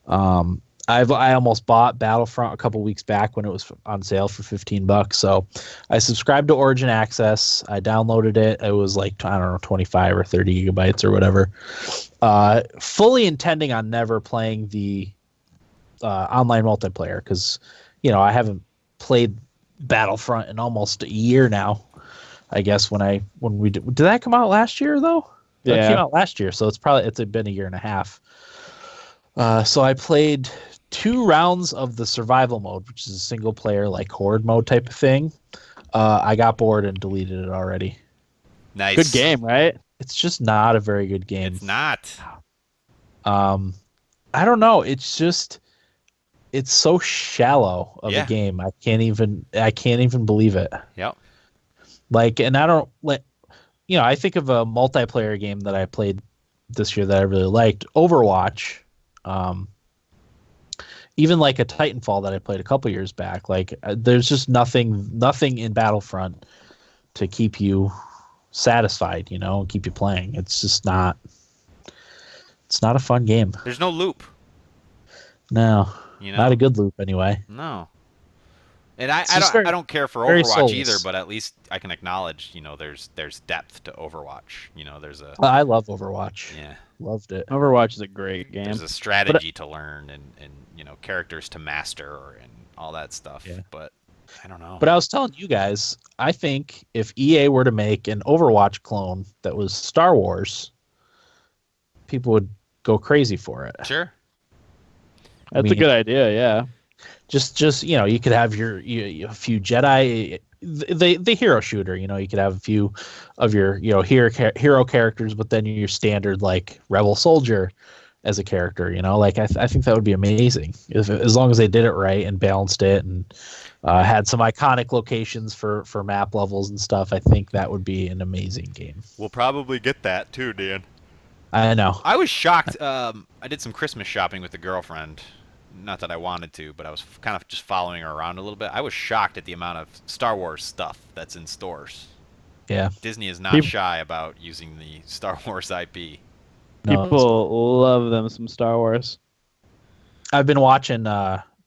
A: I almost bought Battlefront a couple weeks back when it was on sale for $15. So I subscribed to Origin Access. I downloaded it. It was like, I don't know, 25 or 30 gigabytes or whatever. Fully intending on never playing the online multiplayer because, I haven't played Battlefront in almost a year now. I guess when we did that come out last year though?
B: Yeah,
A: it came out last year, so it's been a year and a half. So I played 2 rounds of the survival mode, which is a single player like horde mode type of thing. I got bored and deleted it already.
C: Nice.
B: Good game, right?
A: It's just not a very good game.
C: It's not.
A: I don't know. It's so shallow of
C: Yeah.
A: a game. I can't even believe it.
C: Yep.
A: Like, and I don't like, I think of a multiplayer game that I played this year that I really liked, Overwatch. Even like a Titanfall that I played a couple years back. Like, there's just nothing in Battlefront to keep you satisfied, and keep you playing. It's just not. It's not a fun game.
C: There's no loop.
A: No,
C: You know?
A: not a good loop anyway.
C: No. And I
A: It's just
C: don't I don't care for
A: very
C: Overwatch
A: soulless.
C: either, but at least I can acknowledge, there's depth to Overwatch. There's a
A: I love Overwatch.
C: yeah,
A: Loved it.
B: Overwatch is a great game.
C: there's a strategy to learn and characters to master and all that stuff.
A: Yeah.
C: But I don't know.
A: But I was telling you guys, I think if EA were to make an Overwatch clone that was Star Wars, people would go crazy for it.
C: Sure.
B: That's a good idea, yeah.
A: Just you could have a few Jedi, the hero shooter. You could have a few of your hero characters, but then your standard like rebel soldier as a character. Like I think that would be amazing as long as they did it right and balanced it and had some iconic locations for map levels and stuff. I think that would be an amazing game.
C: We'll probably get that too, Dan.
A: I know.
C: I was shocked. I did some Christmas shopping with a girlfriend. Not that I wanted to, but I was kind of just following her around a little bit. I was shocked at the amount of Star Wars stuff that's in stores.
A: Yeah.
C: Disney is not shy about using the Star Wars IP.
A: No,
B: People love them some Star Wars.
A: I've been watching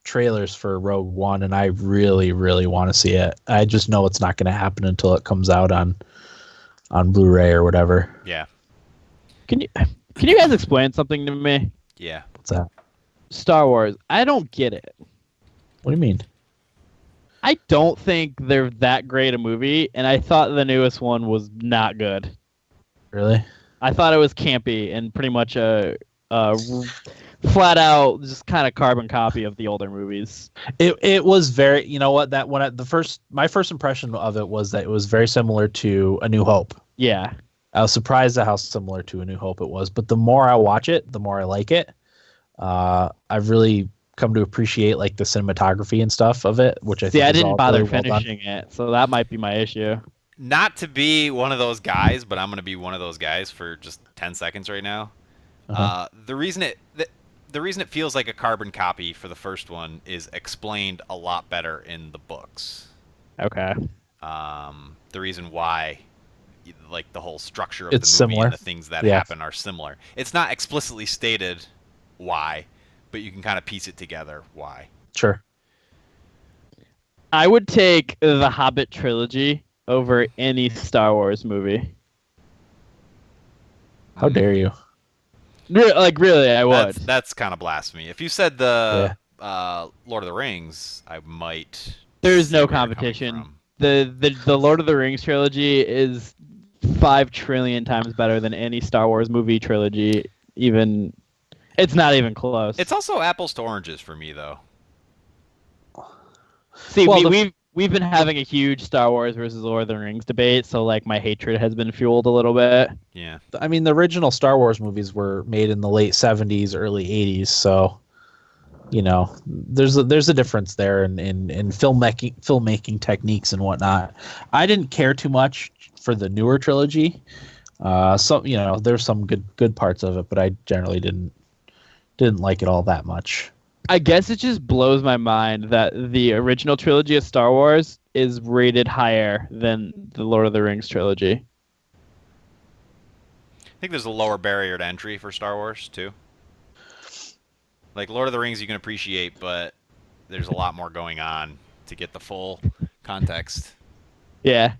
A: trailers for Rogue One, and I really, really want to see it. I just know it's not going to happen until it comes out on Blu-ray or whatever.
C: Yeah.
B: Can you guys explain something to me?
C: Yeah.
A: What's that?
B: Star Wars. I don't get it.
A: What do you mean?
B: I don't think they're that great a movie, and I thought the newest one was not good.
A: Really?
B: I thought it was campy and pretty much a flat out just kind of carbon copy of the older movies.
A: It was very, my first impression of it was that it was very similar to A New Hope.
B: Yeah.
A: I was surprised at how similar to A New Hope it was, but the more I watch it, the more I like it. I've really come to appreciate like the cinematography and stuff of it, which I think
B: I
A: is
B: didn't
A: all
B: bother
A: really well done.
B: finishing it, so that might be my issue.
C: Not to be one of those guys, but I'm going to be one of those guys for just 10 seconds right now.
A: Uh-huh.
C: The reason it feels like a carbon copy for the first one is explained a lot better in the books.
B: Okay.
C: The reason why, like the whole structure of
A: It's
C: the movie
A: similar.
C: and the things that
A: Yeah.
C: happen are similar. It's not explicitly stated why, but you can kind of piece it together why.
A: Sure.
B: I would take the Hobbit trilogy over any Star Wars movie.
A: How dare you?
B: Really, I would.
C: That's kind of blasphemy. If you said the Lord of the Rings, I might.
B: There's
C: see
B: no
C: where you're coming
B: competition.
C: from.
B: The Lord of the Rings trilogy is 5 trillion times better than any Star Wars movie trilogy. It's not even close.
C: It's also apples to oranges for me, though.
B: See,
A: Well,
B: we've been having a huge Star Wars versus Lord of the Rings debate, so like my hatred has been fueled a little bit.
C: Yeah.
A: I mean, the original Star Wars movies were made in the late 70s, early 80s, so there's a difference there in filmmaking techniques and whatnot. I didn't care too much for the newer trilogy. There's some good parts of it, but I generally didn't like it all that much.
B: I guess it just blows my mind that the original trilogy of Star Wars is rated higher than the Lord of the Rings trilogy.
C: I think there's a lower barrier to entry for Star Wars too. Like Lord of the Rings, you can appreciate, but there's a lot more going on to get the full context.
B: Yeah.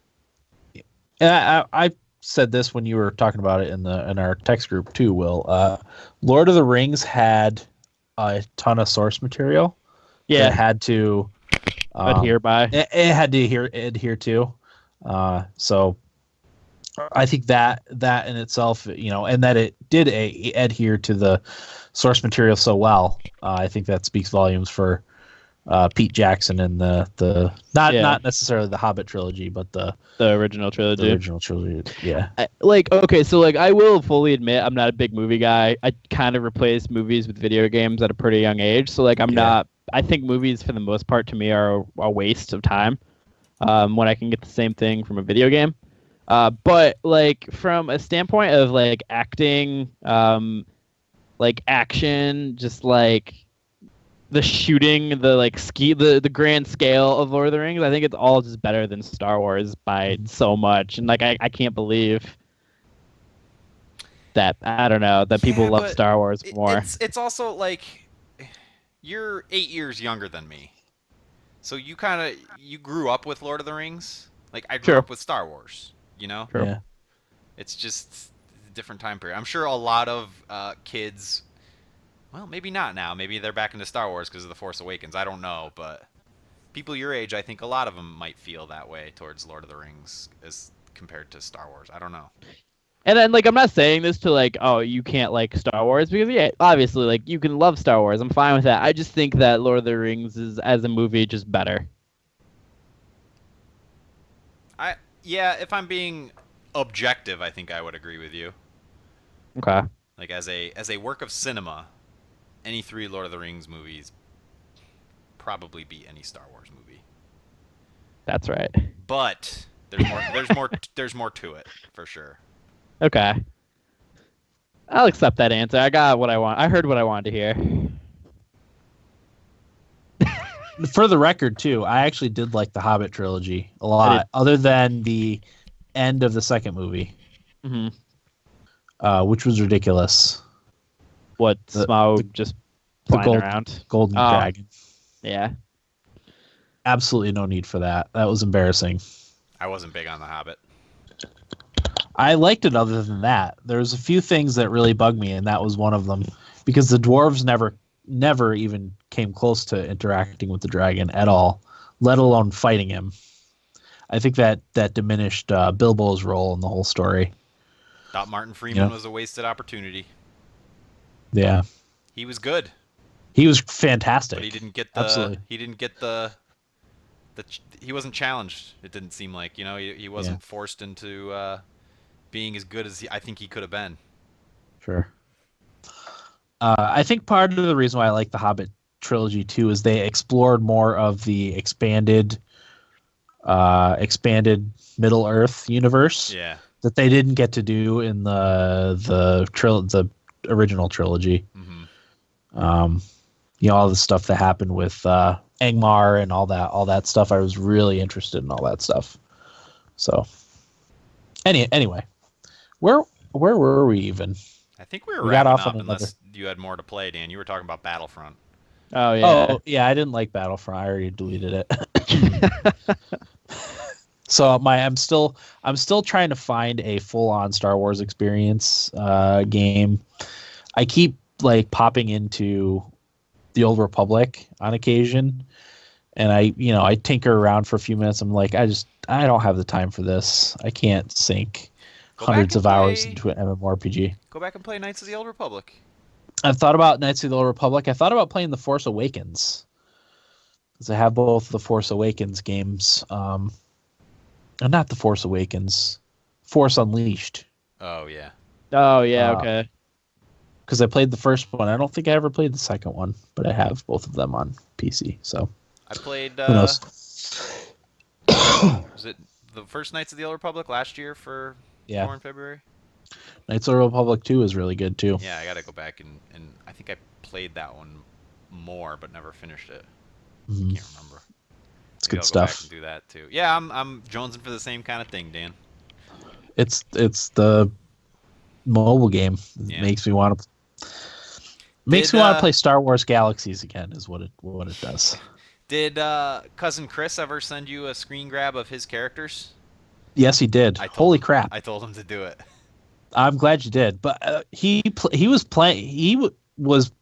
A: And I said this when you were talking about it in our text group too, Will. Lord of the Rings had a ton of source material.
B: Yeah.
A: That had to
B: Adhere by.
A: It had to adhere to. So I think that in itself, and that it did adhere to the source material so well. I think that speaks volumes for Pete Jackson and the not necessarily the Hobbit trilogy, but the
B: original trilogy.
A: The original trilogy, yeah.
B: I will fully admit I'm not a big movie guy. I kind of replaced movies with video games at a pretty young age. So not. I think movies for the most part to me are a waste of time. When I can get the same thing from a video game. But from a standpoint of acting, action, just the shooting, the grand scale of Lord of the Rings, I think it's all just better than Star Wars by so much. And I can't believe that that people love Star Wars more.
C: It's also you're 8 years younger than me. So you grew up with Lord of the Rings. I grew up with Star Wars,
A: True.
C: Yeah. It's just a different time period. I'm sure a lot of kids, well, maybe not now. Maybe they're back into Star Wars because of The Force Awakens. I don't know, but people your age, I think a lot of them might feel that way towards Lord of the Rings as compared to Star Wars. I don't know.
B: And then, I'm not saying this to, oh, you can't like Star Wars, because, yeah, obviously, you can love Star Wars. I'm fine with that. I just think that Lord of the Rings is, as a movie, just better.
C: If I'm being objective, I think I would agree with you.
B: Okay.
C: As a work of cinema, any 3 Lord of the Rings movies probably beat any Star Wars movie.
B: That's right.
C: But there's more to it, for sure.
B: Okay. I'll accept that answer. I got what I want. I heard what I wanted to hear.
A: For the record, too, I actually did like the Hobbit trilogy a lot, other than the end of the second movie, which was ridiculous.
B: What, Smaug just flying around?
A: Golden dragon.
B: Yeah.
A: Absolutely no need for that. That was embarrassing.
C: I wasn't big on the Hobbit.
A: I liked it other than that. There's a few things that really bugged me, and that was one of them. Because the dwarves never even came close to interacting with the dragon at all, let alone fighting him. I think that diminished Bilbo's role in the whole story.
C: Thought Martin Freeman was a wasted opportunity.
A: Yeah.
C: He was good.
A: He was fantastic.
C: But he didn't get
A: Absolutely.
C: He didn't get he wasn't challenged. It didn't seem like, he wasn't forced into being as good as I think he could have been.
A: Sure. I think part of the reason why I like the Hobbit trilogy too is they explored more of the expanded Middle Earth universe.
C: Yeah.
A: That they didn't get to do in the original trilogy.
C: Mm-hmm.
A: All the stuff that happened with Angmar and all that stuff. I was really interested in all that stuff. So, anyway, where were we even?
C: I think we were wrapping up unless you had more to play, Dan. You were talking about Battlefront.
B: Oh, yeah.
A: Oh, yeah, I didn't like Battlefront. I already deleted it. So I'm still trying to find a full-on Star Wars experience game. I keep popping into the Old Republic on occasion, and I tinker around for a few minutes. I'm like, I don't have the time for this. I can't sink hundreds of hours into an MMORPG.
C: Go back and play Knights of the Old Republic.
A: I've thought about Knights of the Old Republic. I thought about playing The Force Awakens, because I have both the Force Awakens games. Not The Force Awakens, Force Unleashed.
C: Oh yeah.
B: Oh yeah. Okay.
A: because I played the first one. I don't think I ever played the second one, but I have both of them on PC. So
C: I played.
A: who knows?
C: Was it the first Knights of the Old Republic last year for
A: Yeah.
C: in February?
A: Knights of the Republic 2 is really good too.
C: Yeah, I gotta go back and I think I played that one more, but never finished it.
A: Mhm.
C: Can't remember.
A: It's
C: Maybe
A: good
C: I'll
A: stuff.
C: Go back and do that too. Yeah, I'm jonesing for the same kind of thing, Dan.
A: It's the mobile game. It
C: Yeah.
A: makes me want to play Star Wars Galaxies again. Is what it does.
C: Did cousin Chris ever send you a screen grab of his characters?
A: Yes, he did. Holy crap!
C: I told him to do it.
A: I'm glad you did. But he was playing.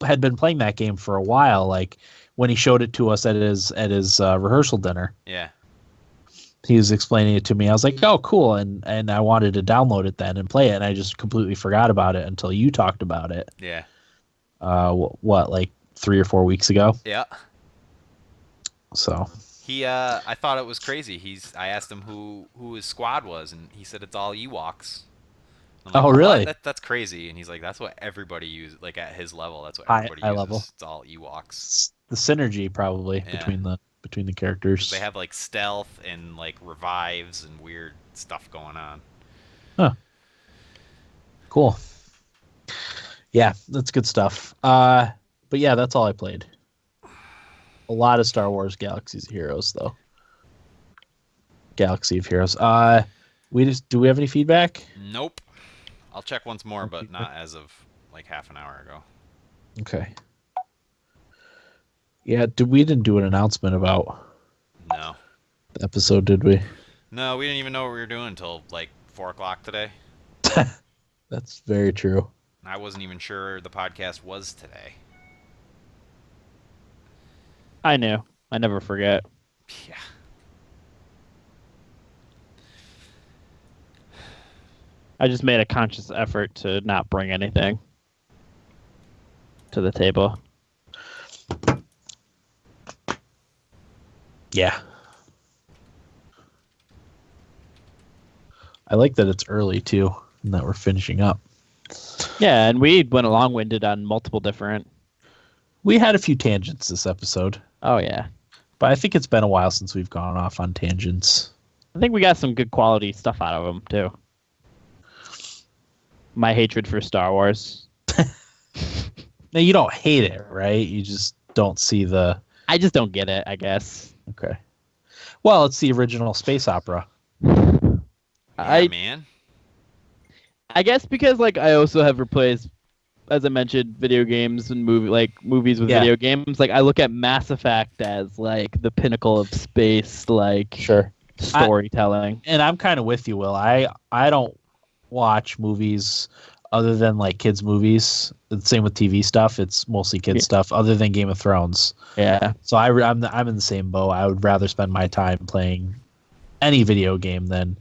A: Had been playing that game for a while. Like when he showed it to us at his rehearsal dinner.
C: Yeah.
A: He was explaining it to me. I was like, "Oh, cool!" And I wanted to download it then and play it, and I just completely forgot about it until you talked about it.
C: Yeah.
A: What, like 3 or 4 weeks ago?
C: Yeah.
A: So
C: he, I thought it was crazy. I asked him who his squad was, and he said it's all Ewoks. I'm like,
A: oh, really?
C: That's crazy. And he's like, that's what everybody uses. Like at his level, that's what
A: High
C: everybody uses.
A: level.
C: It's all Ewoks.
A: It's the synergy probably
C: Yeah.
A: between the characters.
C: They have like stealth and like revives and weird stuff going on.
A: Huh. Cool. Yeah, that's good stuff. But yeah, that's all I played. A lot of Star Wars Galaxies of Heroes though. Galaxy of Heroes. Do we have any feedback?
C: Nope. I'll check once more, but not as of like half an hour ago.
A: Okay. Yeah, we didn't do an announcement about
C: No.
A: the episode, did we?
C: No, we didn't even know what we were doing until like 4 o'clock today.
A: That's very true.
C: I wasn't even sure the podcast was today.
B: I knew. I never forget.
C: Yeah.
B: I just made a conscious effort to not bring anything to the table.
A: Yeah. I like that it's early too, and that we're finishing up.
B: Yeah, and we went long-winded on multiple different.
A: We had a few tangents this episode,
B: Oh yeah,
A: but I think it's been a while since we've gone off on tangents.
B: I think we got some good quality stuff out of them too. My hatred for Star Wars.
A: Now, you don't hate it, right? You just don't see the...
B: I just don't get it, I guess.
A: Okay. Well, it's the original space opera.
C: Yeah, man.
B: I guess because like I also have replaced, as I mentioned, video games and movies with video games. Like I look at Mass Effect as like the pinnacle of space, like
A: Sure.
B: storytelling.
A: And I'm kind of with you, Will. I don't watch movies other than like kids movies. The same with TV stuff. It's mostly kids stuff other than Game of Thrones.
B: Yeah.
A: So I'm in the same boat. I would rather spend my time playing any video game than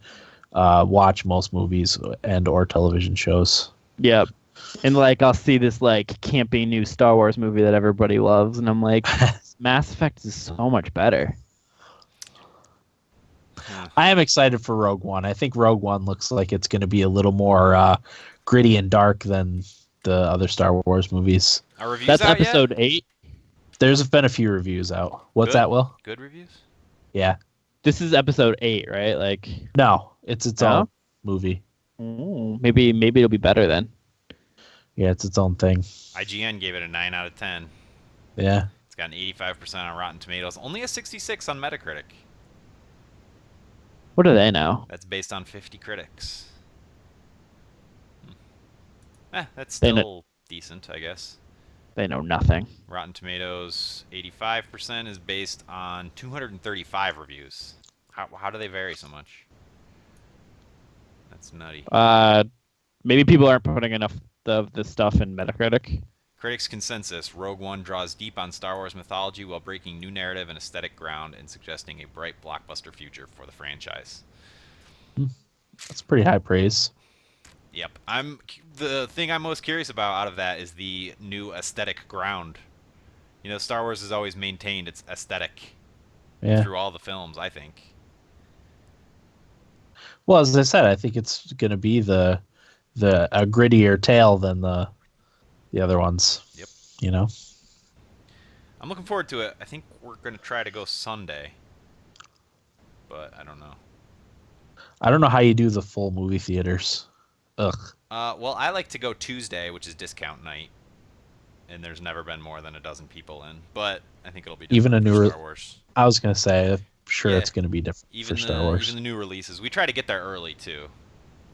A: watch most movies and or television shows.
B: Yep. And like I'll see this like campy new Star Wars movie that everybody loves, and I'm like, Mass Effect is so much better.
A: I am excited for Rogue One. I think Rogue One looks like it's going to be a little more gritty and dark than the other Star Wars movies.
C: Are reviews
B: That's
C: out
B: episode
C: yet?
B: 8.
A: There's been a few reviews out. What's
C: Good?
A: that, Will?
C: Good reviews?
A: Yeah.
B: This is episode 8, right? Like,
A: No, it's its
B: No?
A: own movie.
B: maybe it'll be better then.
A: Yeah, it's its own thing.
C: IGN gave it a 9 out of 10.
A: Yeah.
C: It's got an 85% on Rotten Tomatoes. Only a 66 on Metacritic.
B: What do they know?
C: That's based on 50 critics. That's
B: They
C: still decent, I guess.
B: They know nothing.
C: Rotten Tomatoes, 85% is based on 235 reviews. How do they vary so much? That's nutty.
B: Maybe people aren't putting enough of this stuff in Metacritic.
C: Critics' consensus, Rogue One draws deep on Star Wars mythology while breaking new narrative and aesthetic ground and suggesting a bright blockbuster future for the franchise.
A: That's pretty high praise.
C: Yep. The thing I'm most curious about out of that is the new aesthetic ground. You know, Star Wars has always maintained its aesthetic through all the films, I think.
A: Well, as I said, I think it's going to be a grittier tale than the the other ones.
C: Yep.
A: You know.
C: I'm looking forward to it. I think we're going to try to go Sunday. But I don't know.
A: I don't know how you do the full movie theaters. Ugh.
C: Well, I like to go Tuesday, which is discount night. And there's never been more than a dozen people in. But I think it'll be different
A: Even a
C: for
A: new
C: Star Wars.
A: I was gonna say,
C: Yeah.
A: it's gonna be different for Star Wars.
C: Even the new releases. We try to get there early, too.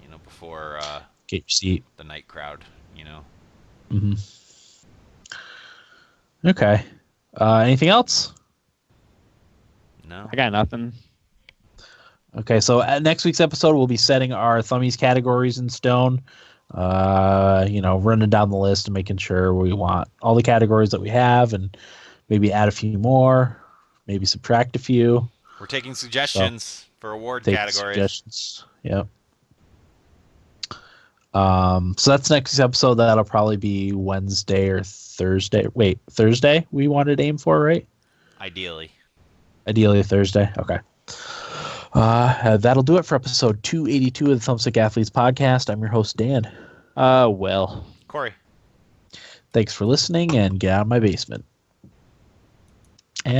C: You know, before
A: Get your seat.
C: the night crowd, you know.
A: Mm-hmm. Okay. Anything else?
C: No.
B: I got nothing.
A: Okay, so at next week's episode, we'll be setting our Thummies categories in stone. Running down the list and making sure we want all the categories that we have, and maybe add a few more, maybe subtract a few.
C: We're taking suggestions for award
A: Take
C: categories.
A: Suggestions. Yep. So that's next week's episode. That'll probably be Wednesday or Thursday. Wait, Thursday we wanted to aim for, right?
C: Ideally.
A: Ideally Thursday. Okay. That'll do it for episode 282 of the Thumbstick Athletes podcast. I'm your host, Dan.
B: Well.
C: Corey.
A: Thanks for listening, and get out of my basement.